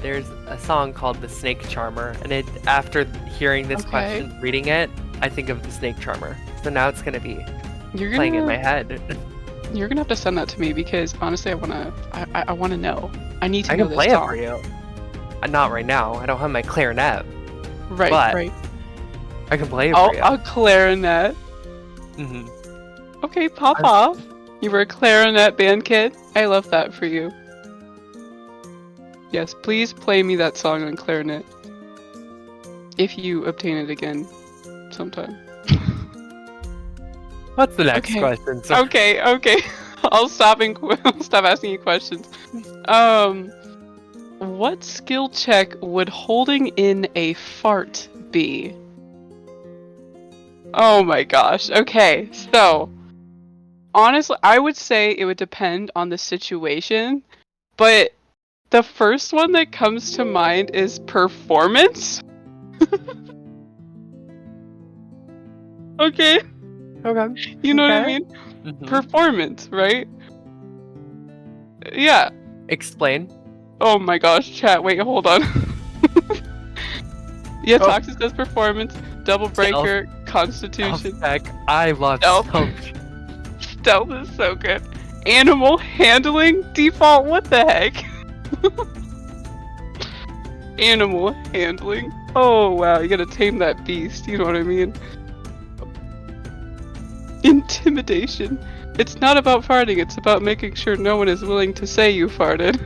there's a song called "The Snake Charmer," and after hearing this Okay. question, reading it, I think of the Snake Charmer. So now it's gonna be You're playing in my gonna head. you're gonna have to send that to me because honestly, I wanna know. I need to I know can this play it song. for you. Not right now. I don't have my clarinet. Right, but right. I can play it for you. A clarinet. Mhm. Okay, pop off. You were a clarinet band kid. I love that for you. Yes, please play me that song on clarinet. If you obtain it again sometime. What's the next Okay. question? So, Okay. I'll stop asking you questions. What skill check would holding in a fart be? Oh my gosh. Okay, so honestly, I would say it would depend on the situation, but the first one that comes to mind is performance. Okay, okay. you know what I Okay. mean? Mhm. Performance, right? Yeah. Explain. Oh my gosh, chat, wait, hold on. Yeah, Oh. Toxin says performance, double breaker, constitution. Heck, I love Stealth. Stealth is so good. Animal handling default, what the heck? Animal handling. Oh wow, you gotta tame that beast, you know what I mean? Intimidation. It's not about farting, it's about making sure no one is willing to say you farted.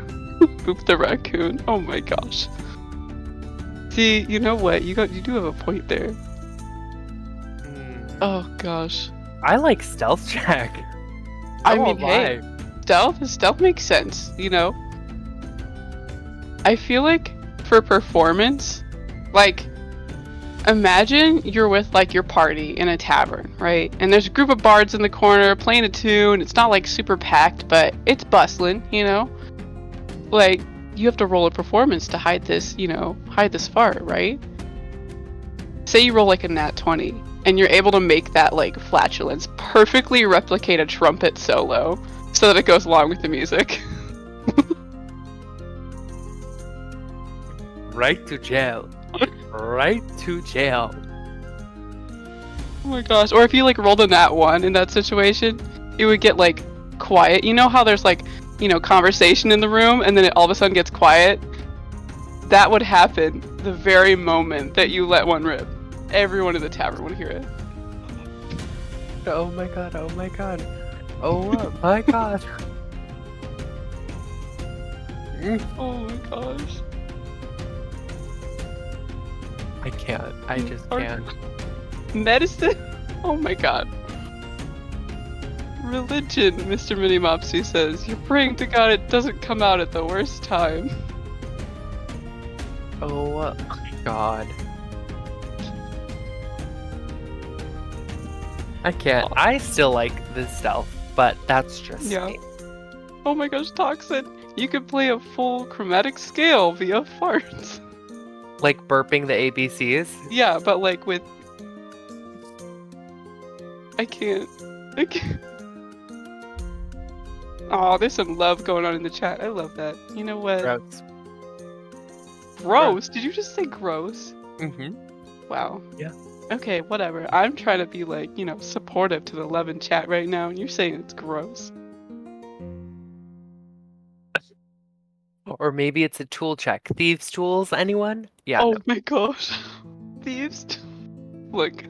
Boop the raccoon. Oh my gosh. See, you know what? You do have a point there. Oh gosh. I like stealth check. I won't mean, hey, stealth makes sense, you know? I feel like for performance, like, imagine you're with, like, your party in a tavern, right? And there's a group of bards in the corner playing a tune. It's not, like, super packed, but it's bustling, you know? Like, you have to roll a performance to hide this, hide this fart, right? Say you roll, like, a nat 20, and you're able to make that, like, flatulence perfectly replicate a trumpet solo so that it goes along with the music. Right to jail. Right to jail. Oh my gosh. Or if you, like, rolled a nat 1 in that situation, it would get, like, quiet. You know how there's, like, conversation in the room, and then it all of a sudden gets quiet? That would happen the very moment that you let one rip. Everyone in the tavern would hear it. Oh my god, oh my god. Oh my god. Oh my gosh. I can't. I just can't. Medicine? Oh my god. Religion, Mr. Minimopsy says. You're praying to God it doesn't come out at the worst time. Oh my god. I can't. I still like the stealth, but that's just me. Oh my gosh, Toxin. You could play a full chromatic scale via farts. Like burping the ABCs? Yeah, but like with... I can't. Oh, there's some love going on in the chat. I love that. You know what? Gross. Gross? Did you just say gross? Mm-hmm. Wow. Yeah. Okay, whatever. I'm trying to be like, supportive to the love in chat right now, and you're saying it's gross. Or maybe it's a tool check. Thieves' tools, anyone? Yeah. Oh no. my gosh. Thieves. Look,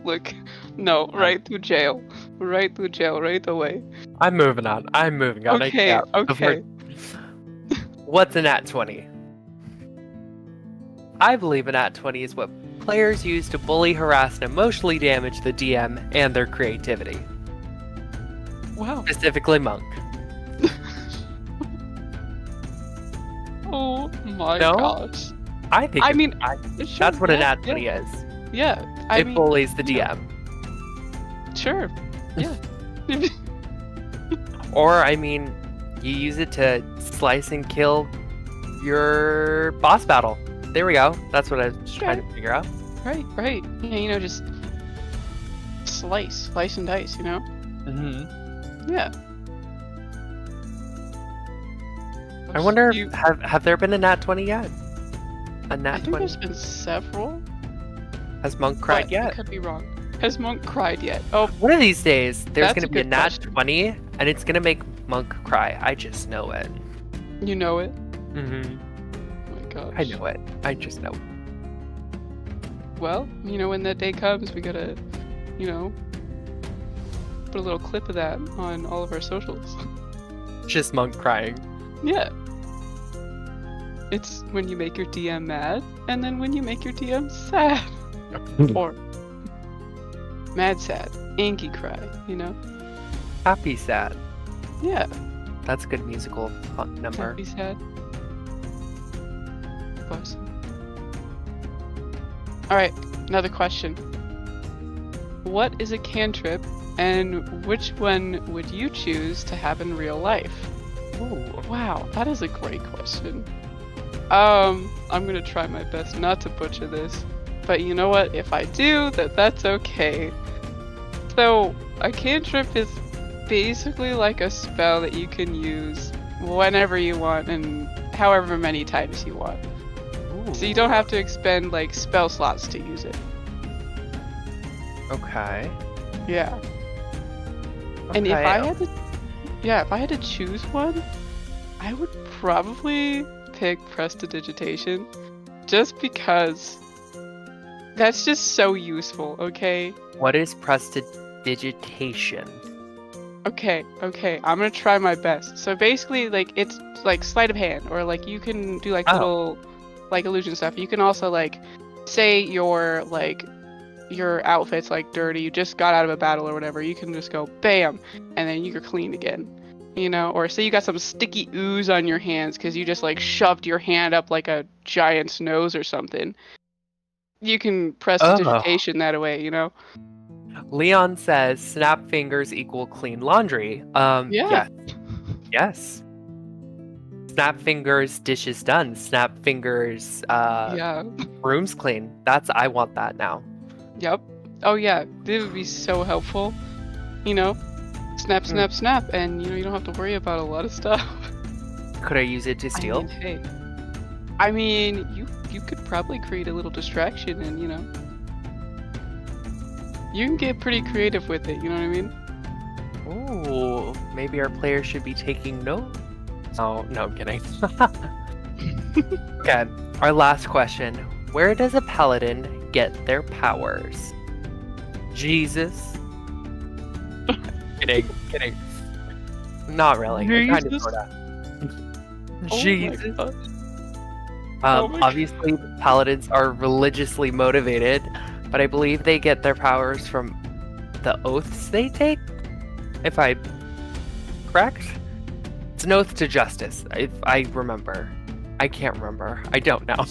look. No, right through jail. Right through jail, right away. I'm moving on. I Okay, can't. okay. What's a nat 20? I believe a nat 20 is what players use to bully, harass, and emotionally damage the DM and their creativity. Wow. Specifically Monk. Oh my No? gosh. I think I mean, that's what a nat yeah, 20 is. Yeah, I It mean, bullies the yeah. DM. Sure. Yeah. Or, I mean, you use it to slice and kill your boss battle. There we go. That's what I was trying to figure out. Right. Yeah, just slice and dice, Mm-hmm. Yeah. I wonder, You- have there been a nat 20 yet? A I nat think 20? there's been several. Has Monk cried but yet? I could be wrong. Has Monk cried yet? Oh, One of these days, there's That's going a to be a good nat question. 20, and it's going to make Monk cry. I just know it. you know it. Mm-hmm. Oh my gosh. I know it. I just know. Well, when that day comes, we gotta, put a little clip of that on all of our socials. Just Monk crying. Yeah. It's when you make your DM mad, and then when you make your DM sad. Or mad sad. Inky cry, Happy sad. Yeah. That's a good musical number. Happy sad. Awesome. Alright, another question. What is a cantrip, and which one would you choose to have in real life? Ooh. Wow, that is a great question. I'm gonna try my best not to butcher this, but you know what? If I do, that's okay. So, a cantrip is basically like a spell that you can use whenever you want and however many times you want. So you don't have to expend spell slots to use it. Okay. Yeah. And if I had to choose one, I would probably pick Prestidigitation, just because that's just so useful. Okay. What is prestidigitation? Okay. I'm gonna try my best. So basically, it's like sleight of hand, or you can do little illusion stuff. You can also say your outfit's dirty, you just got out of a battle or whatever, you can just go bam, and then you're clean again. Or say you got some sticky ooze on your hands because you just shoved your hand up like a giant's nose or something. You can prestidigitation that away, Leon says snap fingers equal clean laundry. Yeah. Yes. Snap fingers, dishes done. Snap fingers, Yeah. rooms clean. I want that now. Yep. Oh yeah, this would be so helpful. Snap, snap, and you don't have to worry about a lot of stuff. Could I use it to steal? I mean, you could probably create a little distraction, and you can get pretty creative with it. You know what I mean? Ooh, maybe our players should be taking notes. Oh, no, I'm kidding. Okay, our last question. Where does a paladin get their powers? Jesus. Kidding. Not really. Kind of, Jesus? sorta. Oh Jesus. my God. Obviously, paladins are religiously motivated, but I believe they get their powers from the oaths they take, if I'm correct. It's an oath to justice, if I remember. I can't remember. I don't know.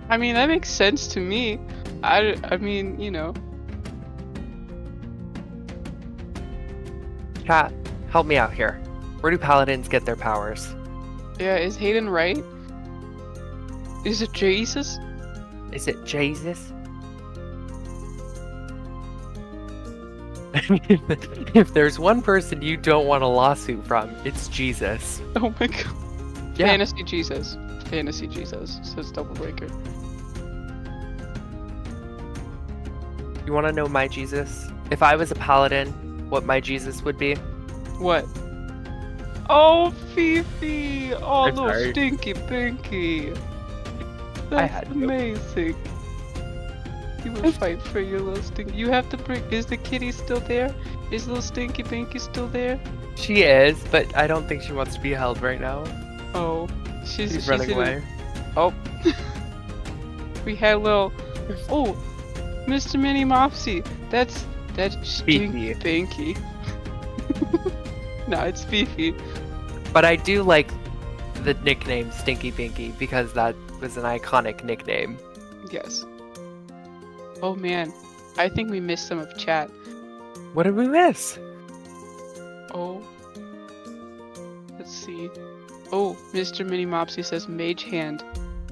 I mean, that makes sense to me. I mean, Chat, help me out here. Where do paladins get their powers? Yeah, is Hayden right? Is it Jesus? Is it Jesus? If there's one person you don't want a lawsuit from, it's Jesus. Oh my god. Yeah. Fantasy Jesus, says Doublebreaker. You want to know my Jesus? If I was a paladin, what my Jesus would be? What? Oh, Fifi! Oh, I'm little sorry. stinky pinky. I That's had to. amazing. You will fight for your little stinky. You have to bring. Is the kitty still there? Is little Stinky Binky still there? She is, but I don't think she wants to be held right now. Oh, she's running in away. Oh, we had a little. Oh, Mr. Mini Mopsy. That's Stinky Binky. No, it's Beefy. But I do like the nickname Stinky Binky because that was an iconic nickname. Yes. Oh man, I think we missed some of chat. What did we miss? Oh. Let's see. Oh, Mr. Mini Mopsy says Mage Hand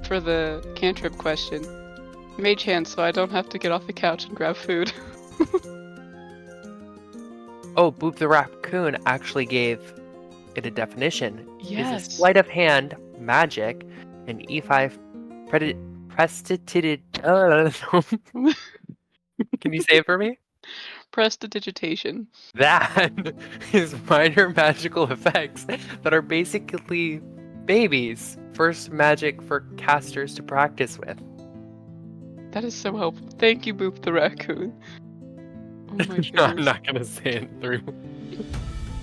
for the cantrip question. Mage Hand so I don't have to get off the couch and grab food. Oh, Boop the Raccoon actually gave it a definition. Yes. Is a sleight of hand, magic, and E5 prestidigitated. Can you say it for me? Prestidigitation. That is minor magical effects that are basically babies. First magic for casters to practice with. That is so helpful. Thank you, Boop the Raccoon. Oh my goodness. No, I'm not gonna say it through.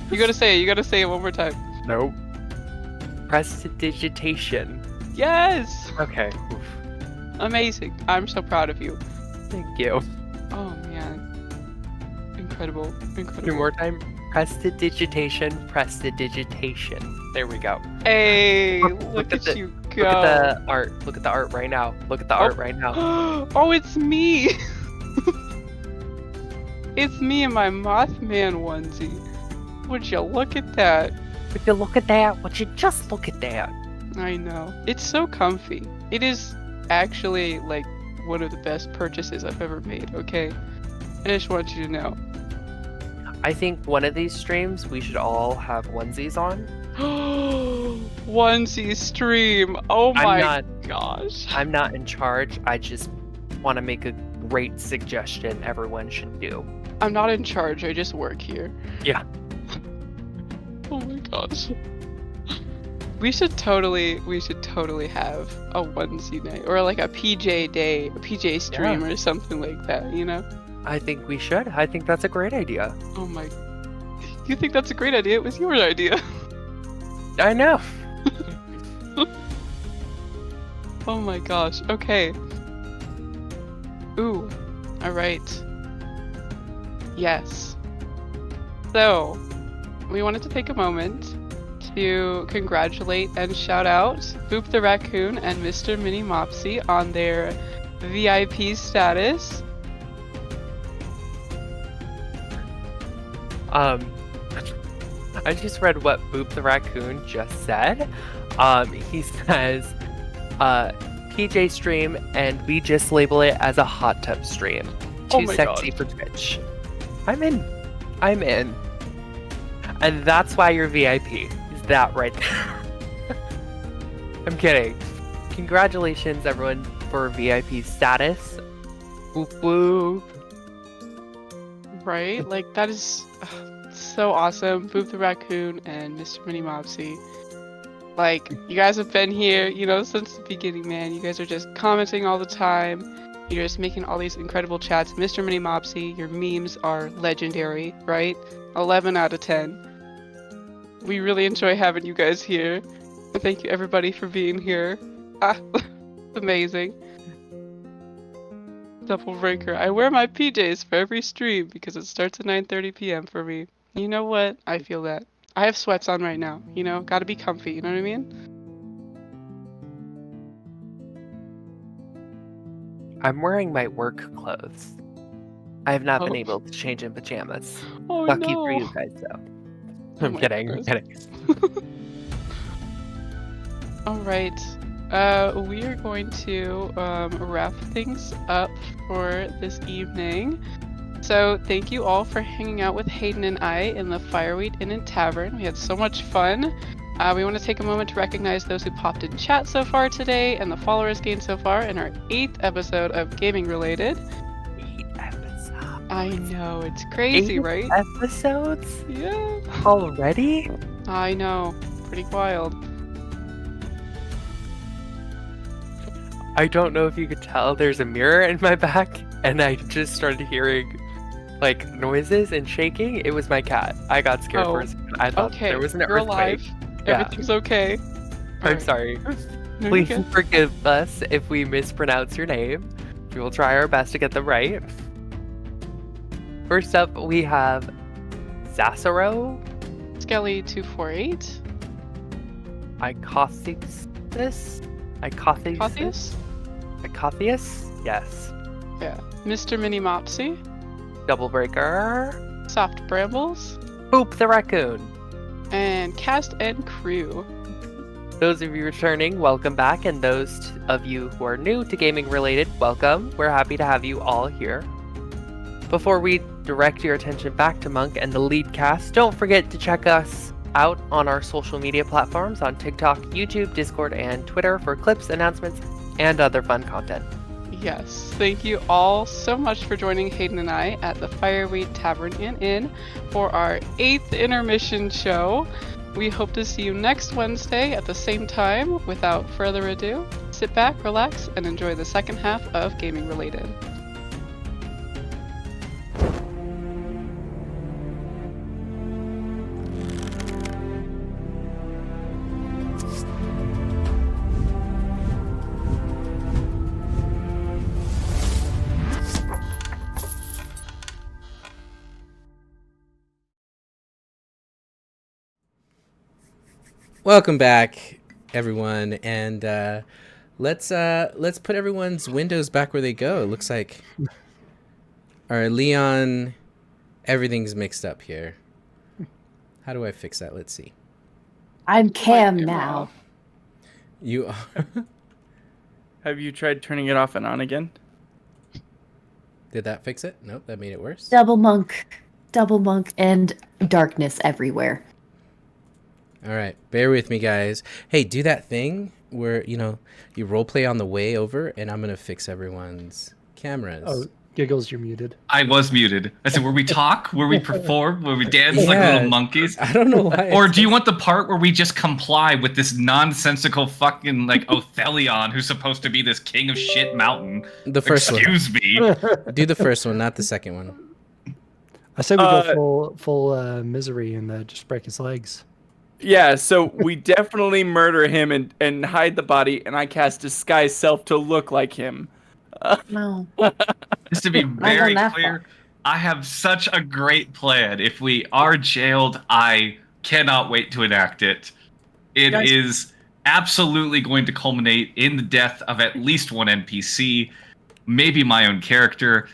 You gotta say it. You gotta say it one more time. Nope. Prestidigitation. Yes! Okay. Oof. Amazing. I'm so proud of you. Thank you. Oh man. Incredible. Incredible. Two more time. Prestidigitation. Prestidigitation. There we go. Hey, look at you go. Look at the art. Look at the art right now. Look at the art right now. Oh, it's me! It's me in my Mothman onesie. Would you look at that? Would you look at that? Would you just look at that? I know. It's so comfy. It is actually like one of the best purchases I've ever made, okay? I just want you to know. I think one of these streams we should all have onesies on. Onesie stream. Oh my gosh. I'm not in charge. I just want to make a great suggestion everyone should do. I'm not in charge. I just work here. Yeah. Oh my gosh. We should totally have a onesie night or like a PJ day, a PJ stream or something like that, you know? I think we should. I think that's a great idea. Oh my. You think that's a great idea? It was your idea. I know. Oh my gosh. Okay. Ooh. Alright. Yes. So, we wanted to take a moment to congratulate and shout out Boop the Raccoon and Mr. Mini Mopsy on their VIP status. I just read what Boop the Raccoon just said. He says, PJ stream, and we just label it as a hot tub stream. Too sexy for Twitch. I'm in. And that's why you're VIP. Is that right there? I'm kidding. Congratulations, everyone, for VIP status. Whoop whoop. Right? Like, that is so awesome. Boop the Raccoon and Mr. Mini Mopsy. Like, you guys have been here, you know, since the beginning, man. You guys are just commenting all the time. You're just making all these incredible chats. Mr. Mini Mopsy, your memes are legendary, right? 11 out of 10. We really enjoy having you guys here. Thank you, everybody, for being here. Amazing. Double ranker. I wear my PJs for every stream because it starts at 9:30 p.m. for me. You know what? I feel that. I have sweats on right now, you know? Gotta be comfy, you know what I mean? I'm wearing my work clothes. I have not been able to change in pajamas. Oh, Lucky no. for you guys, though. Oh I'm my kidding. goodness. I'm kidding. Alright. We are going to wrap things up for this evening. So thank you all for hanging out with Hayden and I in the Fireweed Inn and Tavern. We had so much fun. We want to take a moment to recognize those who popped in chat so far today and the followers gained so far in our 8th episode of Gaming Related. 8 episodes. I know, it's crazy, 8 right? episodes? Yeah. Already? I know, pretty wild. I don't know if you could tell, there's a mirror in my back, and I just started hearing like noises and shaking. It was my cat. I got scared for a second. I thought there was an you're earthquake. alive. Everything's okay. I'm Alright. sorry. No, you're Please good. forgive us if we mispronounce your name. We will try our best to get them right. First up, we have Zasaro, Skelly 248. Icotheus, Cothius? Icotheus, yes. Yeah. Mr. Mini Mopsy. Double Breaker, Soft Brambles. Poop the Raccoon. And Cast and Crew. Those of you returning, welcome back, and those of you who are new to gaming related, welcome. We're happy to have you all here. Before we direct your attention back to Monk and the lead cast, don't forget to check us out on our social media platforms on TikTok, YouTube, Discord, and Twitter for clips, announcements, and other fun content. Yes, thank you all so much for joining Hayden and I at the Fireweed Tavern and Inn for our 8th intermission show. We hope to see you next Wednesday at the same time. Without further ado, sit back, relax, and enjoy the second half of Gaming Related. Welcome back, everyone, and let's put everyone's windows back where they go. It looks like our Leon, everything's mixed up here. How do I fix that? Let's see. I'm Cam now. You are. Have you tried turning it off and on again? Did that fix it? Nope, that made it worse. Double monk, and darkness everywhere. All right, bear with me, guys. Hey, do that thing where, you roleplay on the way over, and I'm going to fix everyone's cameras. Oh, Giggles, you're muted. I was muted. I said, where we talk, where we perform, where we dance like Yeah. little monkeys. I don't know why. Or do you want the part where we just comply with this nonsensical fucking, like, Othelion, who's supposed to be this king of shit mountain? The first Excuse me. one. Do the first one, not the second one. I say we go full misery and just break his legs. Yeah, so we definitely murder him and hide the body, and I cast Disguise Self to look like him. No. Just to be very that clear, I have such a great plan. If we are jailed, I cannot wait to enact it. It is absolutely going to culminate in the death of at least one NPC, maybe my own character.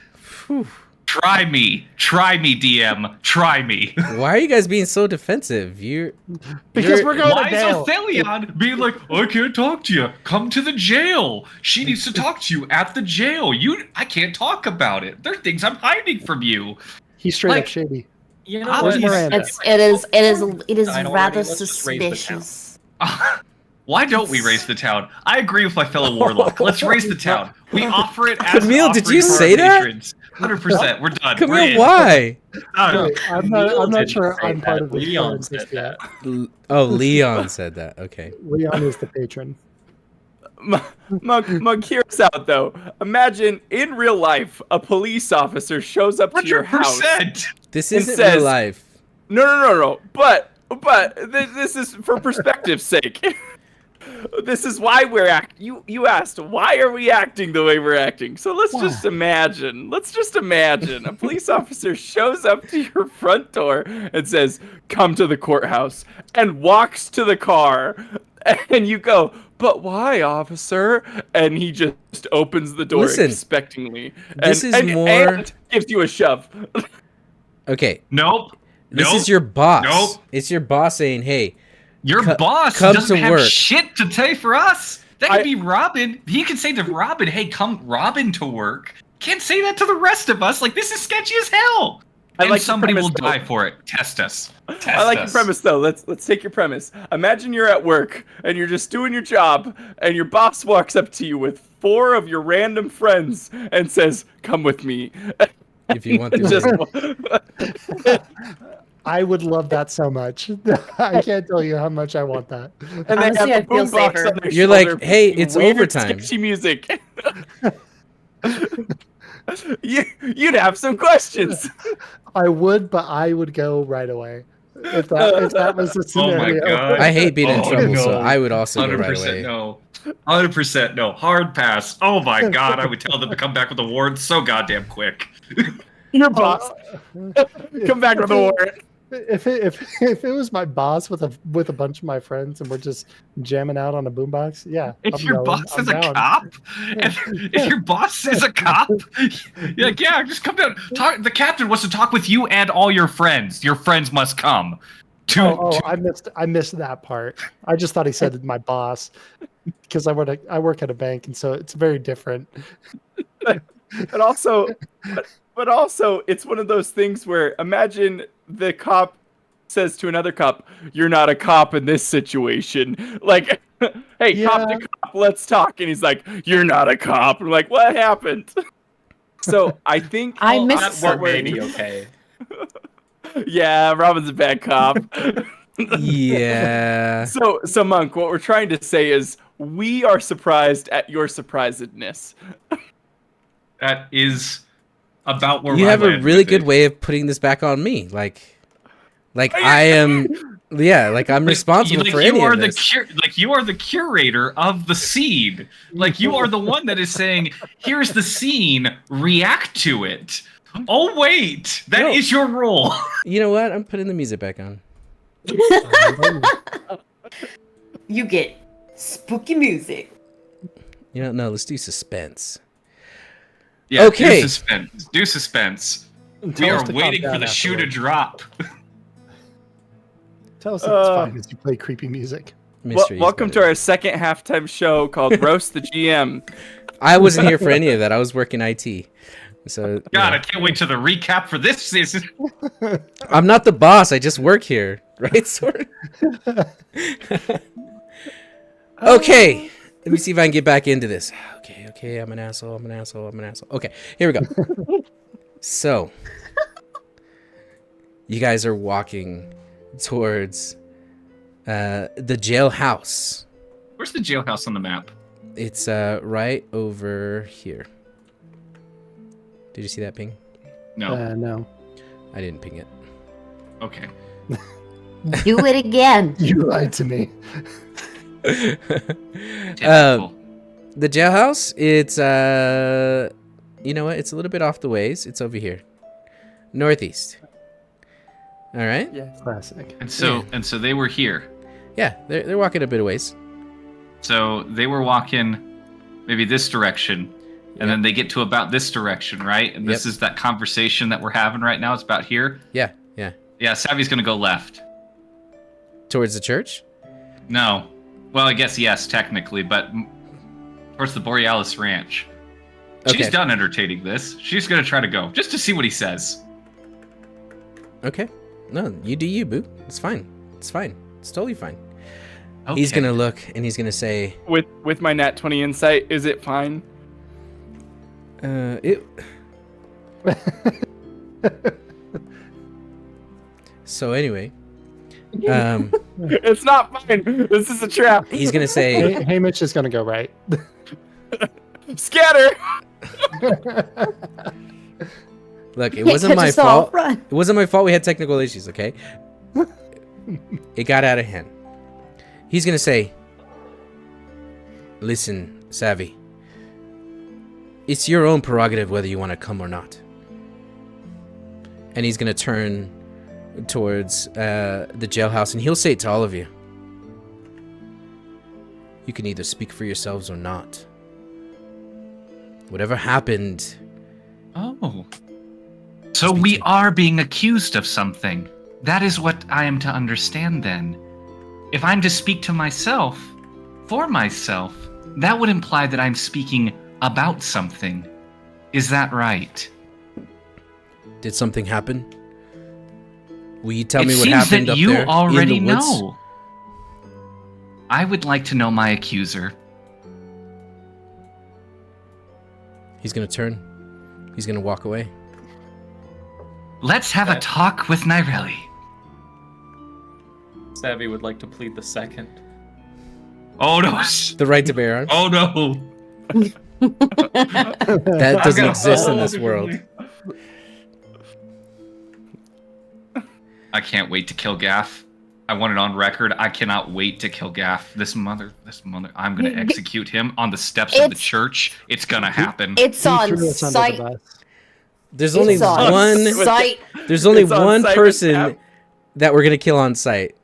Whew. Try me, DM, try me. Why are you guys being so defensive? Because we're going Why to is jail. Othelion being like, I can't talk to you. Come to the jail. She needs to talk to you at the jail. I can't talk about it. There are things I'm hiding from you. He's straight Like- up shady. You know Where's what? Miranda? It is Dino rather already, let's just raise the town. suspicious. Why don't we raise the town? I agree with my fellow warlock. Let's raise the town. We offer it as Camille, an did offering you for our say that? patrons. 100%. We're done. We're Camille, in. why? Wait, I'm not didn't sure say I'm part that. of the Leon plan said just yet. Oh, Leon said that. Okay. Leon is the patron. Monk, hear us out, though. Imagine, in real life, a police officer shows up to your house. 100%. This It isn't says- real life. No. But this is for perspective's sake. This is why we're You asked, why are we acting the way we're acting? So let's just imagine. A police officer shows up to your front door and says, "Come to the courthouse," and walks to the car, and you go, "But why, officer?" And he just opens the door Listen, expectingly. this is more- and gives you a shove. Okay. Nope. This Nope. is your boss. Nope. It's your boss saying, hey, Your boss come doesn't to have work. shit to say for us. That could I- be Robin. He can say to Robin, "Hey, come, Robin, to work." Can't say that to the rest of us. Like, this is sketchy as hell. I And like the somebody will premise, though. die for it. Test us. Test I like us. your premise though. Let's take your premise. Imagine you're at work and you're just doing your job, and your boss walks up to you with 4 of your random friends and says, "Come with me." if you want to. Just I would love that so much. I can't tell you how much I want that. And they Honestly, have I'd a feel boombox safer. on their You're shoulder like, "Hey, playing it's weird, overtime." sketchy music. You'd have some questions. I would, but I would go right away if that was the Oh my scenario. god. I hate being in Oh, trouble, so no. I would also go right 100% away. no. 100% no. Hard pass. Oh my god, I would tell them to come back with the warrant so goddamn quick. Your boss. Come back with a warrant. If it was my boss with a bunch of my friends and we're just jamming out on a boombox, yeah. If I'm your going. boss I'm is a down. cop, if your boss is a cop, you're like, yeah, just come down. The captain wants to talk with you and all your friends. Your friends must come. I missed that part. I just thought he said my boss because I work at a bank, and so it's very different. But also, it's one of those things where imagine the cop says to another cop, "You're not a cop in this situation." Like, hey, cop to cop, let's talk. And he's like, "You're not a cop." And I'm like, what happened? So I think I missed That's what we're maybe okay. Yeah, Robin's a bad cop. Yeah. So Monk, what we're trying to say is we are surprised at your surprisedness. That is about where You I have a land really with good it. way of putting this back on me. Like I am, yeah, like I'm responsible for any of this. You are the curator of the scene. Like you are the one that is saying, "Here's the scene. React to it." Oh wait, that is your role. You know what? I'm putting the music back on. You get spooky music. You know, no, let's do suspense. Yeah, Okay. Do suspense. Tell We us are to calm waiting for down the shoe to afterwards. drop. Tell us it's fine as you play creepy music. Mystery is Welcome to better. our second halftime show called Roast the GM. I wasn't here for any of that. I was working IT. So God, I can't wait to the recap for this season. I'm not the boss. I just work here, right? Sort of. Okay. Let me see if I can get back into this. Okay. I'm an asshole. Okay, here we go. So, you guys are walking towards the jailhouse. Where's the jailhouse on the map? It's right over here. Did you see that ping? No. No. I didn't ping it. Okay. Do it again. You lied to me. Typical. The jailhouse, it's you know what? It's a little bit off the ways. It's over here, northeast. All right. Yeah. Classic. And so they were here. Yeah, they're walking a bit of ways. So they were walking maybe this direction, and then they get to about this direction, right? And this is that conversation that we're having right now. It's about here. Yeah. Yeah, Savvy's gonna go left. Towards the church. No. Well, I guess yes, technically, but towards the Borealis Ranch. She's Okay. done entertaining this. She's gonna try to go, just to see what he says. Okay. No, you do you, boo. It's fine. It's fine. It's totally fine. Okay. He's gonna look and he's gonna say, With my nat 20 insight, is it fine? it. So anyway, It's not fine. This is a trap. he's gonna say, Hamish is gonna go right. Scatter. "Look, it Can't wasn't catch my us all. fault. Run. It wasn't my fault. We had technical issues. Okay, it got out of hand." He's gonna say, "Listen, Savvy. It's your own prerogative whether you want to come or not." And he's gonna turn towards the jailhouse, and he'll say it to all of you. You can either speak for yourselves or not. Whatever happened, Oh. So we are being accused of something. That is what I am to understand then. If I'm to speak to myself, for myself, that would imply that I'm speaking about something. Is that right? did something happen? Will you tell It me what seems happened that up you there already in the woods? know. I would like to know my accuser. He's gonna turn. He's gonna walk away. Let's have a talk with Nyrelli. Savvy would like to plead the second. Oh no! The right to bear arms. Oh no! That doesn't got a exist in whole this world. differently. I can't wait to kill Gaff. I want it on record. I cannot wait to kill Gaff. This mother. I'm gonna execute him on the steps of the church. It's gonna happen. It's He on threw us under the site. bus. There's only It's on one. site. There's only It's on one site with person Gaff. that we're gonna kill on site.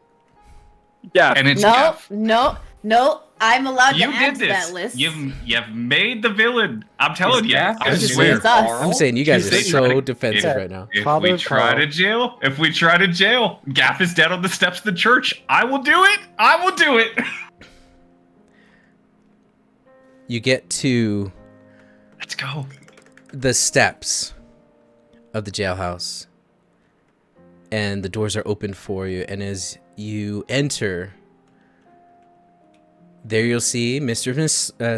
Yeah. And it's No, Gaff. no. I'm allowed You to add did to this. that list. You've made the villain. I'm telling Is you. Gaff I as just swear. saying. It's us. I'm saying you guys are Tuesday so night. defensive Yeah. right now. If Father we of try Carl. to jail, Gaff is dead on the steps of the church. I will do it. I will do it. You get to Let's go. the steps of the jailhouse, and the doors are open for you. And as you enter, there you'll see Mr.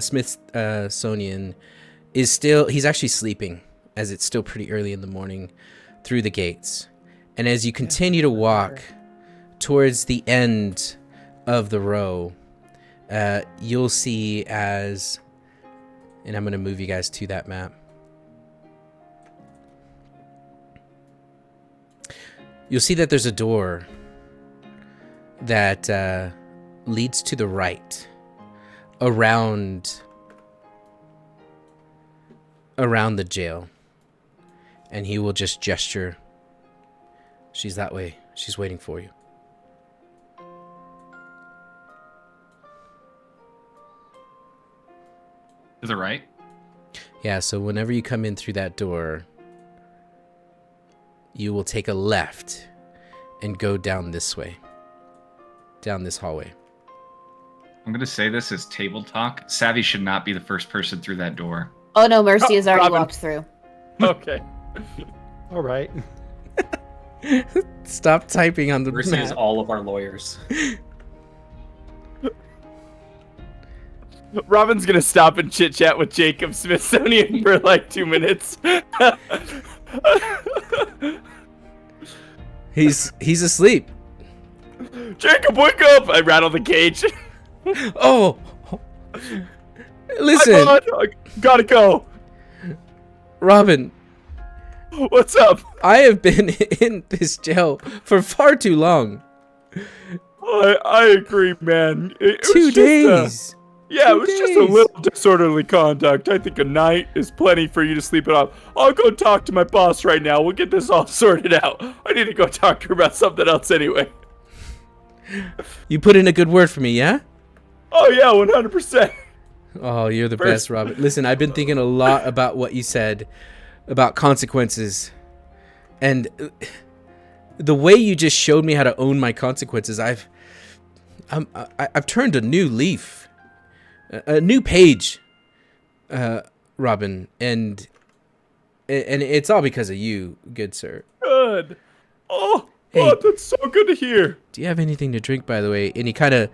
Smithsonian is still, he's actually sleeping, as it's still pretty early in the morning, through the gates. And as you continue to walk towards the end of the row, you'll see as, and I'm going to move you guys to that map. You'll see that there's a door that leads to the right, around the jail, and he will just gesture. She's that way. She's waiting for you. To the right. Yeah, so whenever you come in through that door, you will take a left and go down this way, down this hallway. I'm gonna say this as table talk. Savvy should not be the first person through that door. Oh no, Mercy has already Robin. walked through. Okay. All right. Stop typing on the Mercy is map. all of our lawyers. Robin's gonna stop and chit chat with Jacob Smithsonian for like 2 minutes. He's asleep. Jacob, wake up! I rattle the cage. Oh, listen, I gotta go. Robin. What's up? I have been in this jail for far too long. I agree, man. It was 2 just, days. yeah, it was just a days. little disorderly conduct. I think a night is plenty for you to sleep it off. I'll go talk to my boss right now. We'll get this all sorted out. I need to go talk to her about something else anyway. You put in a good word for me, yeah? Oh yeah, 100%. Oh, you're the best, Robin. Listen, I've been thinking a lot about what you said about consequences. And the way you just showed me how to own my consequences, I've turned a new leaf. A new page, Robin, and it's all because of you, good sir. Good. Oh, Hey. oh, that's so good to hear. Do you have anything to drink, by the way? And he kind of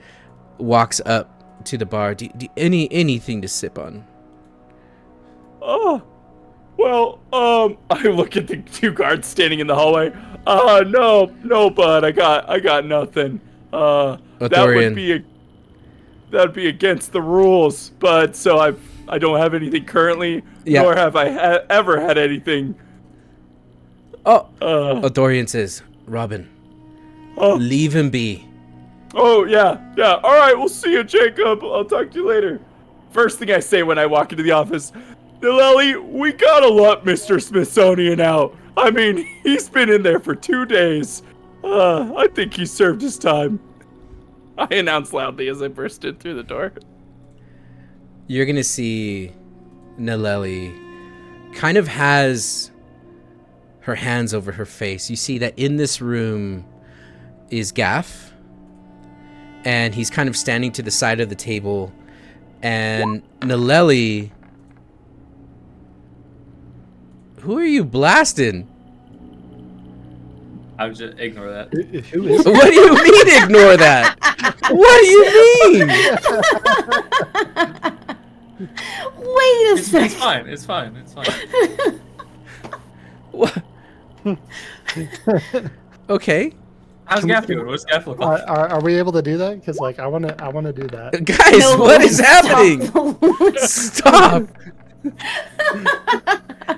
walks up to the bar. Do anything to sip on? Oh, well, I look at the 2 guards standing in the hallway. No, bud, I got nothing. Othorian. That'd be against the rules, but so I don't have anything currently, Yeah. nor have I ever had anything. Oh, Othorian says, Robin, Oh, leave him be. oh yeah. All right, we'll see you, Jacob. I'll talk to you later. First thing I say when I walk into the office, Nileli, we gotta let Mr. Smithsonian out. I mean, he's been in there for 2 days. I think he served his time. I announced loudly as I burst in through the door. You're going to see Nileli kind of has her hands over her face. You see that in this room is Gaff, and he's kind of standing to the side of the table, and Nileli... Who are you blasting? I would just ignore that. Who is? What do you mean ignore that? What do you mean? Wait a It's second. fine. It's fine. It's fine. What? Okay. How's Can we- Gaff doing? What's Gaff look like? Are we able to do that? Because like I wanna do that. Guys, No, what is stop. happening? Stop.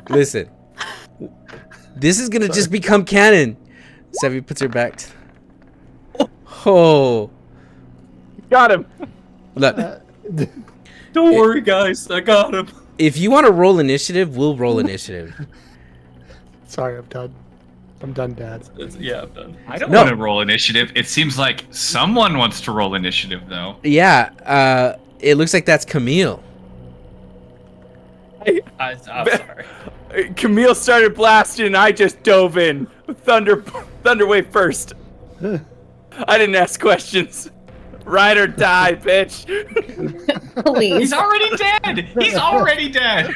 Listen. This is gonna just become canon. Sevi puts her back. Oh. Got him. Look, Don't worry, guys. I got him. if you want to roll initiative, we'll roll initiative. Sorry, I'm done. I'm done, Dad. Yeah, I'm done. I don't No. want to roll initiative. It seems like someone wants to roll initiative, though. Yeah, it looks like that's Camille. I'm sorry. Camille started blasting, and I just dove in. Thunderwave first. I didn't ask questions. Ride or die, bitch. Please. He's already dead. He's already dead.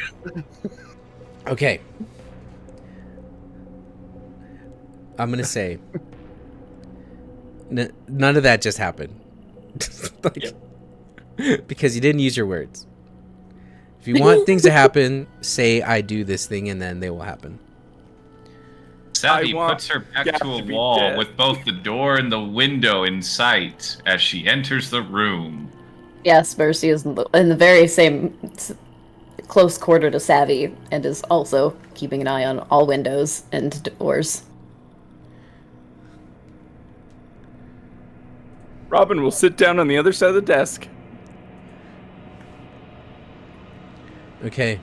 Okay. I'm gonna say none of that just happened. Because you didn't use your words. If you want things to happen, say I do this thing and then they will happen. Savvy I want puts her back Gaff to a to be wall dead. with both the door and the window in sight as she enters the room. Yes, Mercy is in the very same close quarter to Savvy and is also keeping an eye on all windows and doors. Robin will sit down on the other side of the desk. Okay.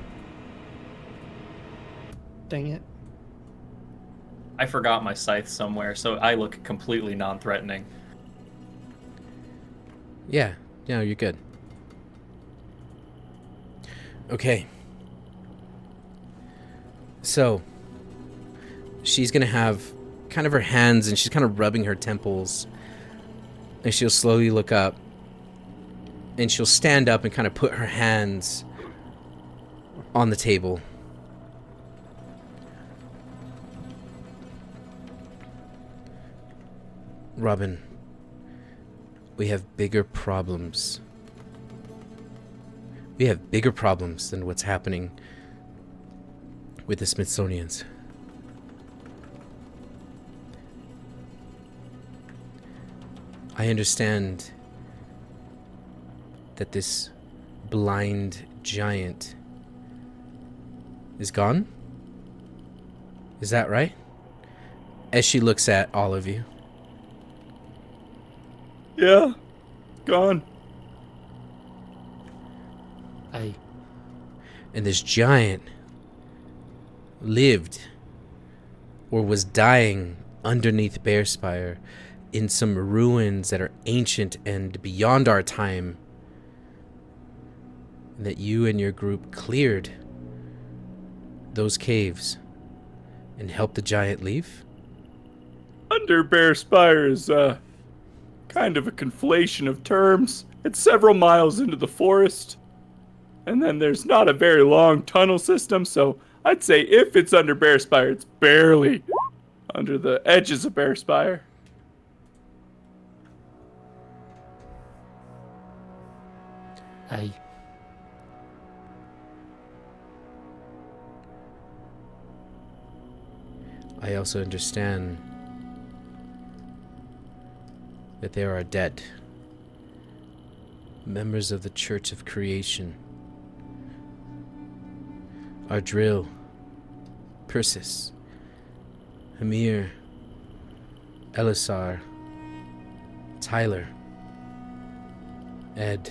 Dang it. I forgot my scythe somewhere, so I look completely non-threatening. Yeah, you're good. Okay. So, she's gonna have kind of her hands and she's kind of rubbing her temples. And she'll slowly look up. And she'll stand up and kind of put her hands on the table. Robin, we have bigger problems. We have bigger problems than what's happening with the Smithsonians. I understand that this blind giant is gone? Is that right? As she looks at all of you. Yeah, gone. Aye. And this giant lived or was dying underneath Bear Spire in some ruins that are ancient and beyond our time. And that you and your group cleared those caves and helped the giant leave? Under Bear Spire is kind of a conflation of terms. It's several miles into the forest. And then there's not a very long tunnel system, so I'd say if it's under Bear Spire, it's barely under the edges of Bear Spire. Aye. I also understand that there are dead members of the Church of Creation. Ardrill, Persis, Hamir, Elisar, Tyler, Ed.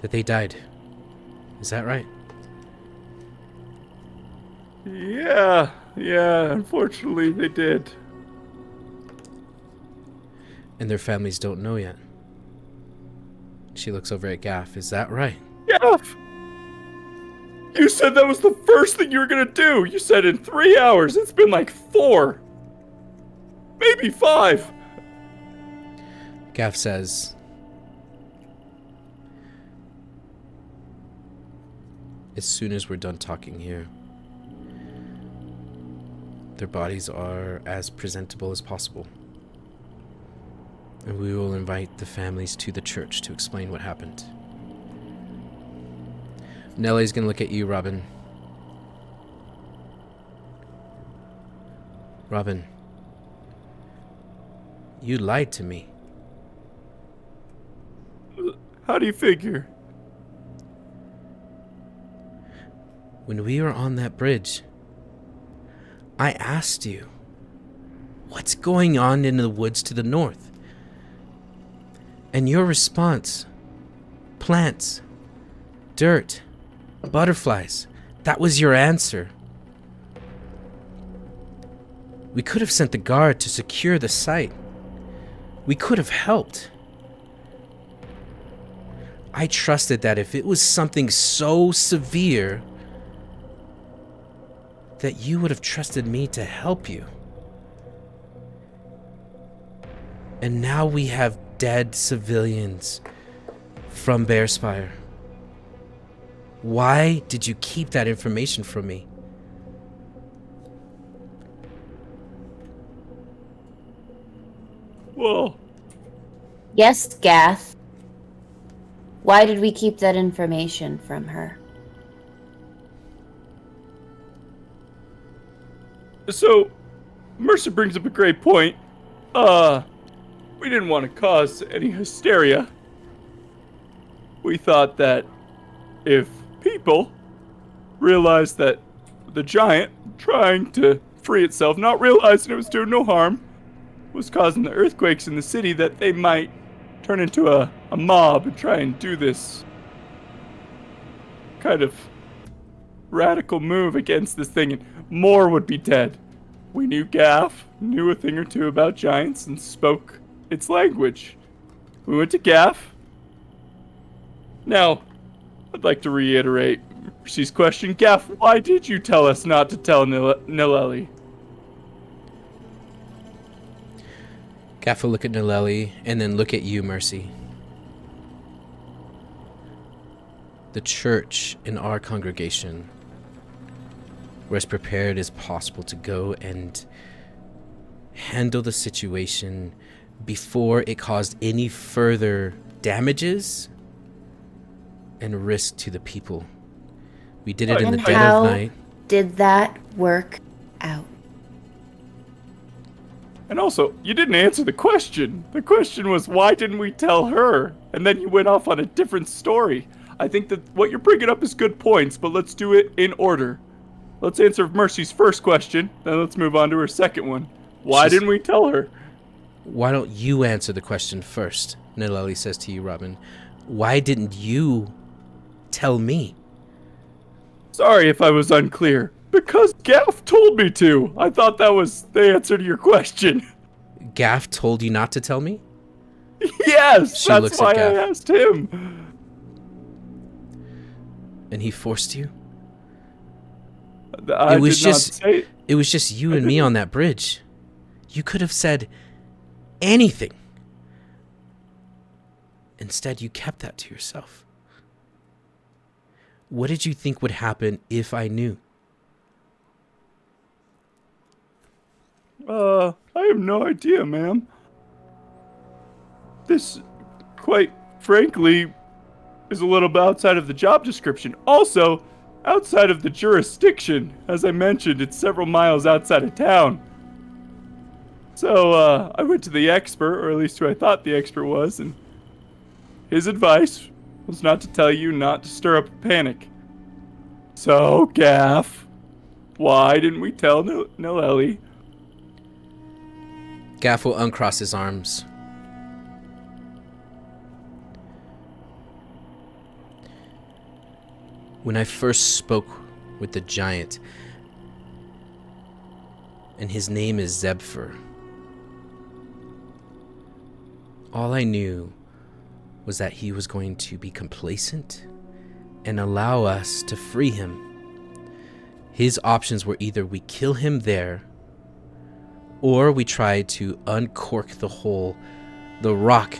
That they died. Is that right? Yeah, unfortunately they did. And their families don't know yet. She looks over at Gaff. Is that right? Gaff! You said that was the first thing you were gonna do! You said in 3 hours. It's been like 4. Maybe 5. Gaff says, as soon as we're done talking here, their bodies are as presentable as possible. And we will invite the families to the church to explain what happened. Nellie's gonna look at you, Robin. Robin, you lied to me. How do you figure? When we were on that bridge, I asked you, what's going on in the woods to the north? And your response, plants, dirt, butterflies, that was your answer. We could have sent the guard to secure the site. We could have helped. I trusted that if it was something so severe, that you would have trusted me to help you. And now we have dead civilians from Bearspire. Why did you keep that information from me? Well, Yes, Gath. Why did we keep that information from her? so Mercer brings up a great point. We didn't want to cause any hysteria. We thought that if people realized that the giant trying to free itself, not realizing it was doing no harm, was causing the earthquakes in the city, that they might turn into a mob and try and do this kind of radical move against this thing, and more would be dead. We knew Gaff knew a thing or two about giants and spoke its language. We went to Gaff. Now, I'd like to reiterate Mercy's question. Gaff, why did you tell us not to tell Nileli? Gaff will look at Nileli and then look at you, Mercy. The church in our congregation were as prepared as possible to go and handle the situation before it caused any further damages and risk to the people. We did it in the dead of night. Did that work out? And also, you didn't answer the question. The question was, why didn't we tell her? And then you went off on a different story. I think that what you're bringing up is good points, but let's do it in order. Let's answer Mercy's first question, then let's move on to her second one. Why didn't we tell her? Why don't you answer the question first? Nileli says to you, Robin. Why didn't you tell me? Sorry if I was unclear. Because Gaff told me to. I thought that was the answer to your question. Gaff told you not to tell me? Yes, She that's looks why at I Gaff. asked him. And he forced you? I It was did not just say. it was just you and me on that bridge. You could have said anything. Instead, you kept that to yourself. What did you think would happen if I knew? I have no idea, ma'am. This, quite frankly, is a little bit outside of the job description. Also, outside of the jurisdiction. As I mentioned, it's several miles outside of town. So, I went to the expert, or at least who I thought the expert was, and his advice was not to tell you not to stir up a panic. So, Gaff, why didn't we tell Nileli? Gaff will uncross his arms. When I first spoke with the giant, and his name is Zebfer, all I knew was that he was going to be complacent and allow us to free him. His options were either we kill him there, or we try to uncork the hole, the rock,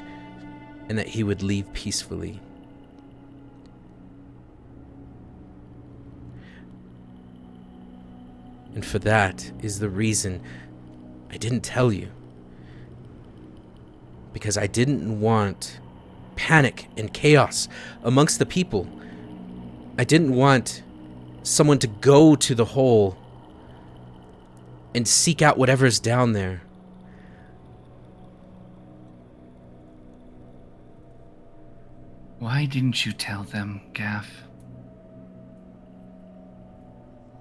and that he would leave peacefully. And for that is the reason I didn't tell you. Because I didn't want panic and chaos amongst the people. I didn't want someone to go to the hole and seek out whatever's down there. Why didn't you tell them, Gaff?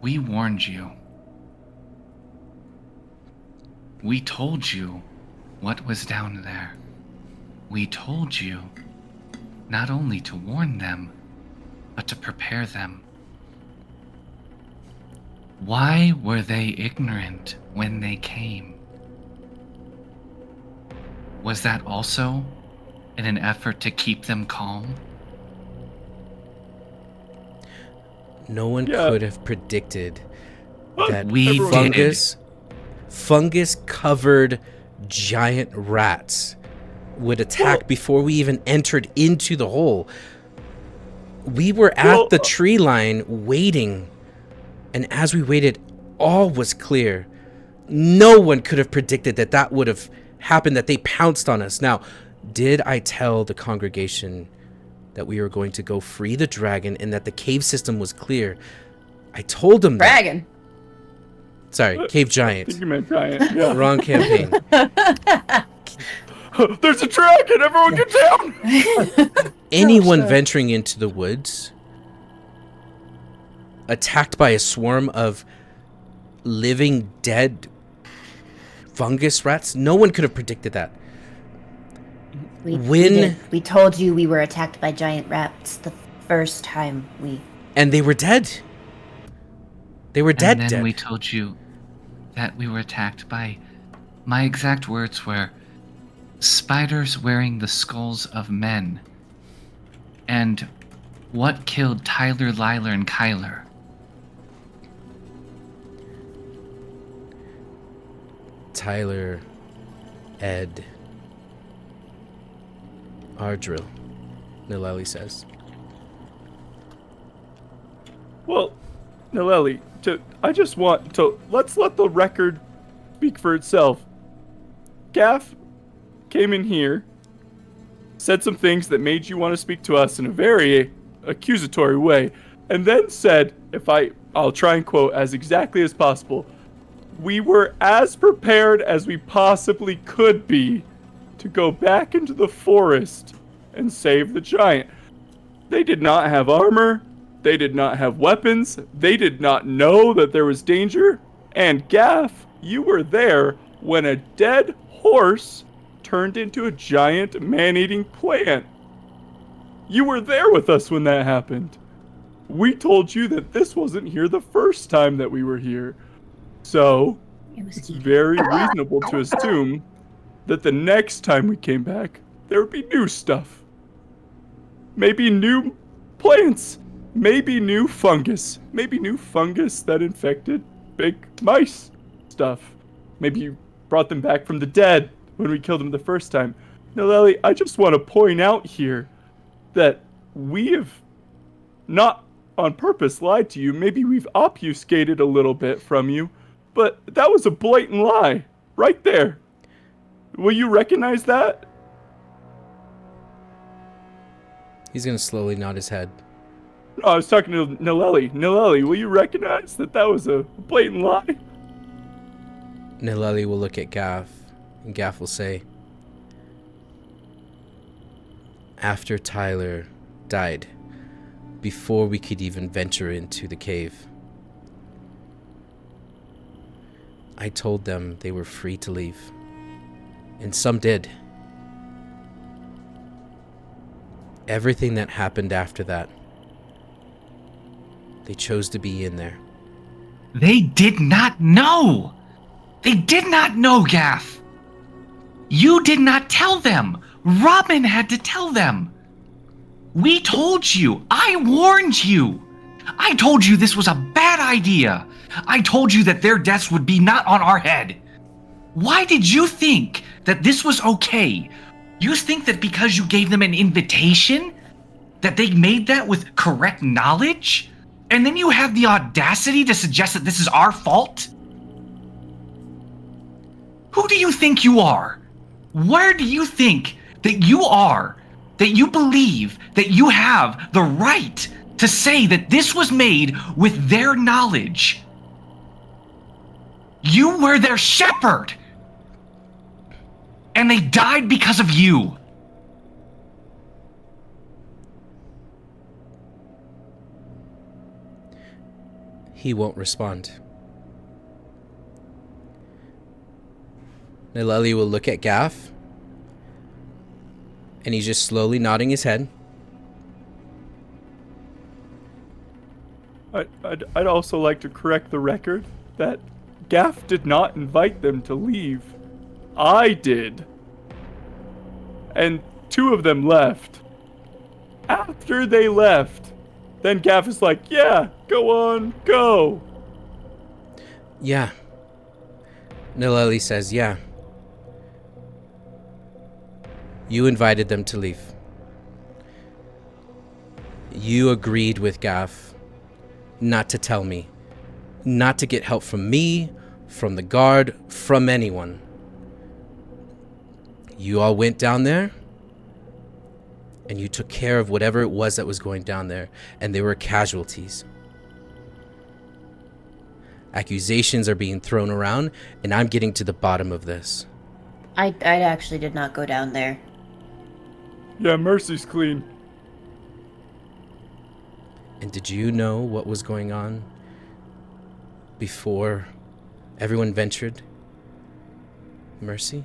We warned you. We told you what was down there. We told you not only to warn them, but to prepare them. Why were they ignorant when they came? Was that also in an effort to keep them calm? No one could have predicted that We fungus covered giant rats would attack before we even entered into the hole. We were at the tree line waiting, and as we waited, all was clear. No one could have predicted that that would have happened, that they pounced on us. Now, did I tell the congregation that we were going to go free the dragon and that the cave system was clear? I told them Dragon. that. Sorry, cave giant. I think you meant giant. Yeah. Wrong campaign. There's a dragon! Everyone get down! Anyone venturing into the woods, attacked by a swarm of living, dead fungus rats, no one could have predicted that. We told you we were attacked by giant rats the first time we... And they were dead. They were dead. And then we told you that we were attacked by... My exact words were... spiders wearing the skulls of men. And what killed Tyler, Liler, and Kyler? Tyler, Ed, Ardrill, Nileli says. Well, Nileli, I just want to... Let's let the record speak for itself. Gaff came in here, said some things that made you want to speak to us in a very accusatory way, and then said, I'll try and quote as exactly as possible, we were as prepared as we possibly could be to go back into the forest and save the giant. They did not have armor, they did not have weapons, they did not know that there was danger, and Gaff, you were there when a dead horse turned into a giant man-eating plant. You were there with us when that happened. We told you that this wasn't here the first time that we were here. So, it's very reasonable to assume that the next time we came back, there would be new stuff. Maybe new plants. Maybe new fungus. Maybe new fungus that infected big mice stuff. Maybe you brought them back from the dead when we killed them the first time. Nileli, I just want to point out here that we have not on purpose lied to you. Maybe we've obfuscated a little bit from you, but that was a blatant lie right there. Will you recognize that? He's going to slowly nod his head. No, I was talking to Nileli. Nileli, will you recognize that that was a blatant lie? Nileli will look at Gaff, and Gaff will say, after Tyler died, before we could even venture into the cave, I told them they were free to leave. And some did. Everything that happened after that, they chose to be in there. They did not know! They did not know, Gaff! You did not tell them! Robin had to tell them! We told you! I warned you! I told you this was a bad idea! I told you that their deaths would be not on our head! Why did you think that this was okay? You think that because you gave them an invitation, that they made that with correct knowledge? And then you have the audacity to suggest that this is our fault? Who do you think you are? Where do you think that you are? That you believe that you have the right to say that this was made with their knowledge? You were their shepherd! And they died because of you! He won't respond. Naleli will look at Gaff, and he's just slowly nodding his head. I'd also like to correct the record that Gaff did not invite them to leave. I did. And 2 of them left. After they left, then Gaff is like, yeah, go on, go. Yeah. Naleli says, yeah. You invited them to leave. You agreed with Gaff not to tell me, not to get help from me, from the guard, from anyone. You all went down there, and you took care of whatever it was that was going down there, and there were casualties. Accusations are being thrown around, and I'm getting to the bottom of this. I actually did not go down there. Yeah, Mercy's clean. And did you know what was going on before everyone ventured? Mercy?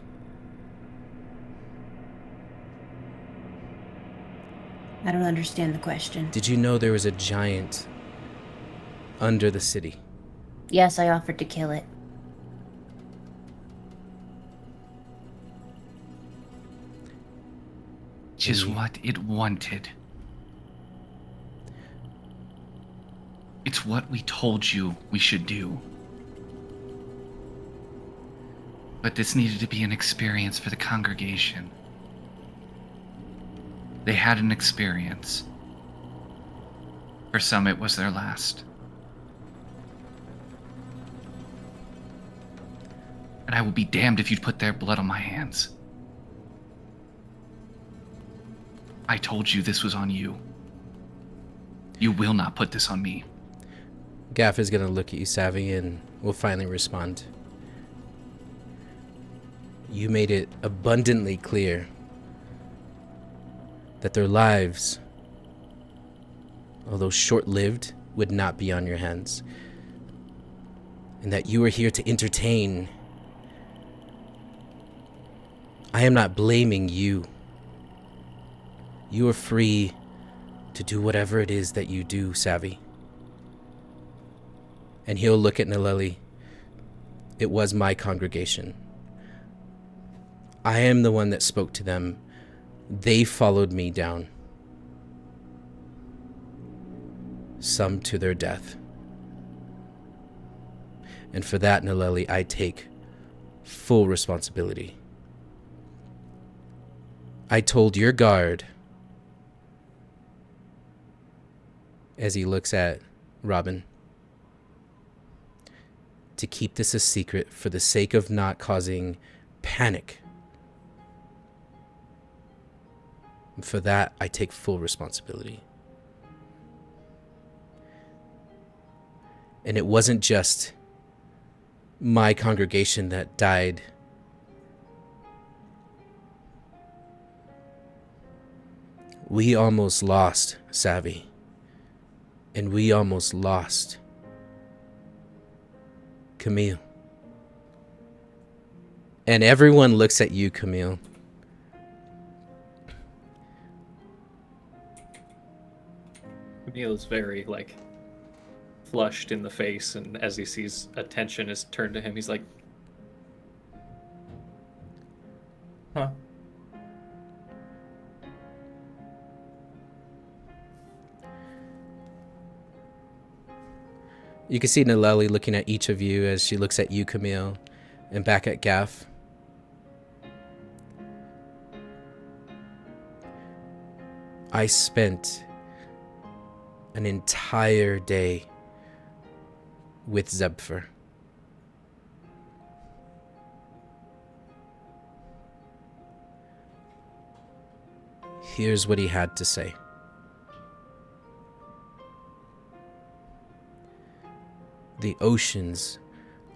I don't understand the question. Did you know there was a giant under the city? Yes, I offered to kill it. Which is what it wanted. It's what we told you we should do. But this needed to be an experience for the congregation. They had an experience. For some, it was their last. And I will be damned if you'd put their blood on my hands. I told you this was on you. You will not put this on me. Gaff is going to look at you, Savvy, and will finally respond. You made it abundantly clear that their lives, although short-lived, would not be on your hands. And that you are here to entertain. I am not blaming you. You are free to do whatever it is that you do, Savvy. And he'll look at Naleli. It was my congregation. I am the one that spoke to them. They followed me down. Some to their death. And for that, Naleli, I take full responsibility. I told your guard, as he looks at Robin, to keep this a secret for the sake of not causing panic. And for that, I take full responsibility. And it wasn't just my congregation that died. We almost lost Savvy. And we almost lost Camille. And everyone looks at you, Camille. Camille is very, flushed in the face, and as he sees attention is turned to him, he's like, huh? You can see Naleli looking at each of you as she looks at you, Camille, and back at Gaff. I spent an entire day with Zebfer. Here's what he had to say. The oceans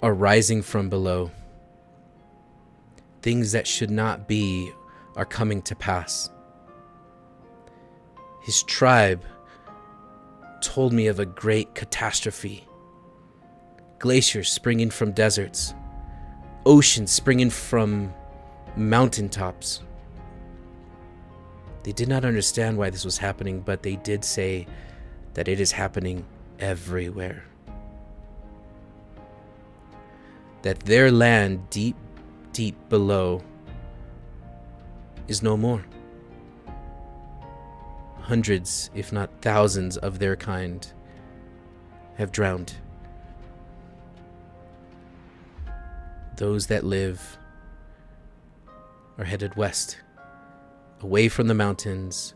are rising from below. Things that should not be are coming to pass. His tribe told me of a great catastrophe. Glaciers springing from deserts, oceans springing from mountaintops. They did not understand why this was happening, but they did say that it is happening everywhere. That their land deep, deep below is no more. Hundreds, if not thousands, of their kind have drowned. Those that live are headed west, away from the mountains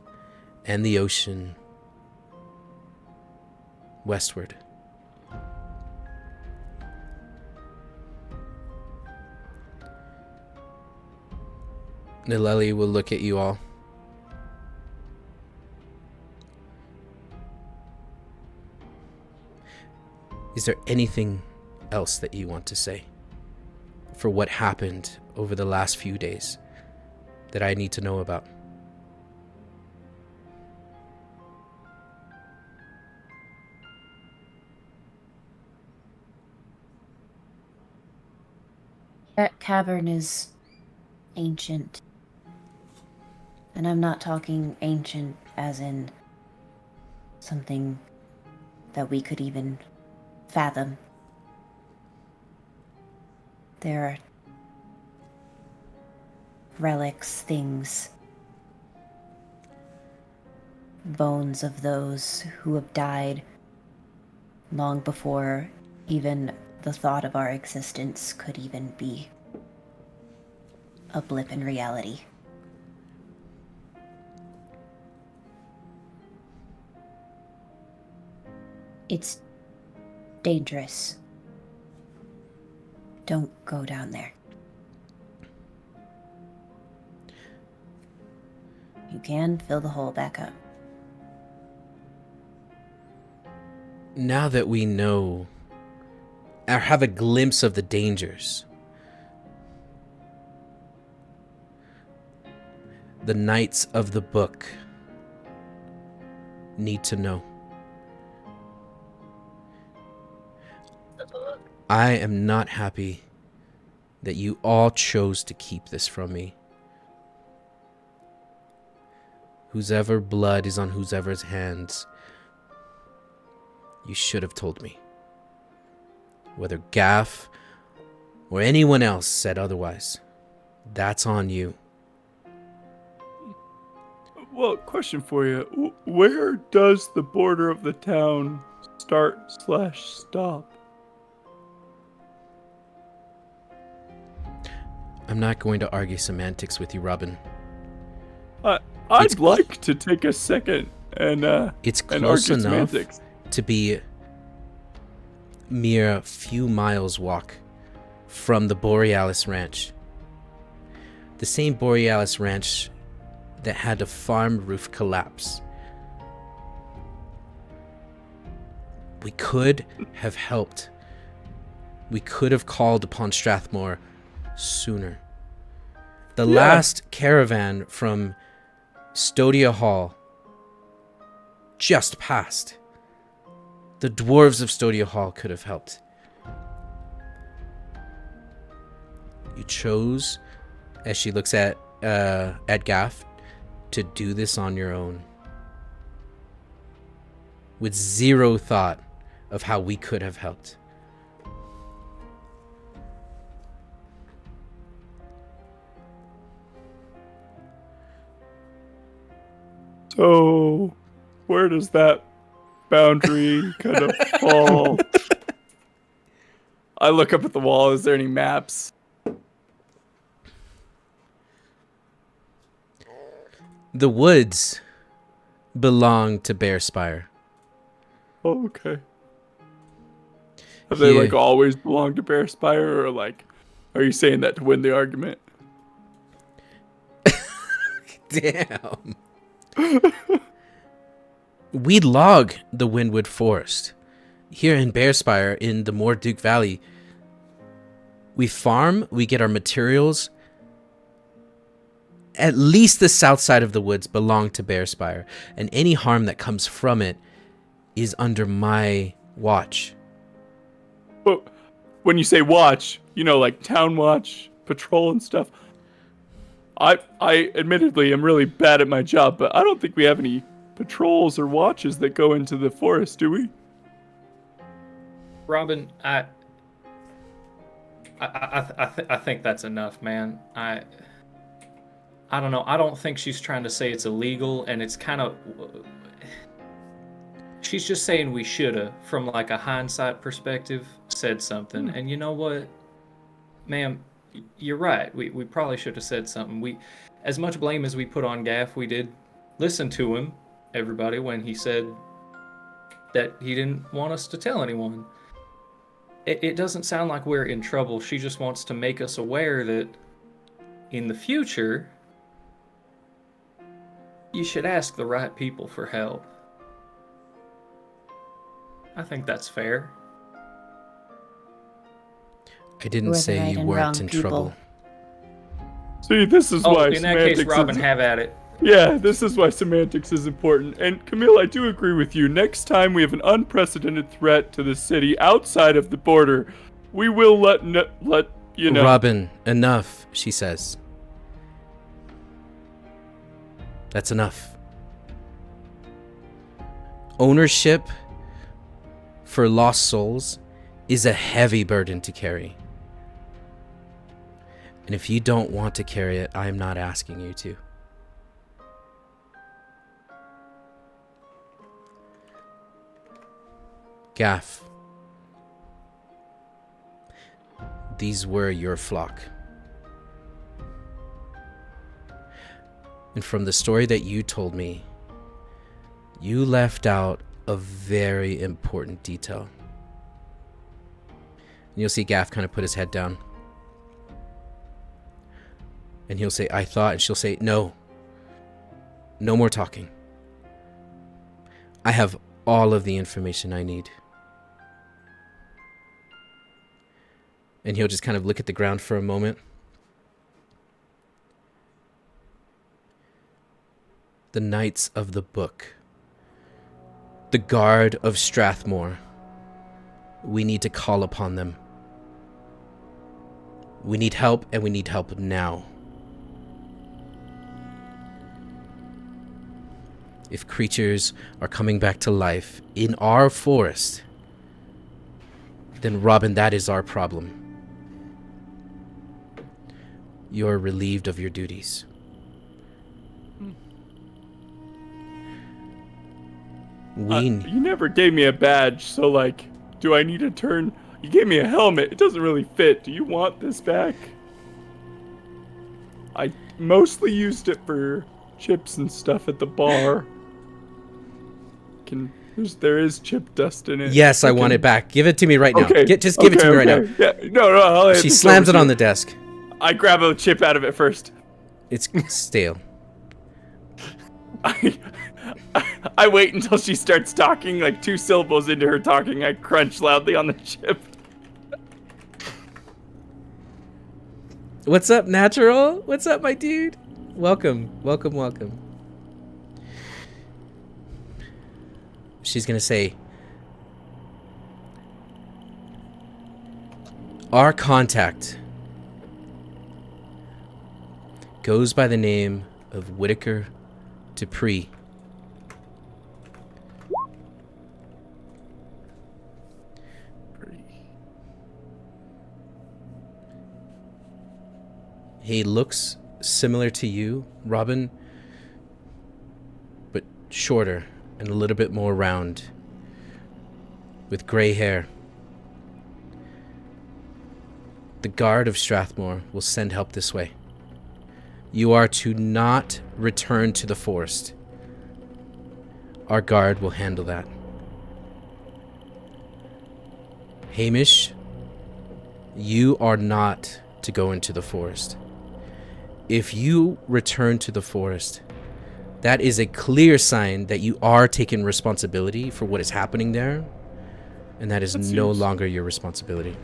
and the ocean, westward. Nileli will look at you all. Is there anything else that you want to say for what happened over the last few days that I need to know about? That cavern is ancient. And I'm not talking ancient as in something that we could even fathom. There are relics, things, bones of those who have died long before even the thought of our existence could even be a blip in reality. It's dangerous. Don't go down there. You can fill the hole back up. Now that we know or have a glimpse of the dangers, the Knights of the Book need to know. I am not happy that you all chose to keep this from me. Whosever blood is on whosever's hands, you should have told me. Whether Gaff or anyone else said otherwise, that's on you. Well, question for you. Where does the border of the town start/stop? I'm not going to argue semantics with you, Robin. I'd like to take a second and it's and close argue enough semantics. to be mere few miles walk from the Borealis Ranch. The same Borealis Ranch that had a farm roof collapse. We could have helped. We could have called upon Strathmore sooner. The last caravan from Stodia Hall just passed. The dwarves of Stodia Hall could have helped. You chose, as she looks at Gaff, to do this on your own, with zero thought of how we could have helped. So, where does that boundary kind of fall? I look up at the wall. Is there any maps? The woods belong to Bear Spire. Oh, okay. Have they like always belonged to Bear Spire, or like, are you saying that to win the argument? Damn. We log the Windwood Forest. Here in Bear Spire, in the Morduke Valley, We farm, we get our materials. At least the south side of the woods belong to Bearspire, and any harm that comes from it is under my watch. But when you say watch, like town watch, patrol and stuff. I admittedly am really bad at my job, but I don't think we have any patrols or watches that go into the forest, do we? Robin, I think that's enough, man. I don't know. I don't think she's trying to say it's illegal, and it's kind of... She's just saying we shoulda, from like a hindsight perspective, said something. And you know what, ma'am, you're right. We probably should have said something. As much blame as we put on Gaff, we did listen to him, everybody, when he said that he didn't want us to tell anyone. It doesn't sound like we're in trouble. She just wants to make us aware that in the future, you should ask the right people for help. I think that's fair. I didn't say you weren't in trouble. See, this is why in that case, Robin, have at it. Yeah, this is why semantics is important. And Camille, I do agree with you. Next time we have an unprecedented threat to the city outside of the border, we will let you know. Robin, enough, she says. That's enough. Ownership for lost souls is a heavy burden to carry. And if you don't want to carry it, I am not asking you to. Gaff, these were your flock. And from the story that you told me, you left out a very important detail. And you'll see Gaff kind of put his head down. And he'll say, I thought, and she'll say, no. No more talking. I have all of the information I need. And he'll just kind of look at the ground for a moment. The Knights of the Book. The Guard of Strathmore. We need to call upon them. We need help, and we need help now. If creatures are coming back to life in our forest, then Robin, that is our problem. You're relieved of your duties. You never gave me a badge, so do I need to turn? You gave me a helmet. It doesn't really fit. Do you want this back? I mostly used it for chips and stuff at the bar. There is chip dust in it. Yes, I want it back. Give it to me right now. Okay. Just give it to me right now. Yeah. No. She slams it on the desk. I grab a chip out of it first. It's stale. I wait until she starts talking, 2 syllables into her talking. I crunch loudly on the chip. What's up, Natural? What's up, my dude? Welcome. She's gonna say, our contact goes by the name of Whitaker Dupree. He looks similar to you, Robin, but shorter and a little bit more round, with gray hair. The Guard of Strathmore will send help this way. You are to not return to the forest. Our guard will handle that. Hamish, you are not to go into the forest. If you return to the forest, that is a clear sign that you are taking responsibility for what is happening there, and that is no longer your responsibility.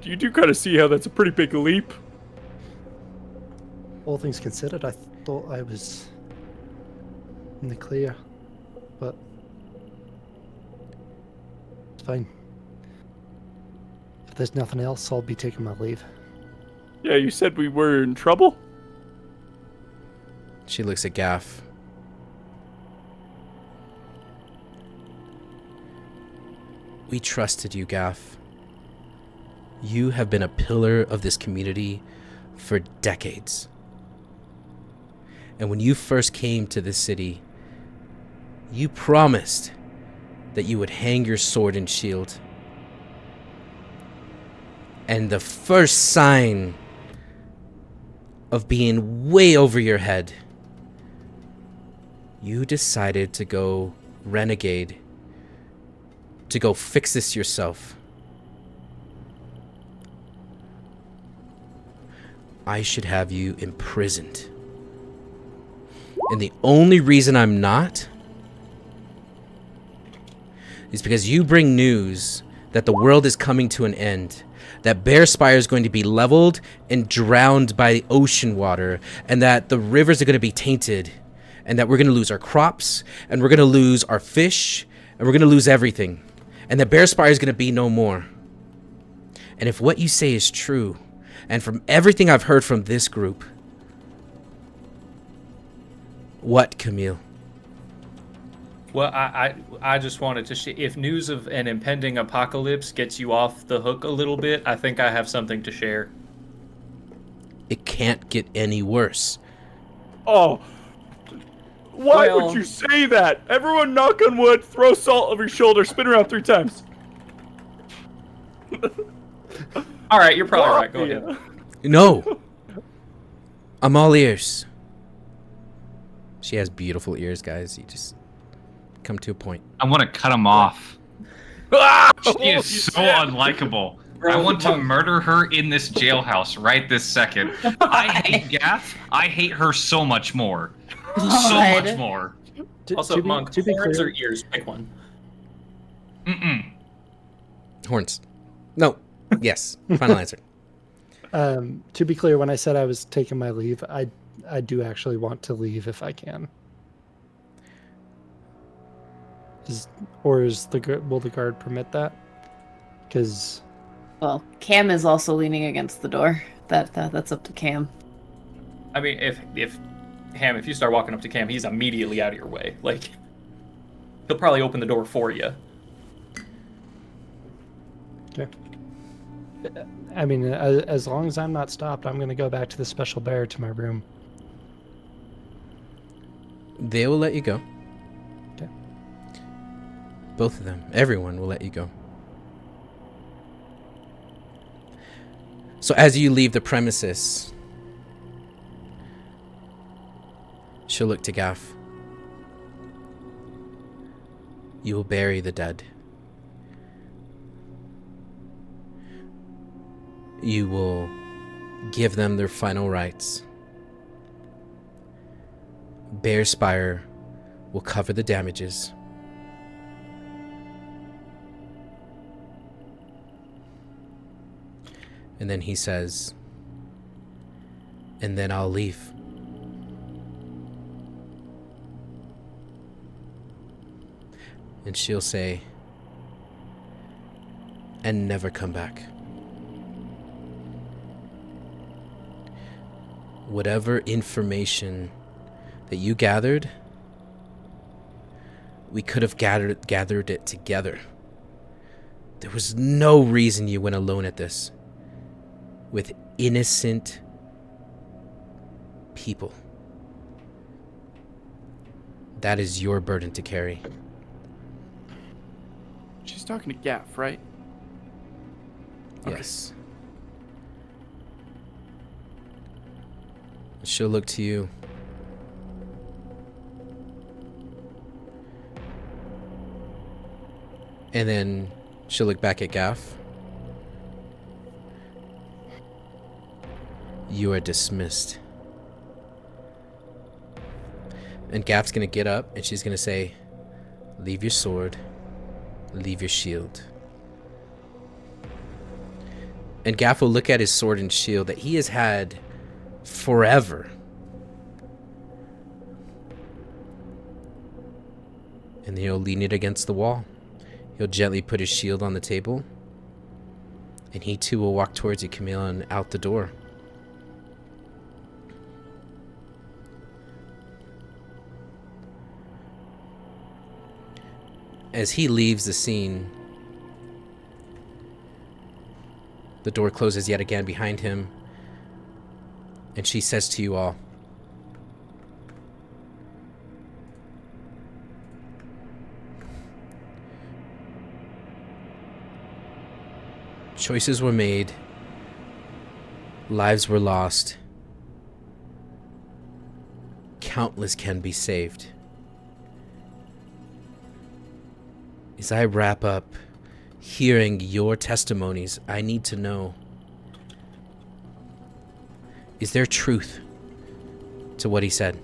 you do kind of see how that's a pretty big leap. All things considered, I thought I was in the clear, but it's fine. If there's nothing else, I'll be taking my leave. Yeah, you said we were in trouble? She looks at Gaff. We trusted you, Gaff. You have been a pillar of this community for decades. And when you first came to this city, you promised that you would hang your sword and shield. And the first sign of being way over your head, you decided to go renegade, to go fix this yourself. I should have you imprisoned. And the only reason I'm not is because you bring news that the world is coming to an end, that Bear Spire is going to be leveled and drowned by ocean water, and that the rivers are going to be tainted, and that we're going to lose our crops, and we're going to lose our fish, and we're going to lose everything, and that Bear Spire is going to be no more. And if what you say is true, and from everything I've heard from this group, what, Camille? Well, I just wanted to if news of an impending apocalypse gets you off the hook a little bit, I think I have something to share. It can't get any worse. Oh, why Well- would you say that? Everyone knock on wood, throw salt over your shoulder, spin around 3 times. All right, you're probably right. Go Yeah. ahead. No. I'm all ears. She has beautiful ears, guys. You just come to a point. I want to cut him off. She is so unlikable. I want to murder her in this jailhouse right this second. I hate Gaff. I hate her so much more. So much more. Also, Monk, to be horns clear- or ears? Pick one. Horns. No. Yes. Final answer. To be clear, when I said I was taking my leave, I do actually want to leave if I can. Will the guard permit that? Because Well, Cam is also leaning against the door. That's up to Cam. I mean, if Ham, if you start walking up to Cam, he's immediately out of your way. Like, he'll probably open the door for you. okay. I mean, as long as I'm not stopped, I'm going to go back to the special bear to my room. They will let you go. Okay. Both of them. Everyone will let you go. So as you leave the premises, she'll look to Gaff. You will bury the dead. You will give them their final rites. Bear Spire will cover the damages. And then he says, and then I'll leave. And she'll say, and never come back. Whatever information that you gathered, we could have gathered it together. There was no reason you went alone at this with innocent people. That is your burden to carry. She's talking to Gaff, right? Yes. She'll look to you. And then she'll look back at Gaff. You are dismissed. And Gaff's gonna get up and she's gonna say, leave your sword, leave your shield. And Gaff will look at his sword and shield that he has had forever. And he'll lean it against the wall. He'll gently put his shield on the table. And he too will walk towards you, Camille, and out the door. As he leaves the scene, the door closes yet again behind him, and she says to you all, choices were made, lives were lost, countless can be saved. As I wrap up hearing your testimonies, I need to know, is there truth to what he said?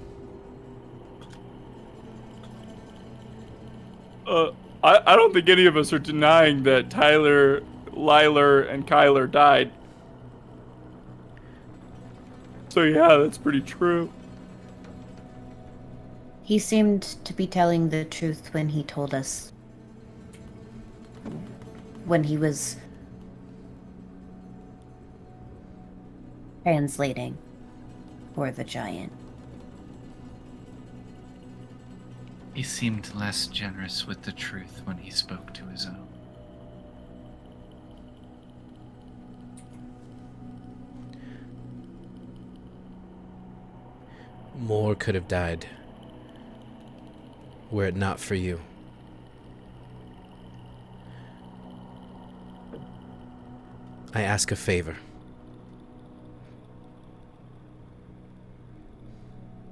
I don't think any of us are denying that Tyler, Liler, and Kyler died. So yeah, that's pretty true. He seemed to be telling the truth when he told us. When he was translating for the giant. He seemed less generous with the truth when he spoke to his own. More could have died were it not for you. I ask a favor.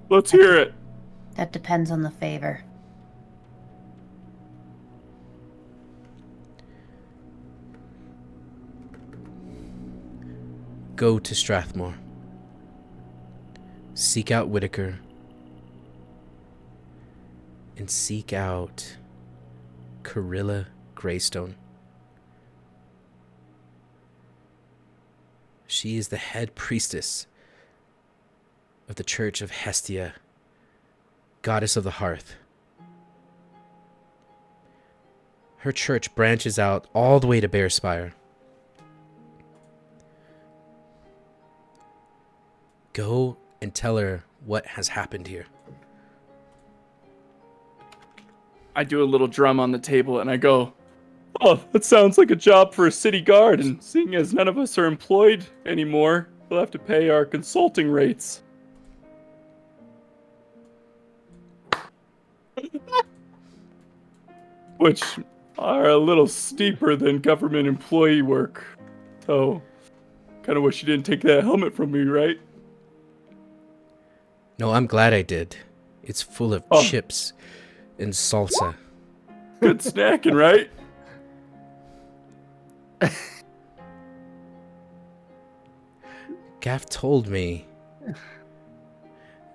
Let's hear it. That depends on the favor. Go to Strathmore. Seek out Whitaker. And seek out Carilla Greystone. She is the head priestess of the Church of Hestia, goddess of the hearth. Her church branches out all the way to Bearspire. Go and tell her what has happened here. I do a little drum on the table and I go, oh, that sounds like a job for a city guard, and seeing as none of us are employed anymore, we'll have to pay our consulting rates. Which are a little steeper than government employee work. So, kind of wish you didn't take that helmet from me, right? No, I'm glad I did. It's full of chips and salsa. Good snacking, right? Gaff told me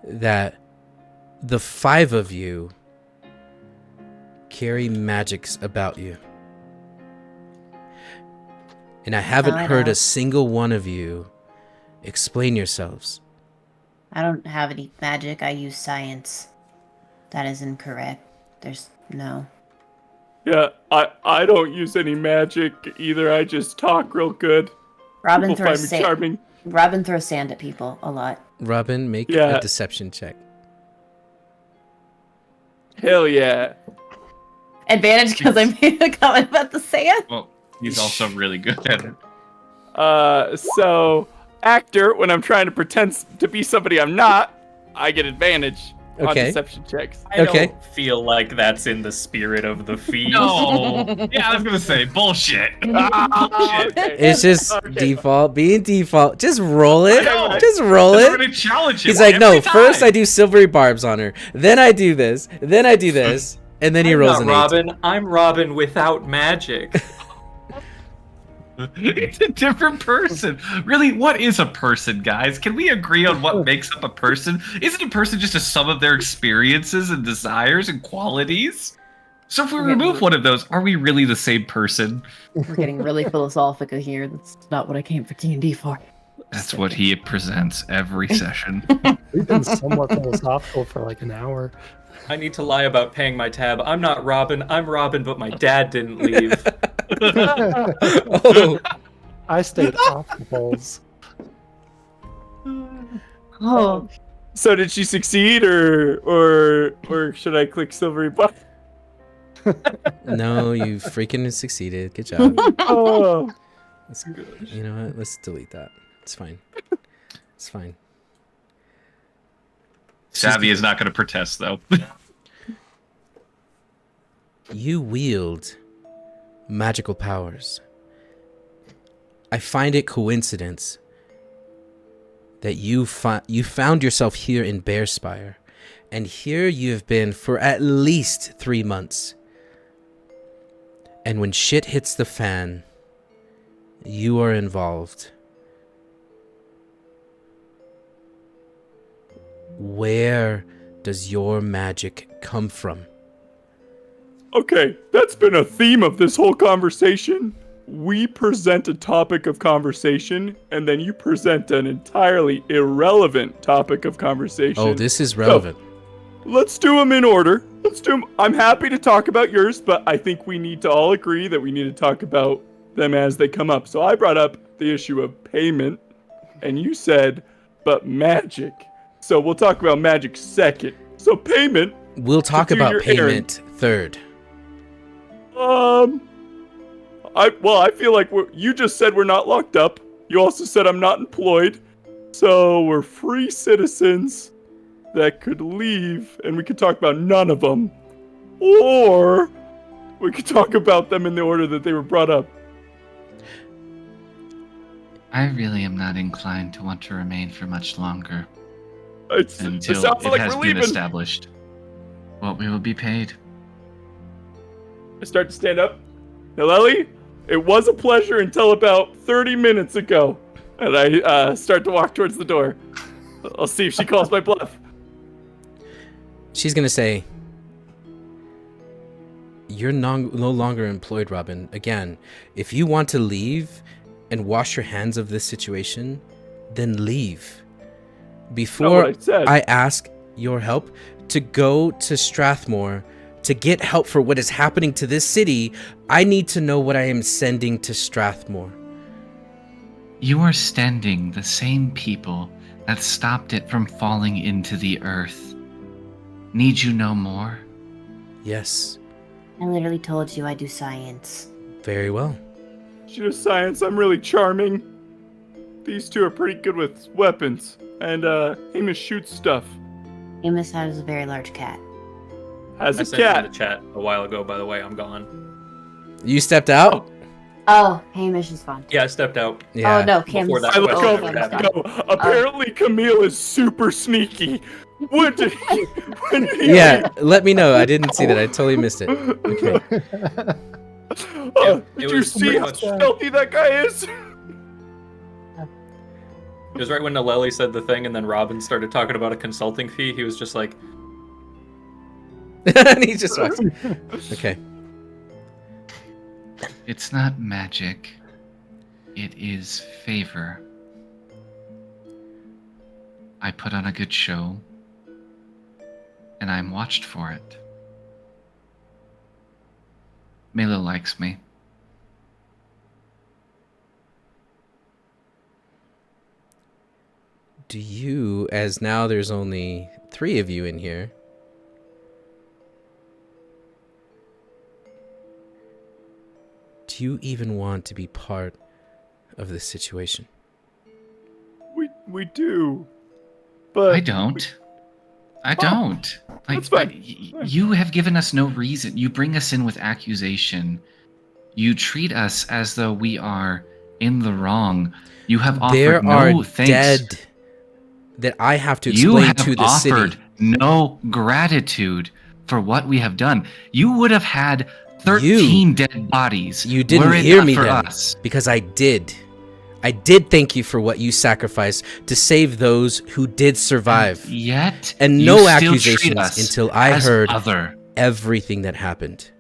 that the 5 of you carry magics about you. And I haven't heard a single one of you explain yourselves. I don't have any magic. I use science. That is incorrect. There's no. Yeah, I don't use any magic either. I just talk real good. Robin People throws find me charming. Robin throws sand at people a lot. Robin, make a deception check. Hell yeah. Advantage because I made a comment about the sand. Well, he's also really good at it. So actor, when I'm trying to pretend to be somebody I'm not, I get advantage on deception checks. I don't feel like that's in the spirit of the feat. No. Yeah, I was gonna say bullshit. Bullshit. It's just default, being default. Just roll it. Just roll We're it. gonna challenge him. He's like, no, every first time." I do silvery barbs on her. Then I do this. Then I do this. And then he rolls an 8. Robin. I'm Robin without magic. It's a different person. Really, what is a person, guys? Can we agree on what makes up a person? Isn't a person just a sum of their experiences and desires and qualities? So if we Okay. remove one of those, are we really the same person? We're getting really philosophical here. That's not what I came for D&D for. That's what he presents every session. We've been somewhat philosophical for like an hour. I need to lie about paying my tab. I'm not Robin. I'm Robin, but my dad didn't leave. Oh, I stayed off the polls. Oh, So did she succeed, or should I click silvery button? no, you freaking succeeded. Good job. Oh, You know what? Let's delete that. It's fine. It's fine. Savvy is not going to protest, though. You wield magical powers. I find it coincidence that you found yourself here in Bearspire, and here you have been for at least 3 months. And when shit hits the fan, you are involved. Where does your magic come from? okay. That's been a theme of this whole conversation. We present a topic of conversation, and then you present an entirely irrelevant topic of conversation. Oh, this is relevant. Let's do them in order. Let's do them. I'm happy to talk about yours, but I think we need to all agree that we need to talk about them as they come up. So I brought up the issue of payment, and you said, but magic. So we'll talk about magic second. So payment. We'll talk to do about your payment third. I feel like you just said we're not locked up. You also said I'm not employed. So we're free citizens that could leave, and we could talk about none of them. Or we could talk about them in the order that they were brought up. I really am not inclined to want to remain for much longer It until sounds it like has we're been leaving. established what we will be paid. I start to stand up. Now, Ellie, it was a pleasure until about 30 minutes ago. And I start to walk towards the door. I'll see if she calls my bluff. She's gonna say, "You're no longer employed, Robin. Again, if you want to leave and wash your hands of this situation, then leave. Before what I said. I ask your help to go to Strathmore to get help for what is happening to this city, I need to know what I am sending to Strathmore." You are standing the same people that stopped it from falling into the earth. Need you know more? Yes, I literally told you I do science. very well. She does science. I'm really charming. These two are pretty good with weapons. And Amos shoots stuff. Amos has a very large cat. Has I a sent you in the cat. chat a while ago, by the way. I'm gone. You stepped out? Oh, Hamish is fine. Yeah, I stepped out. Yeah. Oh no, Cam's Before that Hey, let's question go. was Let's happening. go. Apparently, Camille is super sneaky. What did he, when he Yeah, let me know. I didn't see that. I totally missed it. Okay. Yeah, did it you was see pretty how much- stealthy that guy is? It was right when Naleli said the thing, and then Robin started talking about a consulting fee. He was just like, And he just walks. Okay. It's not magic. It is favor. I put on a good show, and I'm watched for it. Milo likes me. Do you, as now there's only 3 of you in here, do you even want to be part of this situation? We do. But I don't. I don't. Like, that's fine. you have given us no reason. You bring us in with accusation. You treat us as though we are in the wrong. You have offered There no are thanks. dead that I have to You explain have to the offered city. no gratitude for what we have done. You would have had 13 dead bodies. You didn't were it hear not me for then, us. because I did. I did thank you for what you sacrificed to save those who did survive. Yet, And you no still treat accusations us until I as heard other. everything that happened.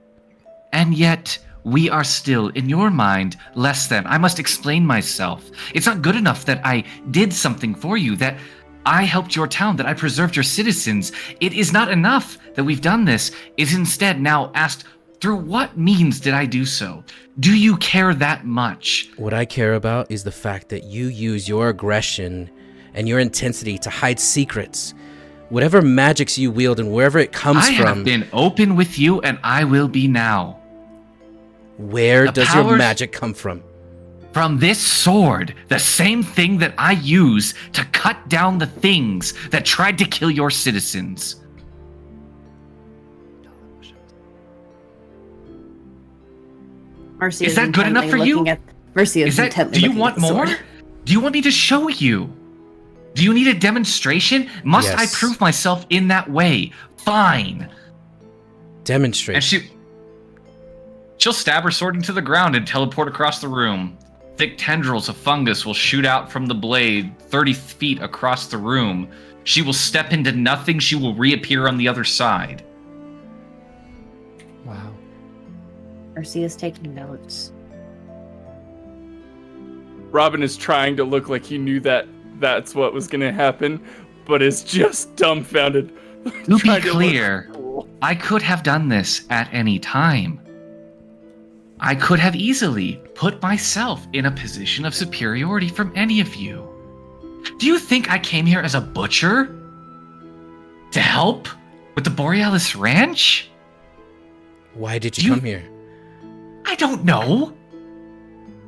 And yet, we are still, in your mind, less than. I must explain myself. It's not good enough that I did something for you, that I helped your town, that I preserved your citizens. It is not enough that we've done this. It's instead now asked, through what means did I do so? Do you care that much? What I care about is the fact that you use your aggression and your intensity to hide secrets. Whatever magics you wield and wherever it comes I from. have been open with you, and I will be now. Where The does your powers- magic come from? From this sword, the same thing that I use to cut down the things that tried to kill your citizens. Mercy Is that good enough intently for you? looking at- Mercy is intently do you looking want at the sword. more? Do you want me to show you? Do you need a demonstration? Must I Yes. prove myself in that way? Fine. Demonstrate. And she'll stab her sword into the ground and teleport across the room. Thick tendrils of fungus will shoot out from the blade 30 feet across the room. She will step into nothing. She will reappear on the other side. Wow. Mercy is taking notes. Robin is trying to look like he knew that that's what was going to happen, but is just dumbfounded. To be Trying to look clear, cool. I could have done this at any time. I could have easily put myself in a position of superiority from any of you. Do you think I came here as a butcher? To help with the Borealis Ranch? Why did you come here? I don't know.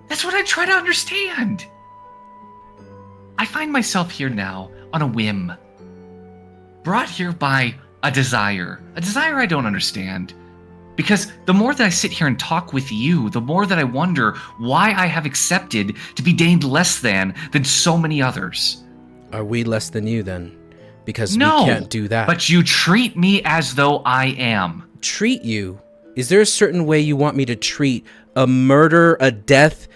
That's what I try to understand. I find myself here now on a whim. Brought here by a desire I don't understand. Because the more that I sit here and talk with you, the more that I wonder why I have accepted to be deemed less than so many others. Are we less than you then? Because No, we can't do that. But you treat me as though I am. Treat you? Is there a certain way you want me to treat a murder, a death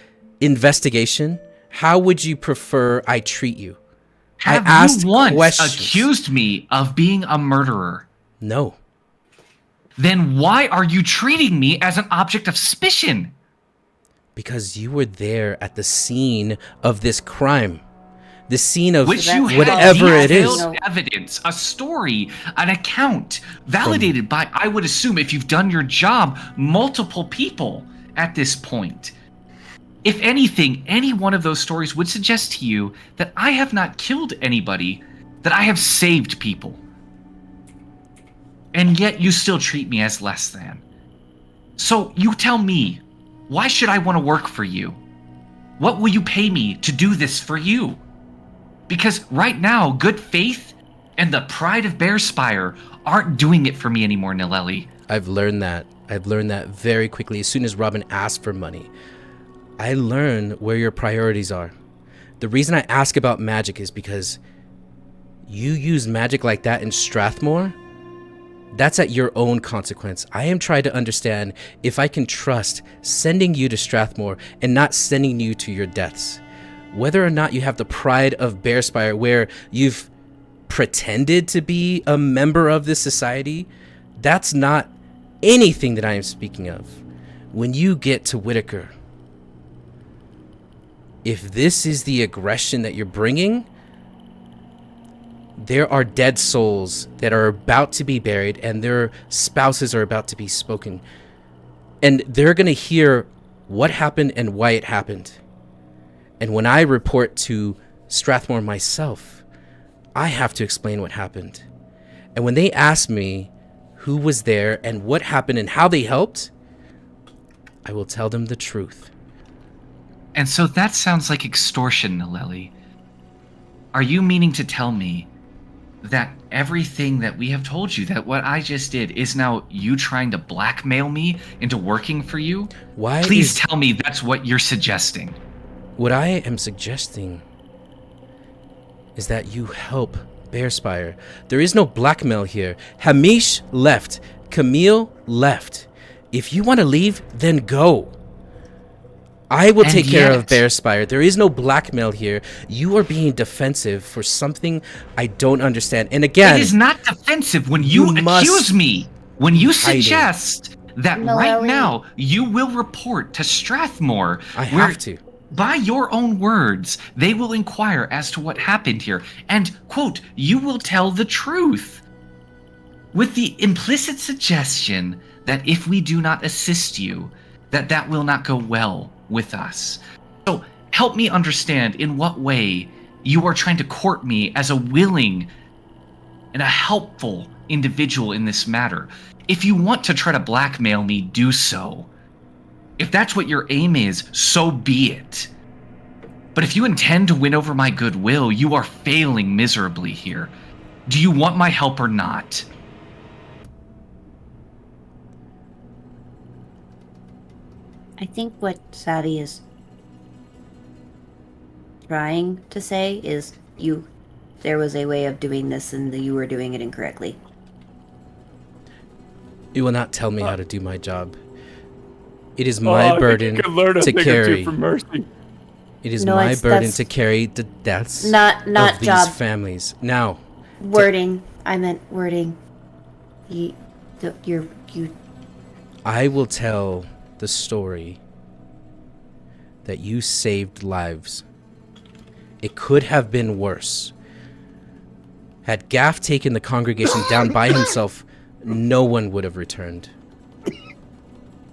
investigation? How would you prefer I treat you? Have I asked you once questions. accused me of being a murderer? No. Then why are you treating me as an object of suspicion? Because you were there at the scene of this crime. The scene of Which you whatever have it is. detailed evidence, a story, an account, validated by, I would assume, if you've done your job, multiple people at this point. If anything, any one of those stories would suggest to you that I have not killed anybody, that I have saved people. And yet you still treat me as less than. So you tell me, why should I want to work for you? What will you pay me to do this for you? Because right now, good faith and the pride of Bearspire aren't doing it for me anymore, Nileli. I've learned that. I've learned that very quickly. As soon as Robin asked for money, I learn where your priorities are. The reason I ask about magic is because you use magic like that in Strathmore. That's at your own consequence. I am trying to understand if I can trust sending you to Strathmore and not sending you to your deaths. Whether or not you have the pride of Bearspire where you've pretended to be a member of this society, that's not anything that I am speaking of. When you get to Whitaker, if this is the aggression that you're bringing, there are dead souls that are about to be buried and their spouses are about to be spoken. And they're going to hear what happened and why it happened. And when I report to Strathmore myself, I have to explain what happened. And when they ask me who was there and what happened and how they helped, I will tell them the truth. And so that sounds like extortion, Nileli. Are you meaning to tell me that everything that we have told you, that what I just did, is now you trying to blackmail me into working for you? Why? Please tell me that's what you're suggesting. What I am suggesting is that you help Bearspire. There is no blackmail here. Hamish left. Camille left. If you want to leave, then go. I will take care of Bearspire. There is no blackmail here. You are being defensive for something I don't understand. And again, it is not defensive when you accuse me. When you suggest that No, right Ellie. now you will report to Strathmore. I where, have to. By your own words, they will inquire as to what happened here. And, quote, you will tell the truth. With the implicit suggestion that if we do not assist you, that will not go well with us. So help me understand in what way you are trying to court me as a willing and a helpful individual in this matter. If you want to try to blackmail me, do so. If that's what your aim is, so be it. But if you intend to win over my goodwill, you are failing miserably here. Do you want my help or not? I think what Savvy is trying to say is there was a way of doing this and that you were doing it incorrectly. You will not tell me how to do my job. It is my burden to carry. From Mercy. It is No, my burden that's to carry the deaths not of these job. families. Now, Wording. I meant wording. I will tell the story that you saved lives. It could have been worse. Had Gaff taken the congregation down by himself, no one would have returned.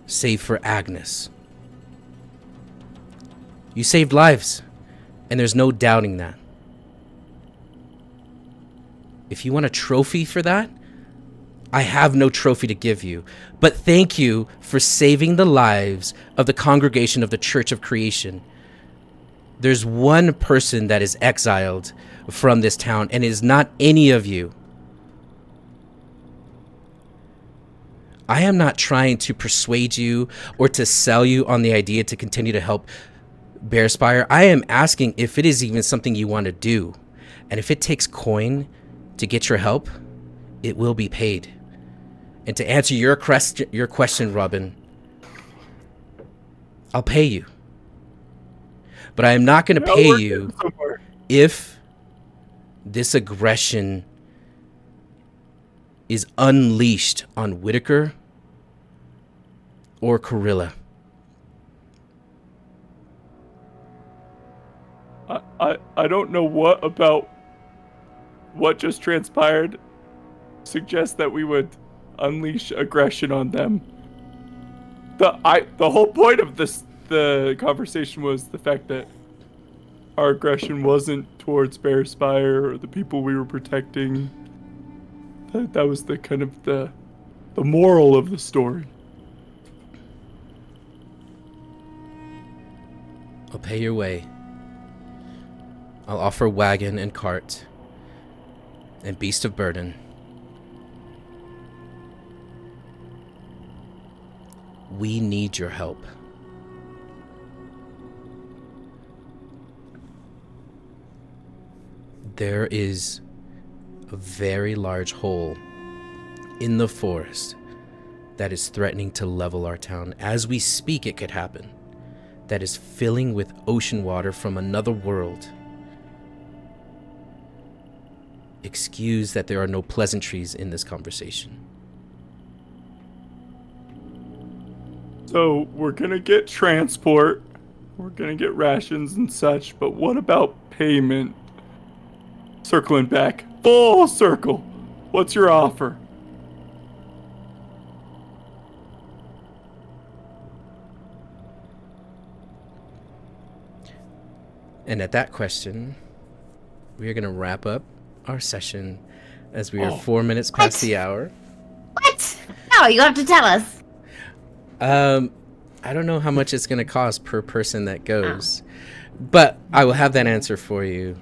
Save for Agnes. You saved lives, and there's no doubting that. If you want a trophy for that, I have no trophy to give you. But thank you for saving the lives of the congregation of the Church of Creation. There's one person that is exiled from this town, and it is not any of you. I am not trying to persuade you or to sell you on the idea to continue to help Bearspire. I am asking if it is even something you want to do. And if it takes coin to get your help, it will be paid. And to answer your question, Robin, I'll pay you. But I am not going to pay you if this aggression is unleashed on Whitaker or Corilla. I don't know what about what just transpired suggests that we would unleash aggression on them. The whole point of the conversation was the fact that our aggression wasn't towards Bearspire or the people we were protecting. That was the kind of the moral of the story. I'll pay your way. I'll offer wagon and cart and beast of burden. We need your help. There is a very large hole in the forest that is threatening to level our town. As we speak, it could happen. That is filling with ocean water from another world. Excuse that there are no pleasantries in this conversation. So we're gonna get transport, we're gonna get rations and such, but what about payment? Circling back, full circle. What's your offer? And at that question, we are going to wrap up our session as we are 4 minutes past the hour. What? No, you have to tell us. I don't know how much it's going to cost per person that goes, but I will have that answer for you.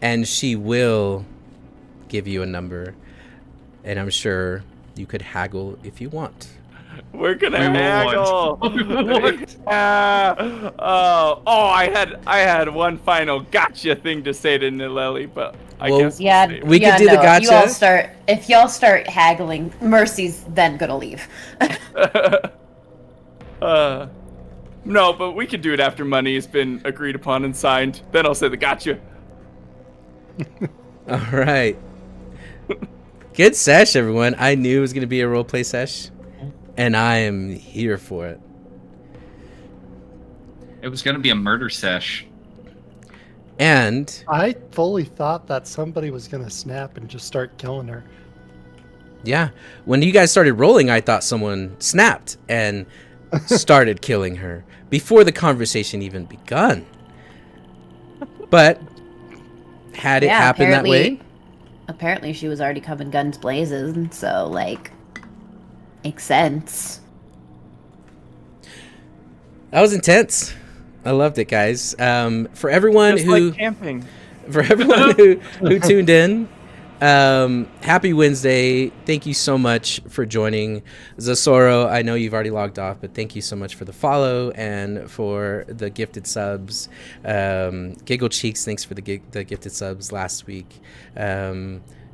And she will give you a number, and I'm sure you could haggle if you want. We're gonna haggle. I had one final gotcha thing to say to Nileli, but I guess we could do the gotcha. If y'all start haggling, Mercy's then gonna leave. No, but we could do it after money has been agreed upon and signed. Then I'll say the gotcha. All right. Good sesh, everyone. I knew it was going to be a roleplay sesh. and I am here for it. It was going to be a murder sesh. And I fully thought that somebody was gonna snap and just start killing her. yeah, when you guys started rolling, I thought someone snapped and started killing her before the conversation even begun. But had it happen that way, Apparently, she was already coming guns blazing, so like, makes sense. that was intense. I loved it, guys. For everyone Just who like camping. for everyone who tuned in, happy Wednesday. Thank you so much for joining. Zasoro, I know you've already logged off, but thank you so much for the follow and for the gifted subs. Giggle Cheeks, thanks for the gifted subs last week.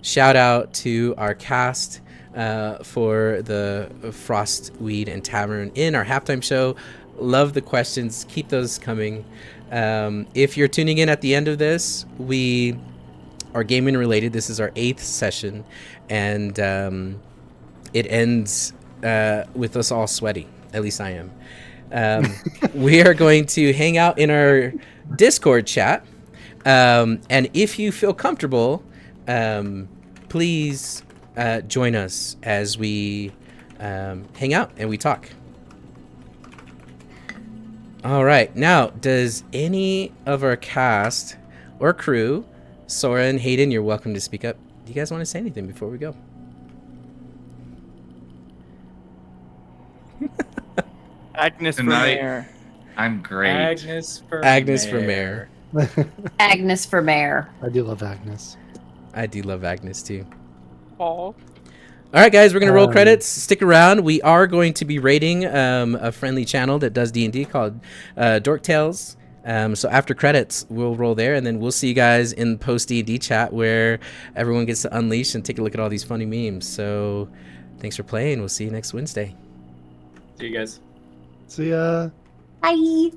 Shout out to our cast for the Frost, Weed, and Tavern in our halftime show. Love the questions. Keep those coming. If you're tuning in at the end of this, we are gaming related. This is our 8th session, and it ends with us all sweaty. At least I am. We are going to hang out in our Discord chat, and if you feel comfortable, please join us as we hang out and we talk. All right. Now, does any of our cast or crew, Sora and Hayden, you're welcome to speak up. Do you guys want to say anything before we go? Agnes for Tonight- mayor. I'm great. Agnes for mayor. Agnes for mayor. I do love Agnes. I do love Agnes too. Paul. All right, guys, we're going to roll credits. Stick around. We are going to be rating a friendly channel that does D&D called Dork Tales. So after credits, we'll roll there, and then we'll see you guys in post D&D chat where everyone gets to unleash and take a look at all these funny memes. So thanks for playing. We'll see you next Wednesday. See you guys. See ya. Bye.